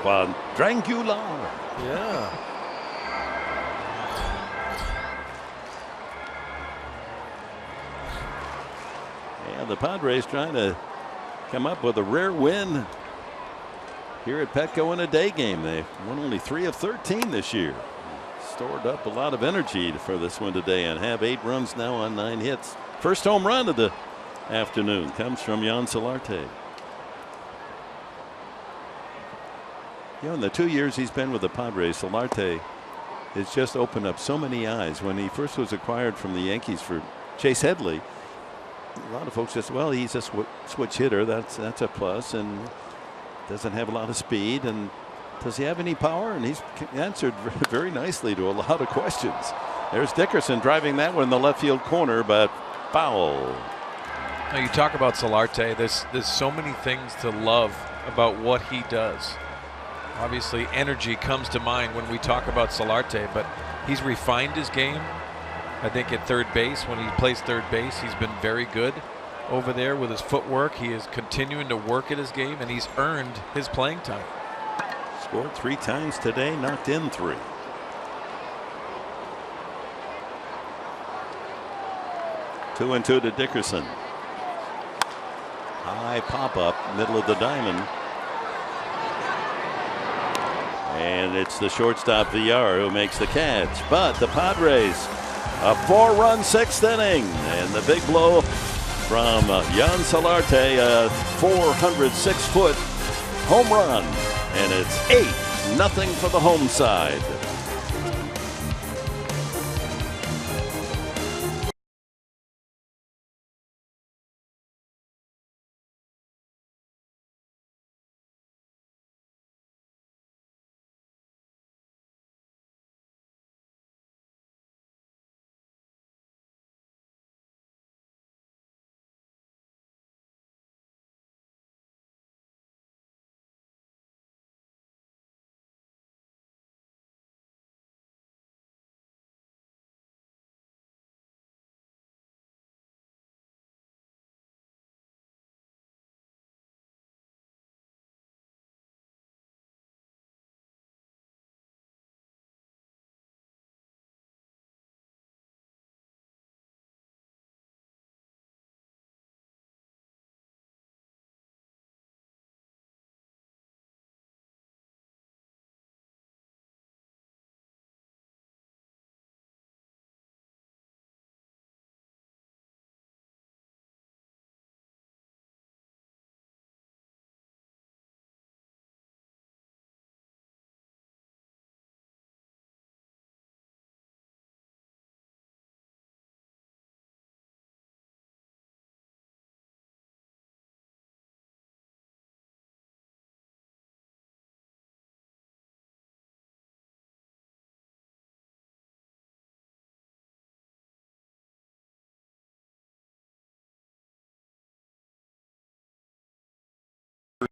Quadrangular. Yeah. And the Padres trying to come up with a rare win here at Petco in a day game. They won only 3 of 13 this year. Stored up a lot of energy for this one today and have 8 runs now on 9 hits. First home run of the afternoon comes from Jan Solarte. In the 2 years he's been with the Padres, Solarte has just opened up so many eyes. When he first was acquired from the Yankees for Chase Headley, a lot of folks said, well, he's a switch hitter. That's a plus, and doesn't have a lot of speed. And does he have any power? And he's answered very nicely to a lot of questions. There's Dickerson driving that one in the left field corner, but foul. Now you talk about Solarte. There's so many things to love about what he does. Obviously, energy comes to mind when we talk about Solarte, but he's refined his game. I think at third base, when he plays third base, he's been very good over there with his footwork. He is continuing to work at his game, and he's earned his playing time. Scored 3 times today, knocked in 3. Two and two to Dickerson. High pop up, middle of the diamond. And it's the shortstop Villar who makes the catch. But the Padres, a 4-run 6th inning. And the big blow from Jan Solarte, a 406-foot home run. And it's 8-0 for the home side.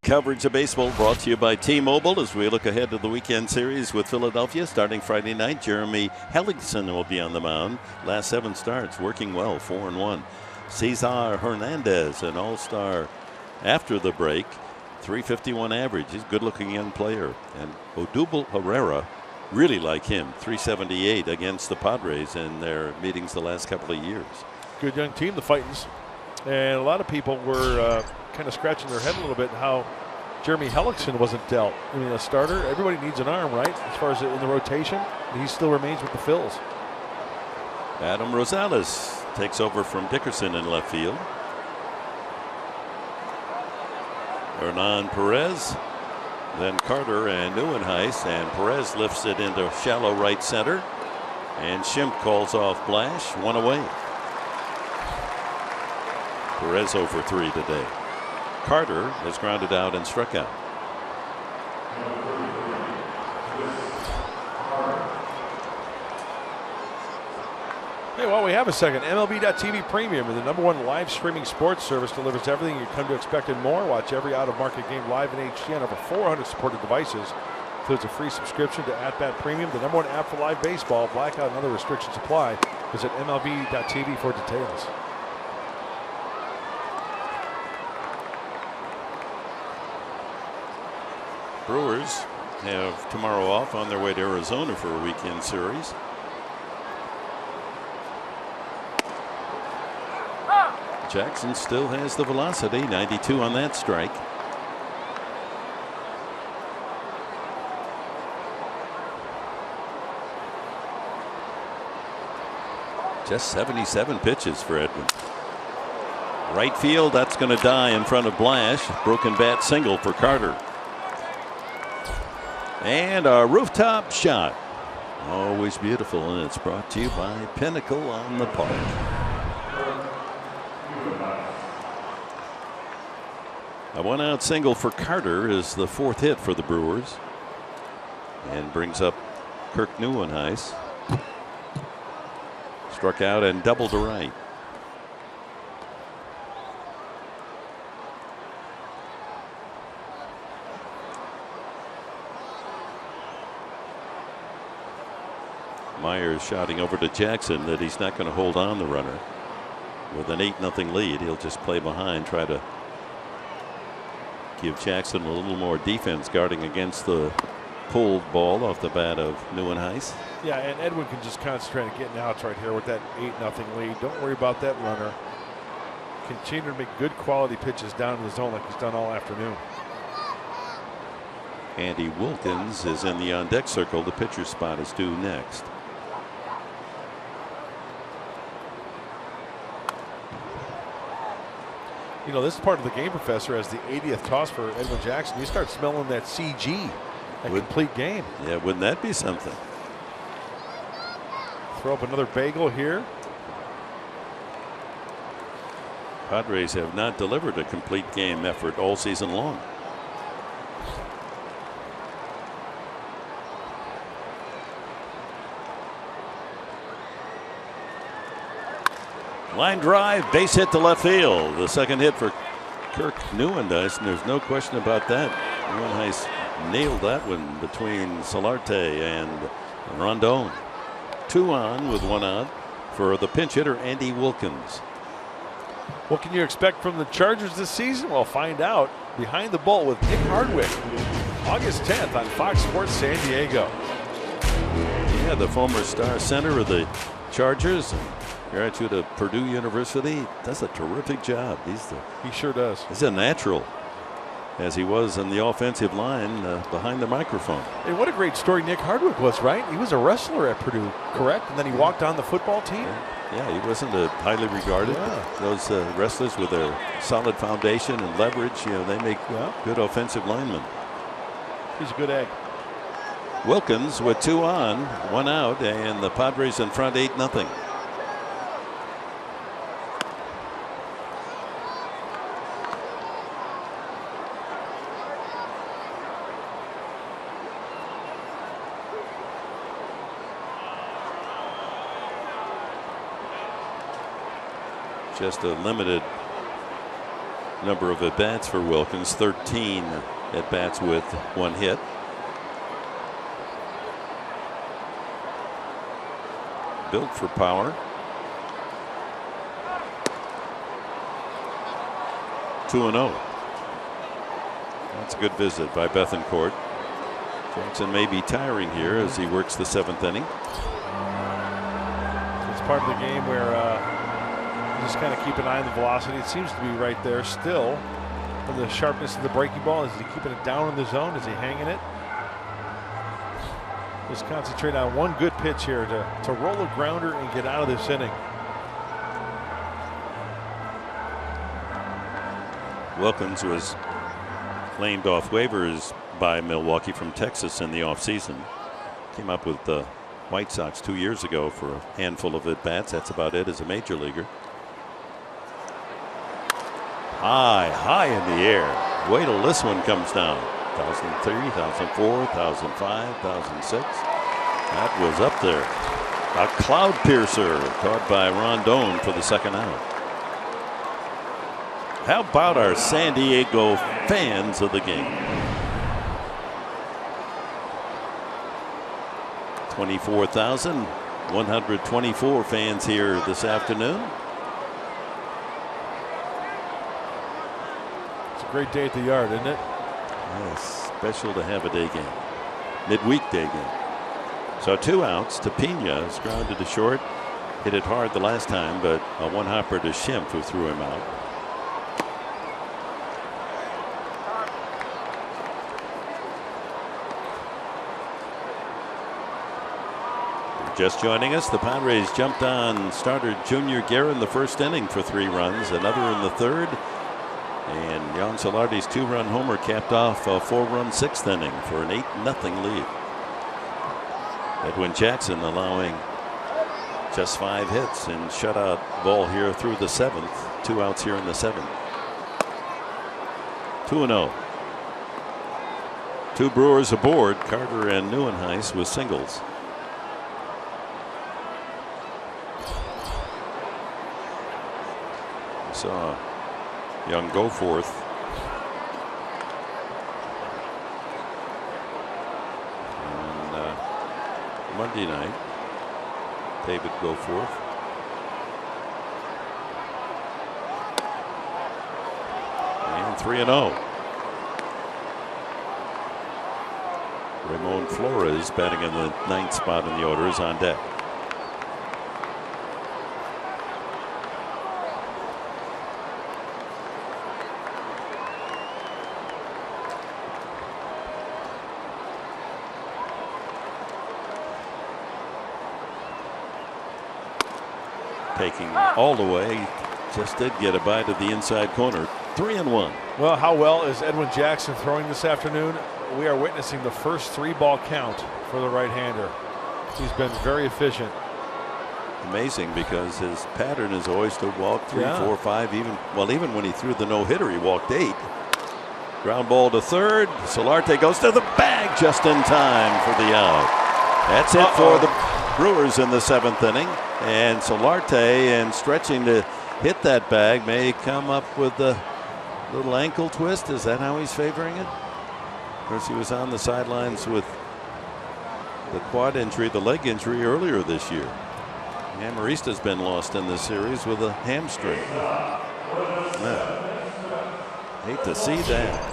Coverage of baseball brought to you by T-Mobile as we look ahead to the weekend series with Philadelphia starting Friday night. Jeremy Hellickson will be on the mound. Last 7 starts, working well, 4-1. Cesar Hernandez, an all-star after the break, 351 average. He's a good-looking young player. And Odubel Herrera, really like him, 378 against the Padres in their meetings the last couple of years. Good young team, the Fightins. And a lot of people were kind of scratching their head a little bit how Jeremy Hellickson wasn't dealt. I mean, a starter, everybody needs an arm, right? As far as in the rotation, he still remains with the Phils. Adam Rosales takes over from Dickerson in left field. Hernan Perez, then Carter and Neuenhuis, and Perez lifts it into shallow right center. And Schimpf calls off Blash, 1 away. Perez over 3 today. Carter has grounded out and struck out. Hey, while we have a second, MLB.TV Premium is the #1 live streaming sports service. Delivers everything you come to expect and more. Watch every out-of-market game live in HD on over 400 supported devices. Includes a free subscription to At-Bat Premium, the #1 app for live baseball. Blackout and other restrictions apply. Visit MLB.TV for details. Brewers have tomorrow off on their way to Arizona for a weekend series. Jackson still has the velocity, 92 on that strike. Just 77 pitches for Edwin. Right field, that's going to die in front of Blash. Broken bat single for Carter. And a rooftop shot. Always beautiful, and it's brought to you by Pinnacle on the Park. A 1-out single for Carter is the 4th hit for the Brewers. And brings up Kirk Neuenhuis. Struck out and doubled to right. Myers shouting over to Jackson that he's not going to hold on the runner. With an 8-0 lead, he'll just play behind, try to give Jackson a little more defense guarding against the pulled ball off the bat of Neuenhuis. Yeah, and Edwin can just concentrate on getting outs right here with that 8-0 lead. Don't worry about that runner. Continue to make good quality pitches down in the zone like he's done all afternoon. Andy Wilkins is in the on-deck circle. The pitcher's spot is due next. You know, this is part of the game, Professor, as the 80th toss for Edwin Jackson. You start smelling that CG, that complete game. Yeah, wouldn't that be something? Throw up another bagel here. Padres have not delivered a complete game effort all season long. Line drive, base hit to left field. The second hit for Kirk Neuenhuis, and there's no question about that. Neuenhuis nailed that one between Solarte and Rondon. 2 on with 1 out for the pinch hitter Andy Wilkins. What can you expect from the Chargers this season? Well, find out behind the bolt with Nick Hardwick, August 10th on Fox Sports San Diego. Yeah, the former star center of the Chargers, graduate of Purdue University, does a terrific job. He sure does. He's a natural, as he was in the offensive line behind the microphone. And what a great story Nick Hardwick was, right? He was a wrestler at Purdue, correct? And then he walked on the football team? Yeah, he wasn't a highly regarded. Yeah. Those wrestlers with their solid foundation and leverage, you know, they make good offensive linemen. He's a good egg. Wilkins with 2 on, 1 out, and the Padres in front 8-0. Just a limited number of at-bats for Wilkins, 13 at-bats with 1 hit. Built for power. 2-0. That's a good visit by Bethancourt. Jackson may be tiring here as he works the 7th inning. It's part of the game where you just kind of keep an eye on the velocity. It seems to be right there still. And the sharpness of the breaking ball, is he keeping it down in the zone? Is he hanging it? Just concentrate on one good pitch here to roll a grounder and get out of this inning. Wilkins was claimed off waivers by Milwaukee from Texas in the offseason. Came up with the White Sox 2 years ago for a handful of at-bats. That's about it as a major leaguer. High in the air. Wait till this one comes down. 2003, 2004, 2005, 2006. That was up there. A cloud piercer caught by Rondon for the 2nd out. How about our San Diego fans of the game? 24,124 fans here this afternoon. It's a great day at the Yard, isn't it? Yes, special to have a day game. Midweek day game. So 2 outs to Pena, is grounded to short. Hit it hard the last time, but a one-hopper to Schimpf, who threw him out. Just joining us, the Padres jumped on starter Junior Guerra in the 1st inning for 3 runs, another in the 3rd, and Jan Solarte's 2-run homer capped off a 4-run 6th inning for an 8-0 lead. Edwin Jackson allowing just 5 hits and shutout ball here through the 7th. 2 outs here in the 7th. 2-0. 2 Brewers aboard, Carter and Neuenhuis with singles. Saw Young go forth. And Monday night, David go forth. And 3-0. Ramon Flores batting in the 9th spot in the order is on deck. Taking all the way, just did get a bite of the inside corner. 3-1. Well, how well is Edwin Jackson throwing this afternoon? We are witnessing the first 3-ball count for the right-hander. He's been very efficient. Amazing, because his pattern is always to walk 3, 4, 5. Even when he threw the no-hitter, he walked 8. Ground ball to 3rd. Solarte goes to the bag just in time for the out. That's it for the Brewers in the 7th inning. And Solarte, and stretching to hit that bag, may come up with a little ankle twist. Is that how he's favoring it? Of course, he was on the sidelines with the quad injury, the leg injury earlier this year. Amarista's been lost in this series with a hamstring. Hate to see that.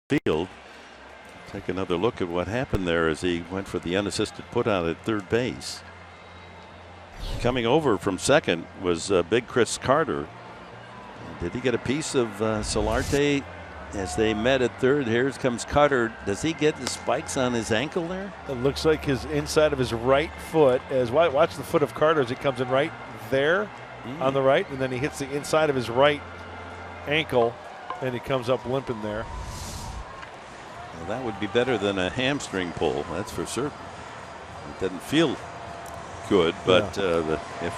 field. Take another look at what happened there as he went for the unassisted put out at third base. Coming over from second was big Chris Carter. Did he get a piece of Solarte as they met at third? Here comes Carter. Does he get the spikes on his ankle there? It looks like his inside of his right foot. As watch the foot of Carter as he comes in right there on the right, and then he hits the inside of his right ankle, and he comes up limping there. Well, that would be better than a hamstring pull, that's for certain. It doesn't feel good, but if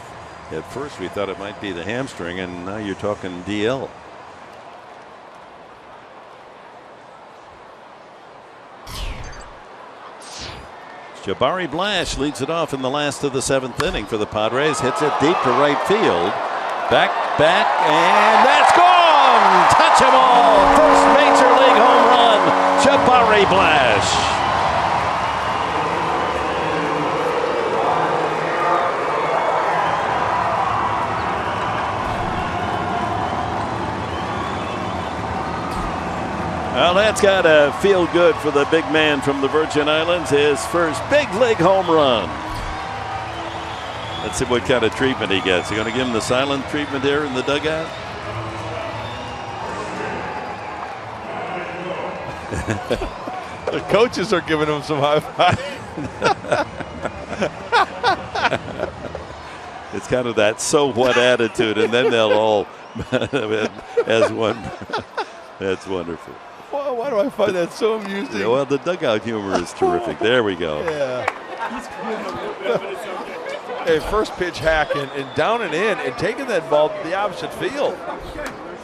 at first we thought it might be the hamstring, and now you're talking DL. Jabari Blash leads it off in the last of the 7th inning for the Padres. Hits it deep to right field. Back, and that's gone! Touch 'em all! First major league home run, Jabari Blash. Well, that's got to feel good for the big man from the Virgin Islands. His first big league home run. Let's see what kind of treatment he gets. You going to give him the silent treatment here in the dugout? The coaches are giving him some high five. It's kind of that so what attitude, and then they'll all as one. That's wonderful. Why do I find that so amusing? Yeah, well, the dugout humor is terrific. There we go. Yeah. Hey, first pitch hack and down and in and taking that ball to the opposite field.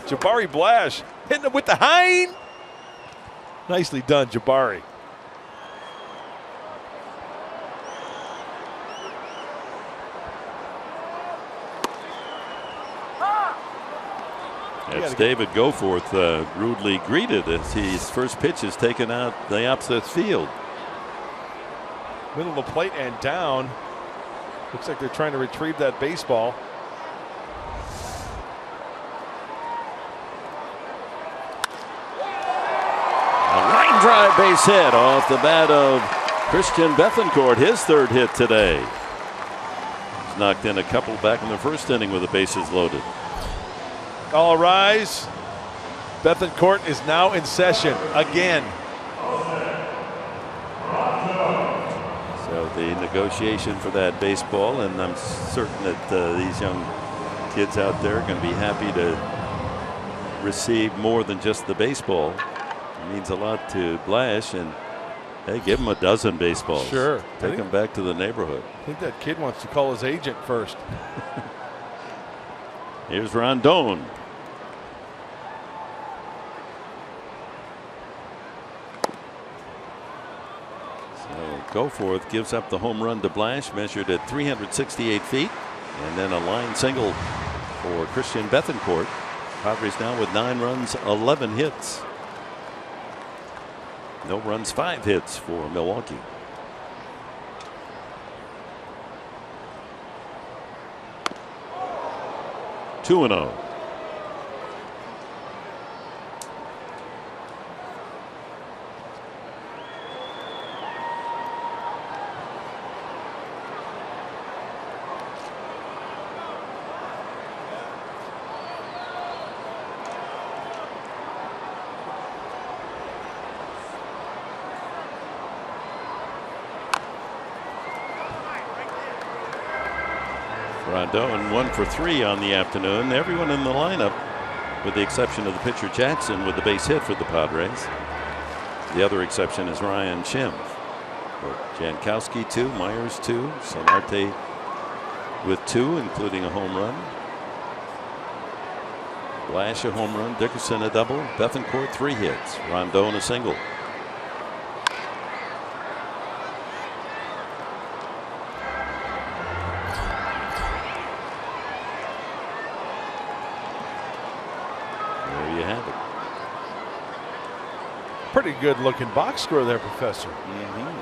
Jabari Blash hitting it with the hind. Nicely done, Jabari. That's David Goforth rudely greeted as his first pitch is taken out the opposite field. Middle of the plate and down. Looks like they're trying to retrieve that baseball. A line drive base hit off the bat of Christian Bethancourt, his third hit today. He's knocked in a couple back in the first inning with the bases loaded. All rise. Bethancourt is now in session again. So the negotiation for that baseball, and I'm certain that these young kids out there are going to be happy to receive more than just the baseball. It means a lot to Blash, and hey, give him a dozen baseballs. Sure. Take him back to the neighborhood. I think that kid wants to call his agent first. Here's Rondon. Goforth gives up the home run to Blash, measured at 368 feet, and then a line single for Christian Bethancourt. Padres now with 9 runs, 11 hits. No runs, 5 hits for Milwaukee. Two and 0. Rondon 1 for 3 on the afternoon. Everyone in the lineup, with the exception of the pitcher Jackson, with the base hit for the Padres. The other exception is Ryan Schimpf. Jankowski 2, Myers 2, Solarte with 2, including a home run. Blash a home run, Dickerson a double, Bethancourt 3 hits, Rondon a single. Pretty good looking box score there, Professor. Yeah,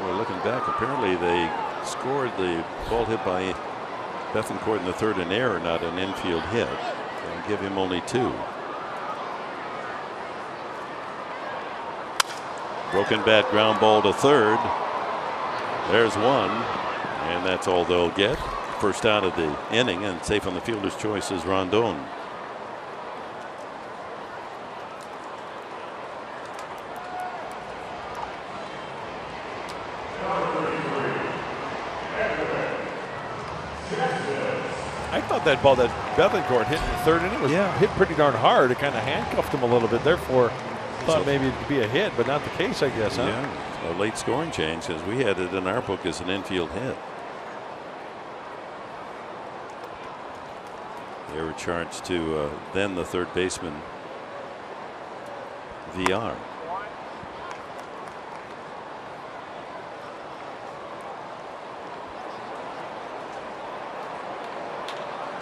we're looking back. Apparently they scored the ball hit by Bethancourt in the third an error, not an infield hit. They'll give him only 2. Broken bat ground ball to third. There's 1, and that's all they'll get. First out of the inning, and safe on the fielder's choice is Rondon. I thought that ball that Bethancourt hit in the third inning was hit pretty darn hard. It kind of handcuffed him a little bit. Therefore, thought maybe it could be a hit, but not the case, I guess. Huh? Yeah, a late scoring change, because we had it in our book as an infield hit. They were charged to then the third baseman, VR.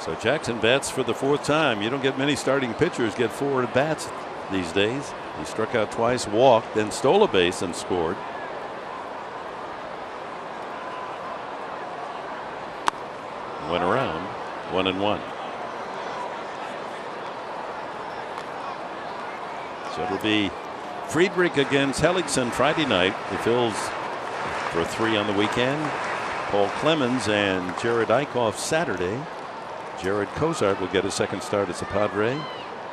So Jackson bats for the 4th time. You don't get many starting pitchers get 4 at bats these days. He struck out twice, walked, then stole a base and scored. Went around 1-1. So it'll be Friedrich against Hellickson Friday night. He fills for 3 on the weekend. Paul Clemens and Jared Eichhoff Saturday. Jared Cozart will get a second start as a Padre.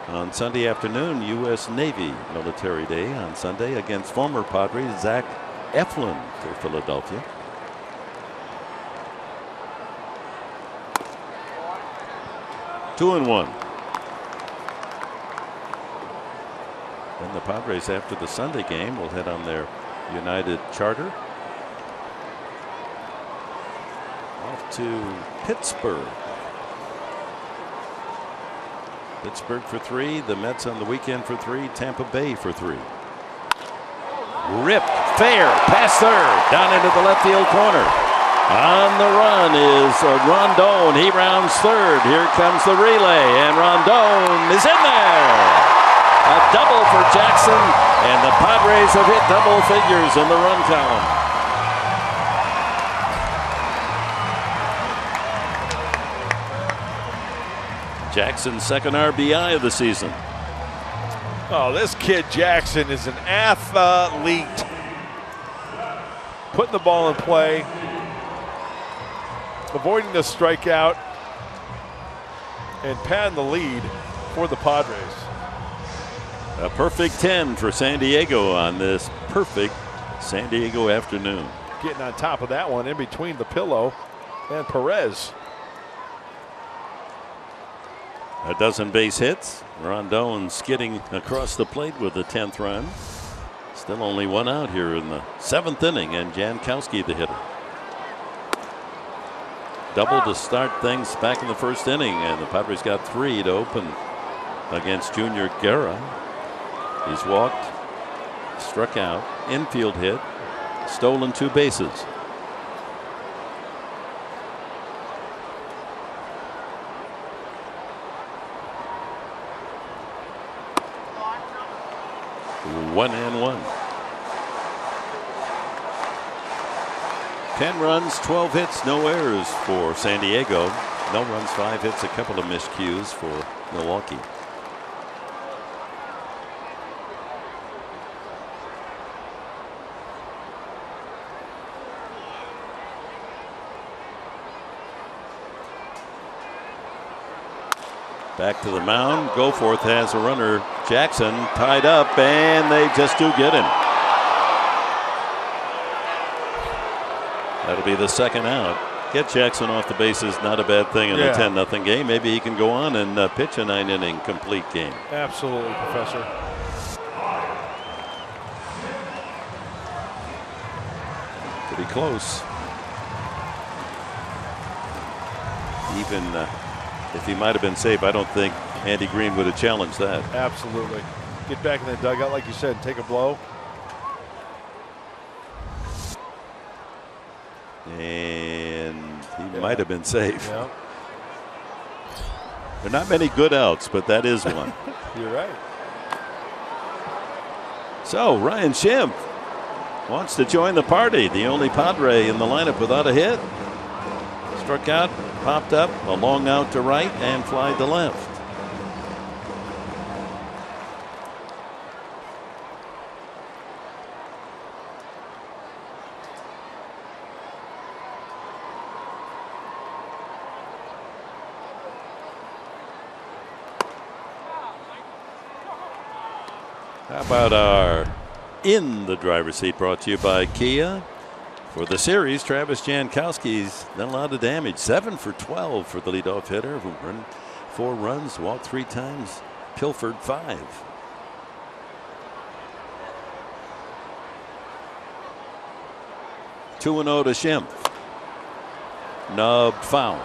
On Sunday afternoon, U.S. Navy Military Day on Sunday against former Padre Zach Eflin for Philadelphia. Two and 1. Then the Padres, after the Sunday game, will head on their United charter off to Pittsburgh. Pittsburgh for 3. The Mets on the weekend for 3. Tampa Bay for 3. Ripped fair past third down into the left field corner. On the run is Rondon. He rounds third. Here comes the relay, and Rondon is in there. A double for Jackson, and the Padres have hit double figures in the run column. Jackson's second RBI of the season. Oh, this kid Jackson is an athlete. Putting the ball in play, avoiding the strikeout, and patting the lead for the Padres. A perfect 10 for San Diego on this perfect San Diego afternoon. Getting on top of that one in between the pillow and Perez. A dozen base hits. Rondon skidding across the plate with the 10th run. Still only 1 out here in the 7th inning, and Jankowski the hitter. Double to start things back in the 1st inning, and the Padres got 3 to open against Junior Guerra. He's walked, struck out, infield hit, stolen 2 bases. One and 1. 10 runs, 12 hits, no errors for San Diego. No runs, 5 hits, a couple of miscues for Milwaukee. Back to the mound. Goforth has a runner. Jackson tied up, and they just do get him. That'll be the second out. Get Jackson off the bases, not a bad thing in a 10-0 game. Maybe he can go on and pitch a 9-inning complete game. Absolutely, Professor. Pretty close. Even if he might have been safe, I don't think Andy Green would have challenged that. Absolutely. Get back in the dugout, like you said, and take a blow. And he might have been safe. Yeah. There are not many good outs, but that is one. You're right. So Ryan Schimpf wants to join the party. The only Padre in the lineup without a hit. Struck out popped up, a long out to right, and fly to left. How about our In the Driver's Seat, brought to you by Kia. For the series, Travis Jankowski's done a lot of damage. 7 for 12 for the leadoff hitter, who run 4 runs, walked 3 times, pilfered 5. Two and 0 to Schimpf. Nub foul.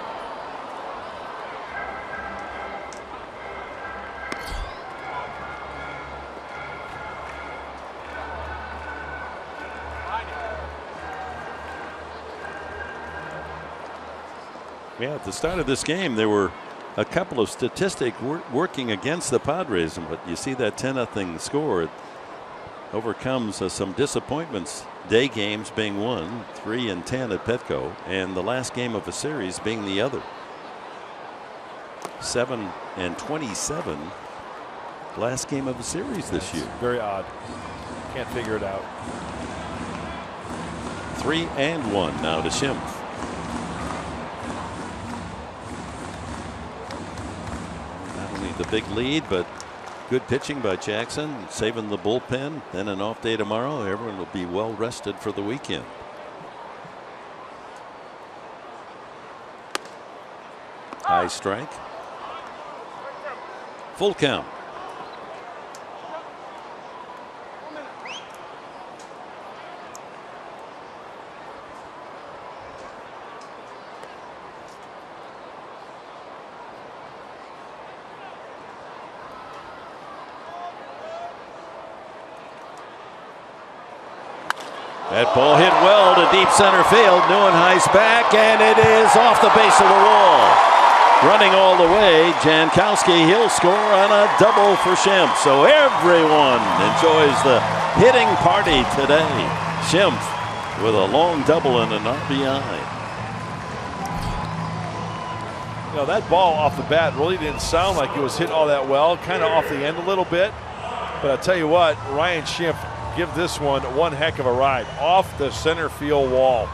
Yeah, at the start of this game, there were a couple of statistics working against the Padres, but you see that 10-0 score. It overcomes some disappointments. Day games being one, 3 and 10 at Petco, and the last game of a series being the other. 7 and 27. Last game of a series this year. Very odd. Can't figure it out. 3 and 1 now to Schimpf. The big lead, but good pitching by Jackson, saving the bullpen. Then an off day tomorrow. Everyone will be well rested for the weekend. High strike. Full count. That ball hit well to deep center field. Neuenhuis back, and it is off the base of the wall. Running all the way, Jankowski, he'll score on a double for Schimpf. So everyone enjoys the hitting party today. Schimpf with a long double and an RBI. You know, that ball off the bat really didn't sound like it was hit all that well, kind of off the end a little bit. But I'll tell you what, Ryan Schimpf give this one heck of a ride off the center field wall.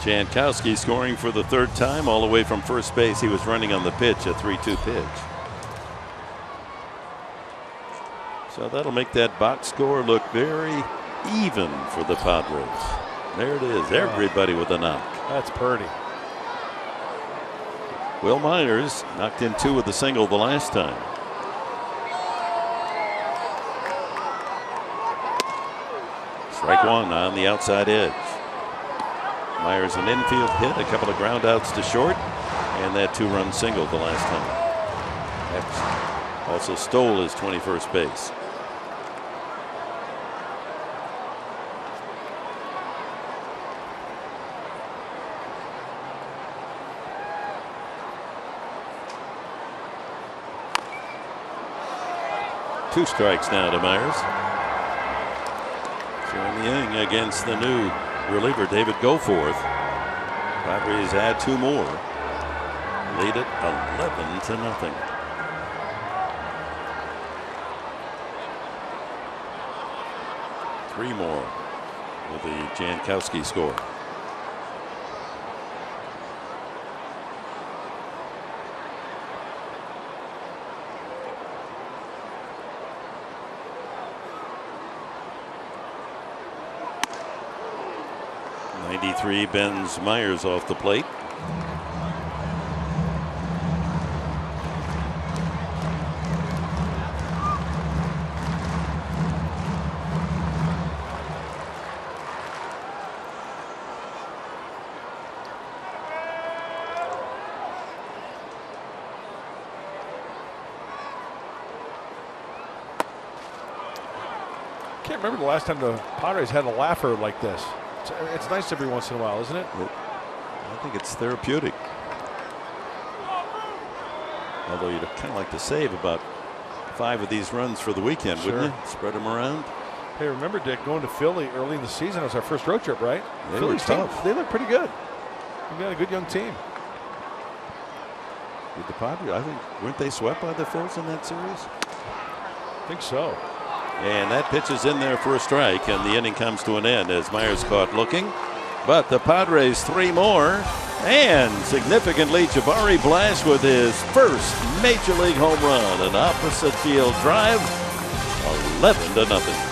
Jankowski scoring for the 3rd time all the way from first base. He was running on the pitch, a 3-2 pitch. So that'll make that box score look very even for the Padres. There it is, everybody with a knock. That's pretty. Will Myers knocked in 2 with a single the last time. Strike 1 on the outside edge. Myers an infield hit, a couple of ground outs to short, and that 2-run single the last time. That also stole his 21st base. Two strikes now to Myers. So Yang against the new reliever David Goforth. Padres add 2 more. Lead it 11-0. Three more with the Jankowski score. Bends Myers off the plate. Can't remember the last time the Padres had a laugher like this. It's nice every once in a while, isn't it? I think it's therapeutic. Although you'd kind of like to save about 5 of these runs for the weekend, wouldn't you? Spread them around. Hey, remember, Dick, going to Philly early in the season was our first road trip, right? They were tough. They look pretty good. We've got a good young team. Did the Padres, I think, weren't they swept by the Phils in that series? I think so. And that pitch is in there for a strike, and the inning comes to an end as Myers caught looking. But the Padres 3 more, and significantly, Jabari Blash with his first Major League home run, an opposite field drive, 11-0.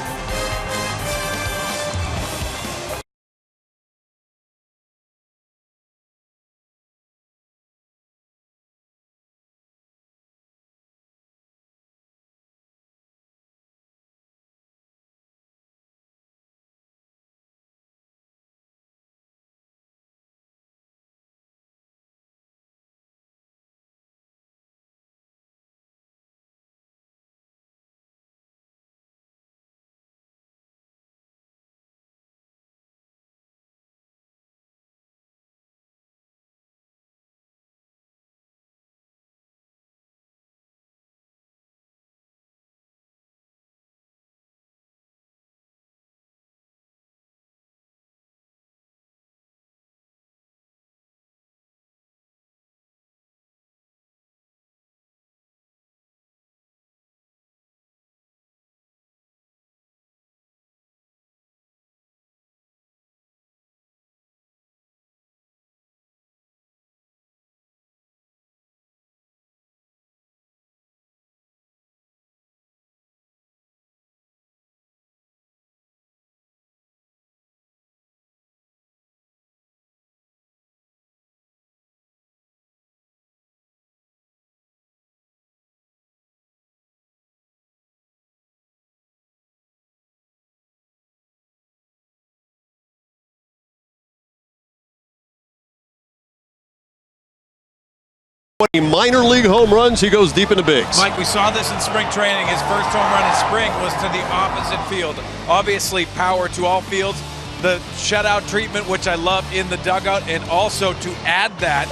Minor league home runs, he goes deep into bigs. Mike, we saw this in spring training. His first home run in spring was to the opposite field. Obviously, power to all fields. The shutout treatment, which I love in the dugout, and also to add that,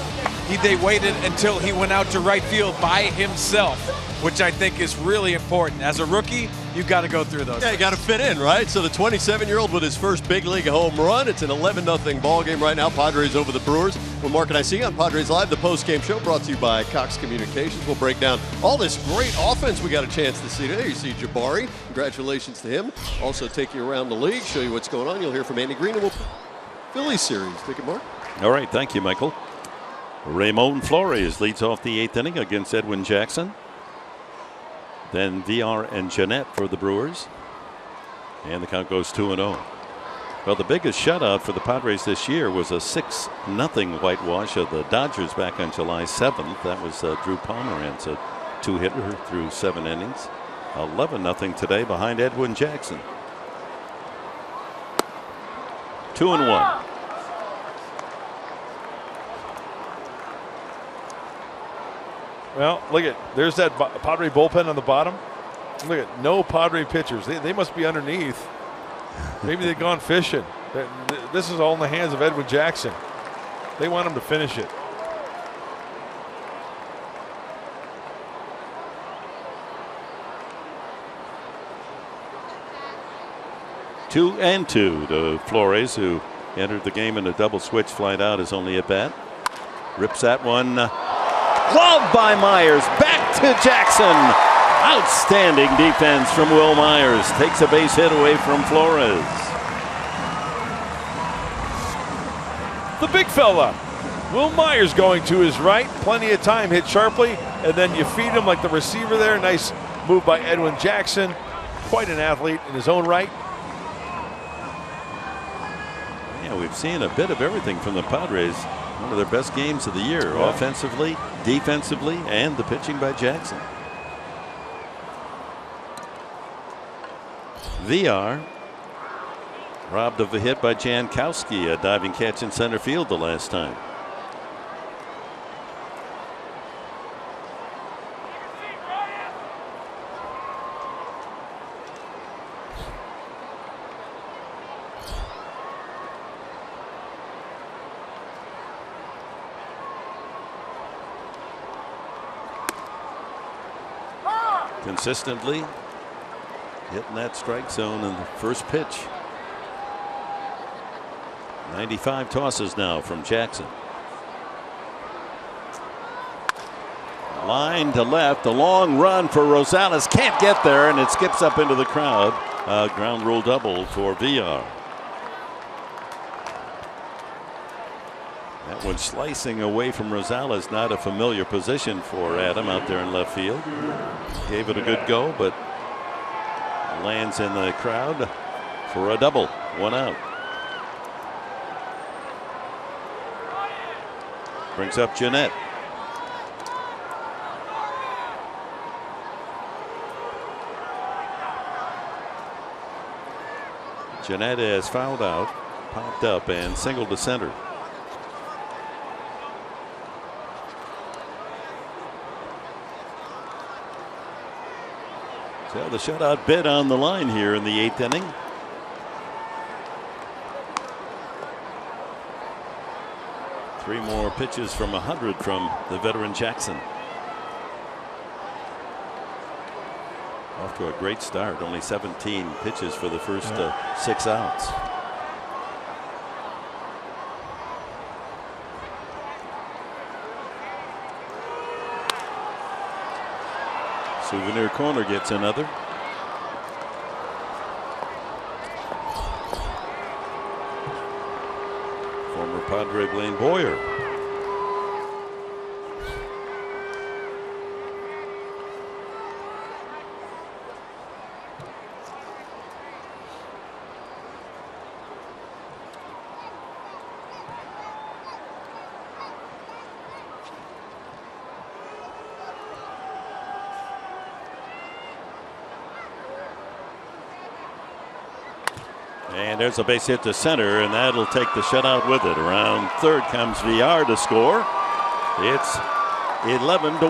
they waited until he went out to right field by himself, which I think is really important. As a rookie, you've got to go through those. Yeah, you got to fit in, right? So the 27-year-old with his first big league home run. It's an 11-0 ball game right now. Padres over the Brewers. Well, Mark and I see on Padres Live, the post-game show brought to you by Cox Communications. We'll break down all this great offense we got a chance to see today. You see Jabari. Congratulations to him. Also take you around the league, show you what's going on. You'll hear from Andy Green, and we'll Phillies series. Take it, Mark. All right, thank you, Michael. Ramon Flores leads off the 8th inning against Edwin Jackson. Then VR and Jeanette for the Brewers. And the count goes 2-0. Well, the biggest shutout for the Padres this year was a 6-0 whitewash of the Dodgers back on July 7th. That was Drew Pomeranz, a 2-hitter through 7 innings. 11-0 today behind Edwin Jackson. 2-1. Well, look at, there's that Padre bullpen on the bottom. Look at, no Padre pitchers. They must be underneath. Maybe they've gone fishing. This is all in the hands of Edwin Jackson. They want him to finish it. Two and two to Flores, who entered the game in a double switch flight out, is only at bat. Rips that one. Glove by Myers. Back to Jackson. Outstanding defense from Will Myers. Takes a base hit away from Flores. The big fella. Will Myers going to his right. Plenty of time. Hit sharply. And then you feed him like the receiver there. Nice move by Edwin Jackson. Quite an athlete in his own right. Yeah, we've seen a bit of everything from the Padres. One of their best games of the year, yeah. Offensively, defensively, and the pitching by Jackson. VR robbed of a hit by Jankowski, a diving catch in center field the last time. Consistently hitting that strike zone in the first pitch. 95 tosses now from Jackson. Line to left, a long run for Rosales. Can't get there, and it skips up into the crowd. Ground rule double for Villar. That one slicing away from Rosales, not a familiar position for Adam out there in left field. Gave it a good go, but lands in the crowd for a double. 1 out. Brings up Jeanette. Jeanette has fouled out, popped up, and singled to center. So the shutout bid on the line here in the 8th inning. Three more pitches from 100 from the veteran Jackson. Off to a great start. Only 17 pitches for the first 6 outs. Souvenir corner gets another. Former Padre Blaine Boyer. And there's a base hit to center, and that'll take the shutout with it. Around third comes Villar to score. It's 11-1.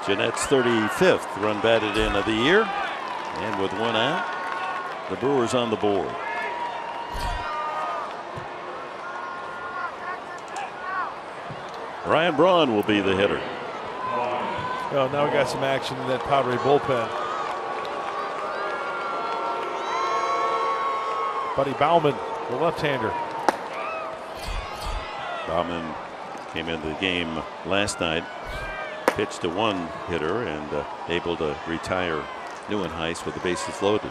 Jeanette's 35th run batted in of the year. And with 1 out, the Brewers on the board. Ryan Braun will be the hitter. Well, now we got some action in that Padre bullpen. Buddy Bauman, the left-hander. Bauman came into the game last night, pitched to one hitter, and able to retire Neuenhuis with the bases loaded.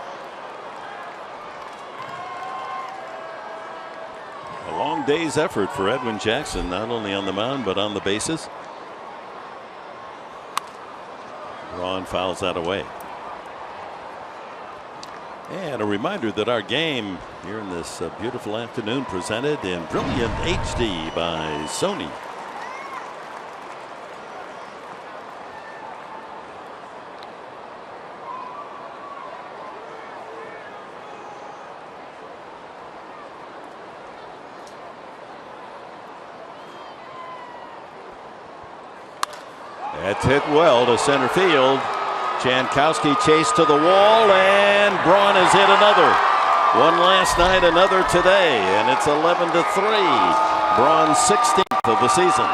A long day's effort for Edwin Jackson, not only on the mound but on the bases. Ron fouls that away. And a reminder that our game here in this beautiful afternoon presented in brilliant HD by Sony. That's hit well to center field. Jankowski chased to the wall, and Braun has hit another. One last night, another today, and it's 11-3. Braun's 16th of the season.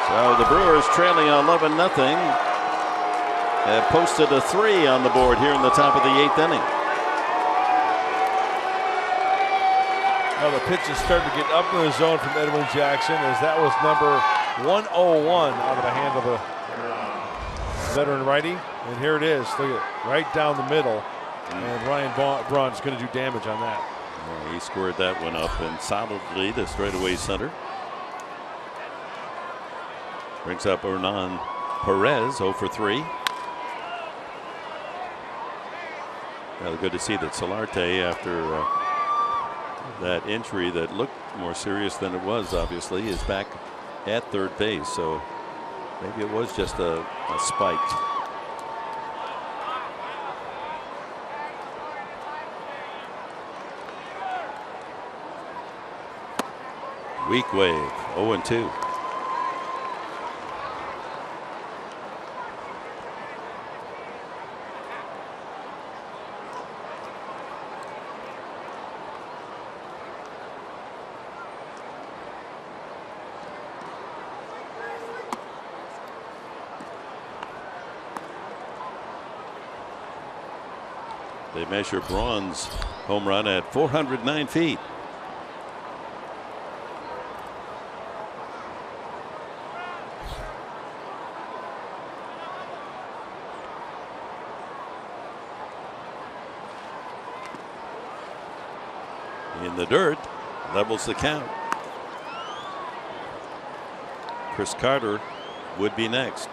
So the Brewers trailing 11-0 have posted a 3 on the board here in the top of the 8th inning. Well, the pitch is starting to get up in the zone from Edwin Jackson, as that was number 101 out of the hand of a veteran righty. And here it is. Look at it, right down the middle. And Ryan Braun's going to do damage on that. Yeah, he squared that one up and solidly to straightaway center. Brings up Hernan Perez, 0 for 3. Well, good to see that Solarte, after that injury that looked more serious than it was, obviously, is back at third base. So maybe it was just a spike. Weak wave, 0-2. They measure Braun's home run at 409 feet. In the dirt, levels the count. Chris Carter would be next.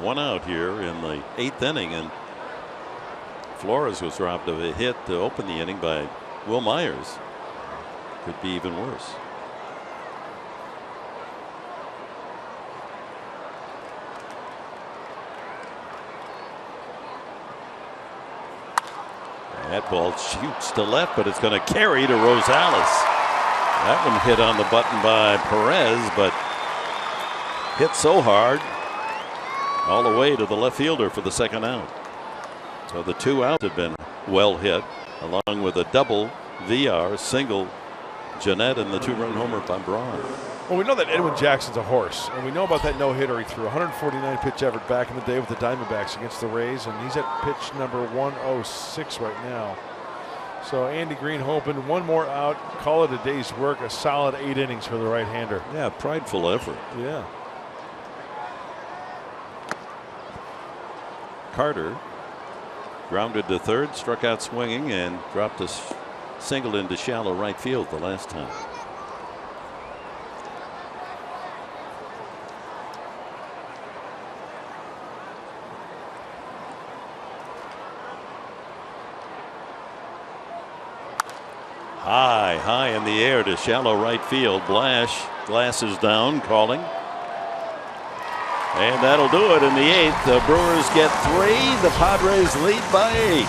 One out here in the 8th inning, and Flores was robbed of a hit to open the inning by Will Myers. Could be even worse. That ball shoots to left, but it's going to carry to Rosales. That one hit on the button by Perez, but hit so hard all the way to the left fielder for the second out. So the 2 outs had been well hit, along with a double VR, single Jeanette, and the 2-run homer by Braun. Well, we know that Edwin Jackson's a horse, and we know about that no-hitter he threw. 149 pitch effort back in the day with the Diamondbacks against the Rays, and he's at pitch number 106 right now. So Andy Green hoping one more out, call it a day's work, a solid 8 innings for the right-hander. Yeah, prideful effort. Yeah. Carter grounded to third, struck out swinging, and dropped a single into shallow right field the last time. High in the air to shallow right field. Blash, glasses down, calling. And that'll do it in the 8th. The Brewers get 3. The Padres lead by 8.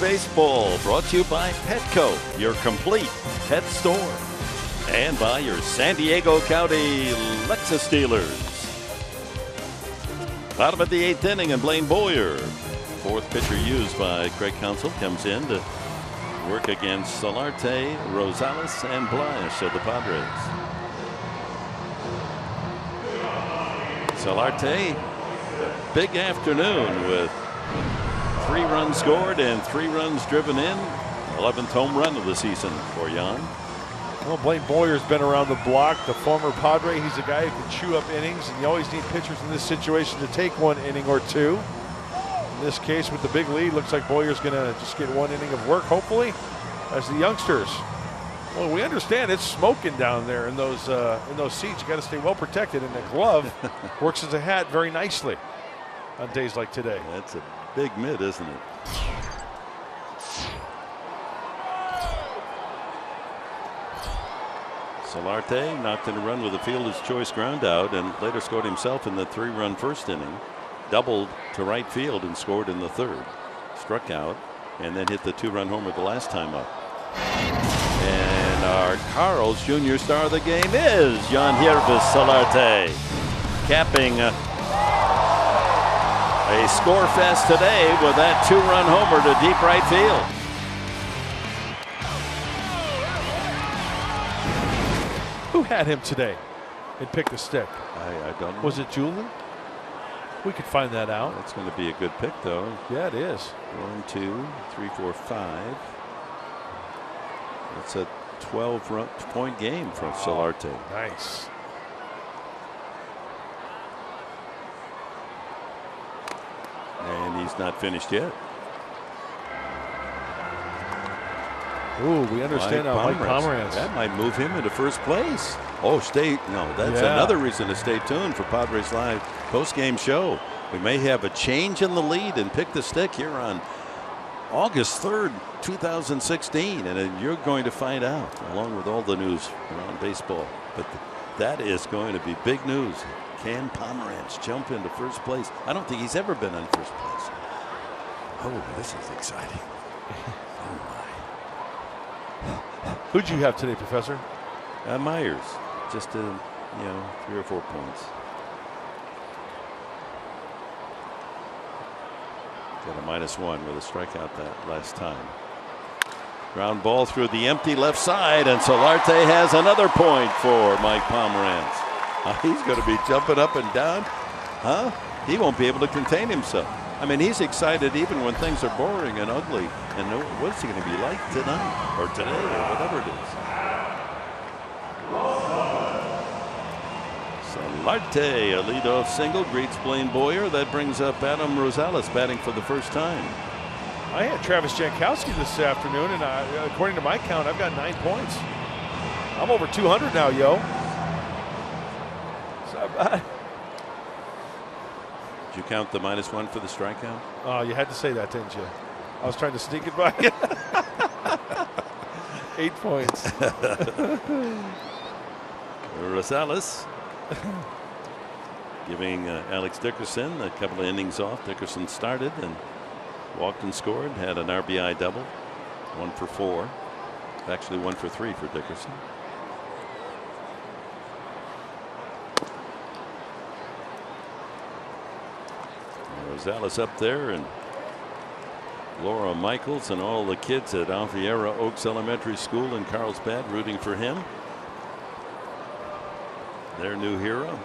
Baseball brought to you by Petco, your complete pet store, and by your San Diego County Lexus dealers. Bottom of the 8th inning, and Blaine Boyer, 4th pitcher used by Craig Counsell, comes in to work against Solarte, Rosales, and Blash of the Padres. Solarte, big afternoon with 3 runs scored and 3 runs driven in. 11th home run of the season for Jan. Well, Blaine Boyer's been around the block, the former Padre. He's a guy who can chew up innings, and you always need pitchers in this situation to take 1 inning or 2. In this case, with the big lead, looks like Boyer's going to just get 1 inning of work, hopefully, as the youngsters. Well, we understand it's smoking down there in those seats. You got to stay well protected, and the glove works as a hat very nicely on days like today. That's a big mid, isn't it? Solarte knocked in a run with a fielder's choice ground out and later scored himself in the 3-run first inning. Doubled to right field and scored in the third. Struck out and then hit the 2-run homer the last time up. And our Carl's Jr. star of the game is Yangervis Solarte, capping a score fest today with that 2-run homer to deep right field. Who had him today and picked the stick? I don't know. Was it Julian? We could find that out. That's going to be a good pick, though. Yeah, it is. 1, 2, 3, 4, 5. It's a 12-point game from Solarte. Nice. And he's not finished yet. Ooh, we understand now Mike Pomeranz. That might move him into first place. Oh, that's another reason to stay tuned for Padres Live post-game show. We may have a change in the lead and pick the stick here on August 3rd, 2016. And you're going to find out, along with all the news around baseball. But that is going to be big news. Can Pomeranz jump into first place? I don't think he's ever been in first place. Oh, this is exciting. Who'd you have today, Professor? Myers, just 3 or 4 points. Got a -1 with a strikeout that last time. Ground ball through the empty left side, and Solarte has another point for Mike Pomeranz. He's going to be jumping up and down. Huh? He won't be able to contain himself. I mean, he's excited even when things are boring and ugly. And what's he going to be like tonight or today or whatever it is? Solarte, a leadoff single, greets Blaine Boyer. That brings up Adam Rosales batting for the first time. I had Travis Jankowski this afternoon, and according to my count, I've got 9 points. I'm over 200 now, yo. It's not bad. Did you count the -1 for the strikeout? Oh, you had to say that, didn't you? I was trying to sneak it by you. 8 points. Rosales giving Alex Dickerson a couple of innings off. Dickerson started and walked and scored, had an RBI double, 1 for 4. Actually 1 for 3 for Dickerson. Rosales up there, and Laura Michaels and all the kids at Alfiera Oaks Elementary School in Carlsbad rooting for him. Their new hero.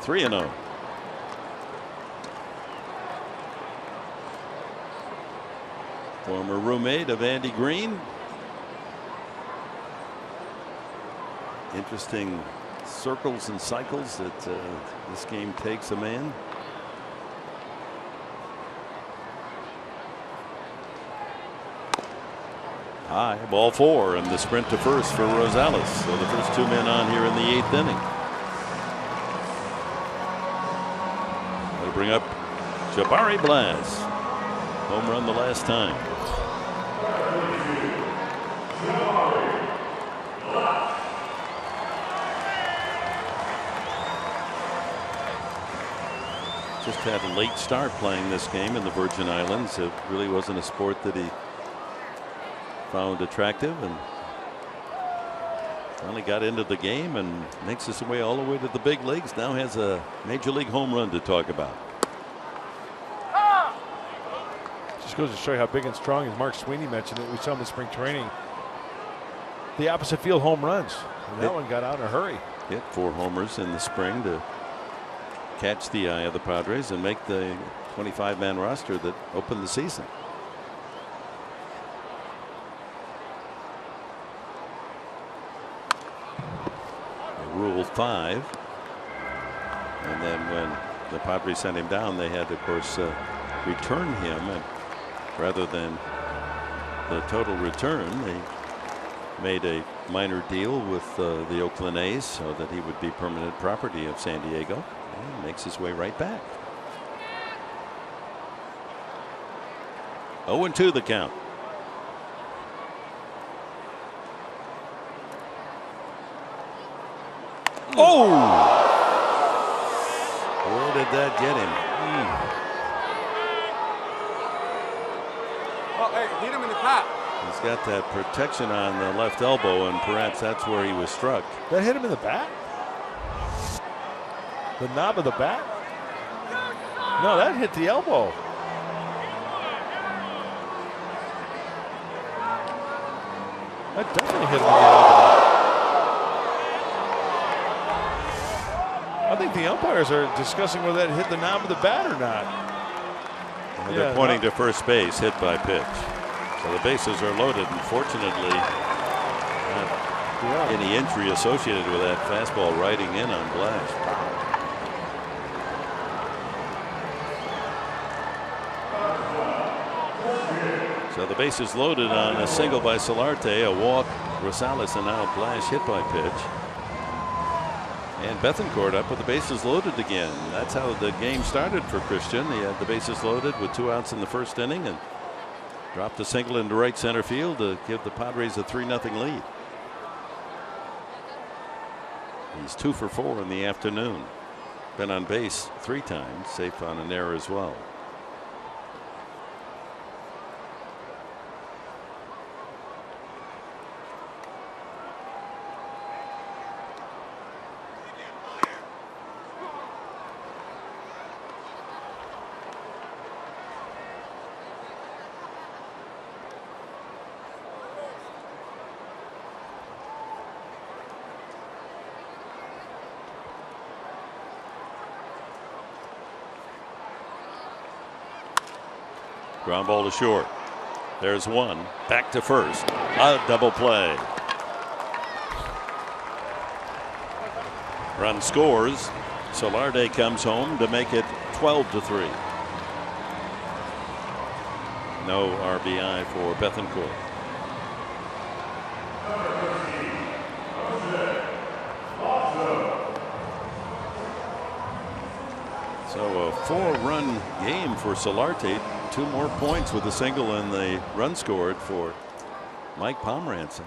Three and 0. Former roommate of Andy Green. Interesting circles and cycles that this game takes a man. High, ball 4, and the sprint to first for Rosales. So the first 2 men on here in the 8th inning. That'll bring up Jabari Blas. Home run the last time. Just had a late start playing this game in the Virgin Islands. It really wasn't a sport that he found attractive, and finally got into the game and makes his way all the way to the big leagues. Now has a major league home run to talk about. Just goes to show you how big and strong, as Mark Sweeney mentioned it. We saw him in spring training. The opposite field home runs. And that one got out in a hurry. Hit 4 homers in the spring to catch the eye of the Padres and make the 25-man roster that opened the season. Rule 5. And then when the Padres sent him down, they had to, of course, return him. And rather than the total return, they made a minor deal with the Oakland A's so that he would be permanent property of San Diego, and makes his way right back. 0-2 the count. Oh! Where did that get him? Oh, hey, hit him in the back. He's got that protection on the left elbow, and perhaps that's where he was struck. That hit him in the back? The knob of the bat? No, that hit the elbow. That definitely hit him in the elbow. I think the umpires are discussing whether that hit the knob of the bat or not. Well, they're pointing to first base, hit by pitch. So the bases are loaded, and fortunately, not any injury associated with that fastball riding in on Blash. So the bases loaded on a single by Solarte, a walk, Rosales, and now Blash hit by pitch. And Bethancourt up with the bases loaded again. That's how the game started for Christian. He had the bases loaded with 2 outs in the first inning and dropped a single into right center field to give the Padres a 3-0 lead. He's 2 for 4 in the afternoon. Been on base 3 times, safe on an error as well. Ground ball to short. There's one. Back to first. A double play. Run scores. Solarte comes home to make it 12-3. No RBI for Bethancourt. So a 4-run game for Solarte. 2 more points with a single and the run scored for Mike Pomeranz.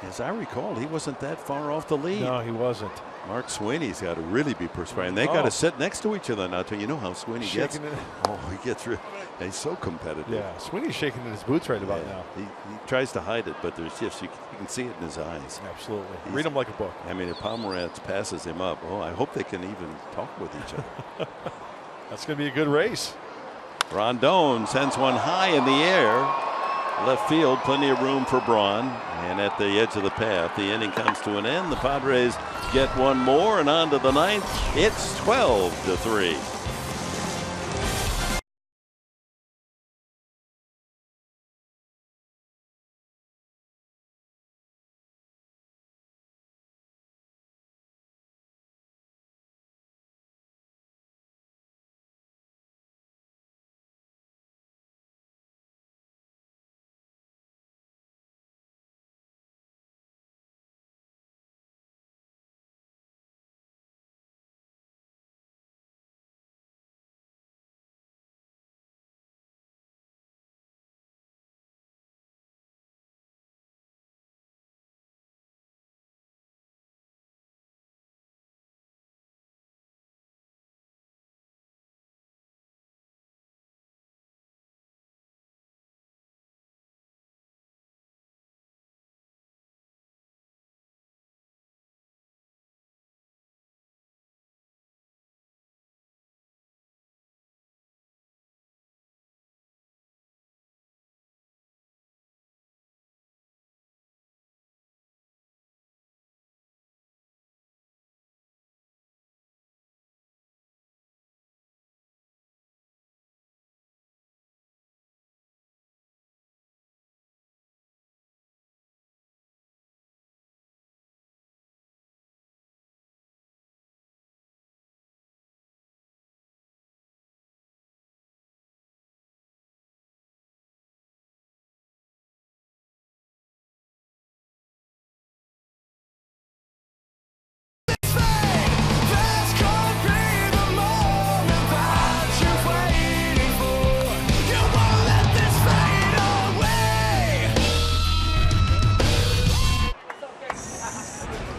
As I recall, he wasn't that far off the lead. No, he wasn't. Mark Sweeney's got to really be perspiring. They got to sit next to each other now. You know how Sweeney gets. Oh, he gets. He's so competitive. Yeah, Sweeney's shaking in his boots right about now. He tries to hide it, but there's just you can see it in his eyes. Absolutely. Read him like a book. I mean, if Pomeranz passes him up, I hope they can even talk with each other. That's going to be a good race. Rondon sends one high in the air. Left field, plenty of room for Braun. And at the edge of the path, the inning comes to an end. The Padres get one more, and on to the 9th. It's 12-3.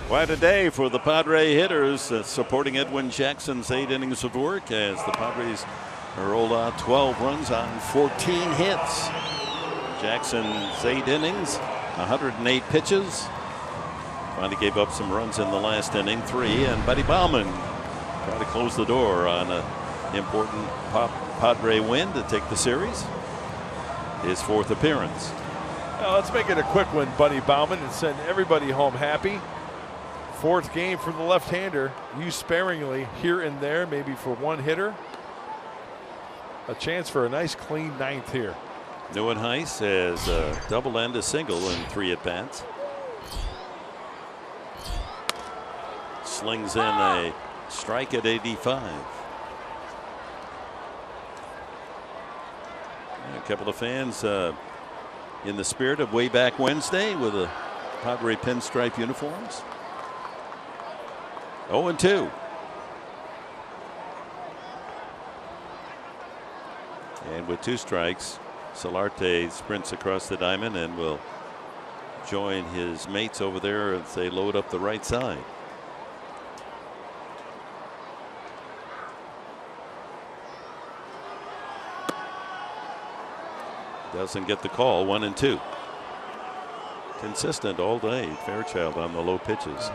Quite a day for the Padre hitters, supporting Edwin Jackson's 8 innings of work as the Padres rolled out 12 runs on 14 hits. Jackson's 8 innings, 108 pitches. Finally gave up some runs in the last inning, 3, and Buddy Baumann tried to close the door on an important Padre win to take the series. His 4th appearance. Well, let's make it a quick one, Buddy Baumann, and send everybody home happy. 4th game for the left-hander, used sparingly here and there, maybe for one hitter. A chance for a nice clean 9th here. Neuenhuis has a double and a single in 3 at-bats. Slings in a strike at 85. A couple of fans in the spirit of way back Wednesday with the Padre pinstripe uniforms. 0-2. And with 2 strikes, Solarte sprints across the diamond and will join his mates over there as they load up the right side. Doesn't get the call. 1-2. Consistent all day. Fairchild on the low pitches.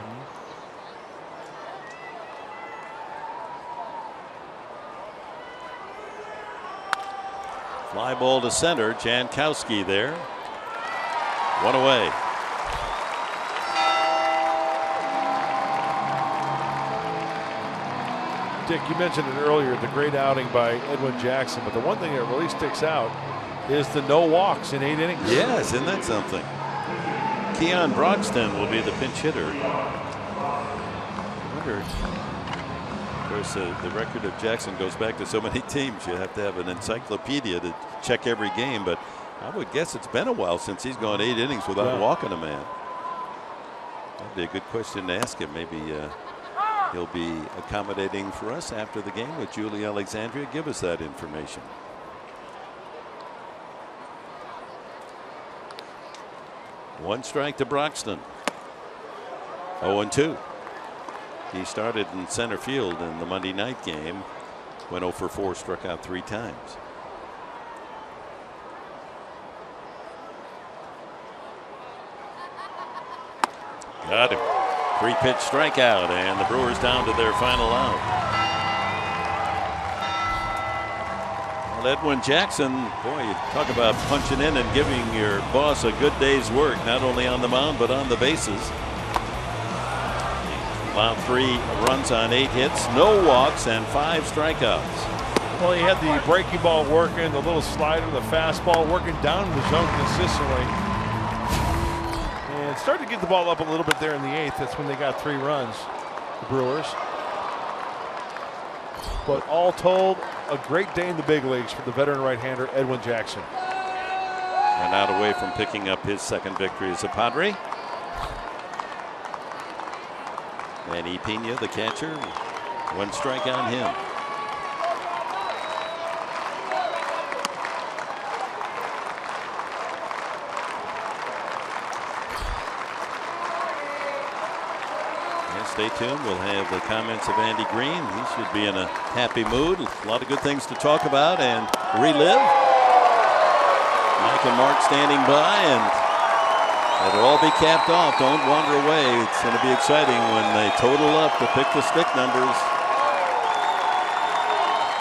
Fly ball to center. Jankowski there. 1 away. Dick, you mentioned it earlier, the great outing by Edwin Jackson, but the one thing that really sticks out is the no walks in 8 innings. Yes, isn't that something? Keon Broxton will be the pinch hitter. I wonder, of course, the record of Jackson goes back to so many teams. You have to have an encyclopedia to check every game, but I would guess it's been a while since he's gone 8 innings without walking a man. That'd be a good question to ask him. Maybe he'll be accommodating for us after the game with Julie Alexandria. Give us that information. One strike to Broxton. 0-2. He started in center field in the Monday night game. Went 0 for 4, struck out 3 times. Got him. 3-pitch strikeout, and the Brewers down to their final out. Edwin Jackson, boy, you talk about punching in and giving your boss a good day's work, not only on the mound but on the bases. Allowed 3 runs on 8 hits, no walks, and 5 strikeouts. Well, he had the breaking ball working, the little slider, the fastball working down in the zone consistently. And started to get the ball up a little bit there in the 8th. That's when they got 3 runs, the Brewers. But all told, a great day in the big leagues for the veteran right-hander Edwin Jackson. And out away from picking up his 2nd victory as a Padre. Manny Pena, the catcher, 1 strike on him. Stay tuned. We'll have the comments of Andy Green. He should be in a happy mood. A lot of good things to talk about and relive. Mike and Mark standing by, and it'll all be capped off. Don't wander away. It's going to be exciting when they total up to pick the stick numbers.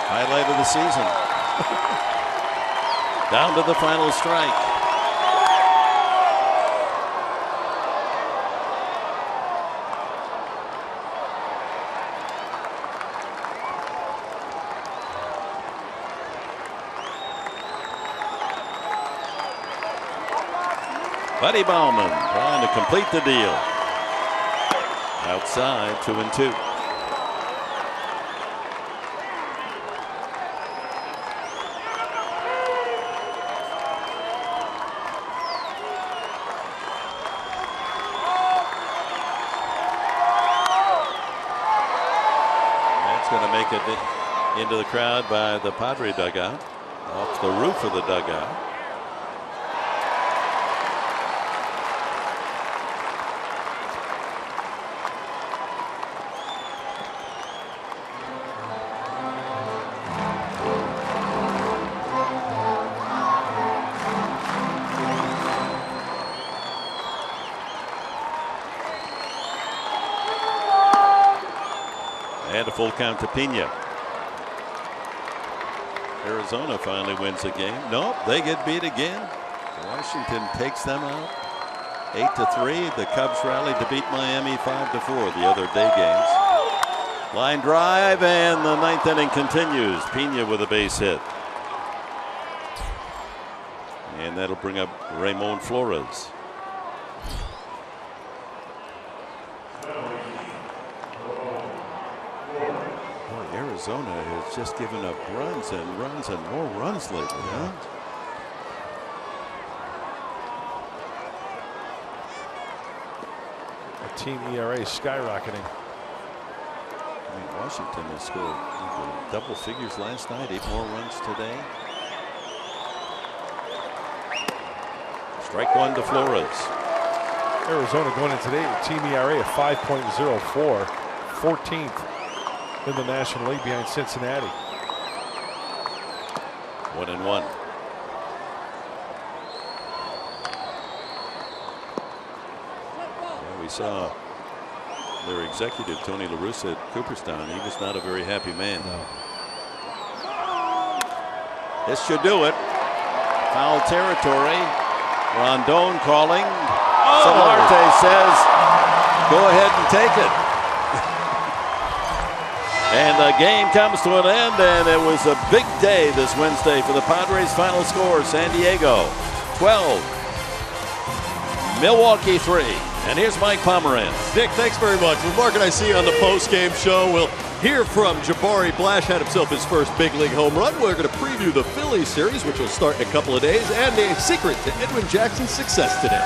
Highlight of the season. Down to the final strike. Buddy Baumann trying to complete the deal. Outside, 2-2. That's going to make it into the crowd by the Padre dugout, off the roof of the dugout. And a full count to Pena. Arizona finally wins a game. Nope, they get beat again. Washington takes them out 8-3. The Cubs rallied to beat Miami 5-4 the other day games. Line drive, and the ninth inning continues. Pena with a base hit. And that'll bring up Ramon Flores. Boy, Arizona has just given up runs and more runs lately, huh? Team ERA skyrocketing. I mean, Washington has scored double figures last night, 8 more runs today. Strike one to Flores. Arizona going in today with team ERA of 5.04, 14th in the National League behind Cincinnati. 1-1. We saw their executive, Tony La Russa, at Cooperstown. He was not a very happy man. No. This should do it. Foul territory. Rondon calling. Solarte says, go ahead and take it. And the game comes to an end, and it was a big day this Wednesday for the Padres. Final score, San Diego 12, Milwaukee 3. And here's Mike Pomeranz. Dick, thanks very much. With Mark and I see you on the post-game show, we'll hear from Jabari Blash. Had himself his first big league home run. We're going to preview the Phillies series, which will start in a couple of days, and a secret to Edwin Jackson's success today.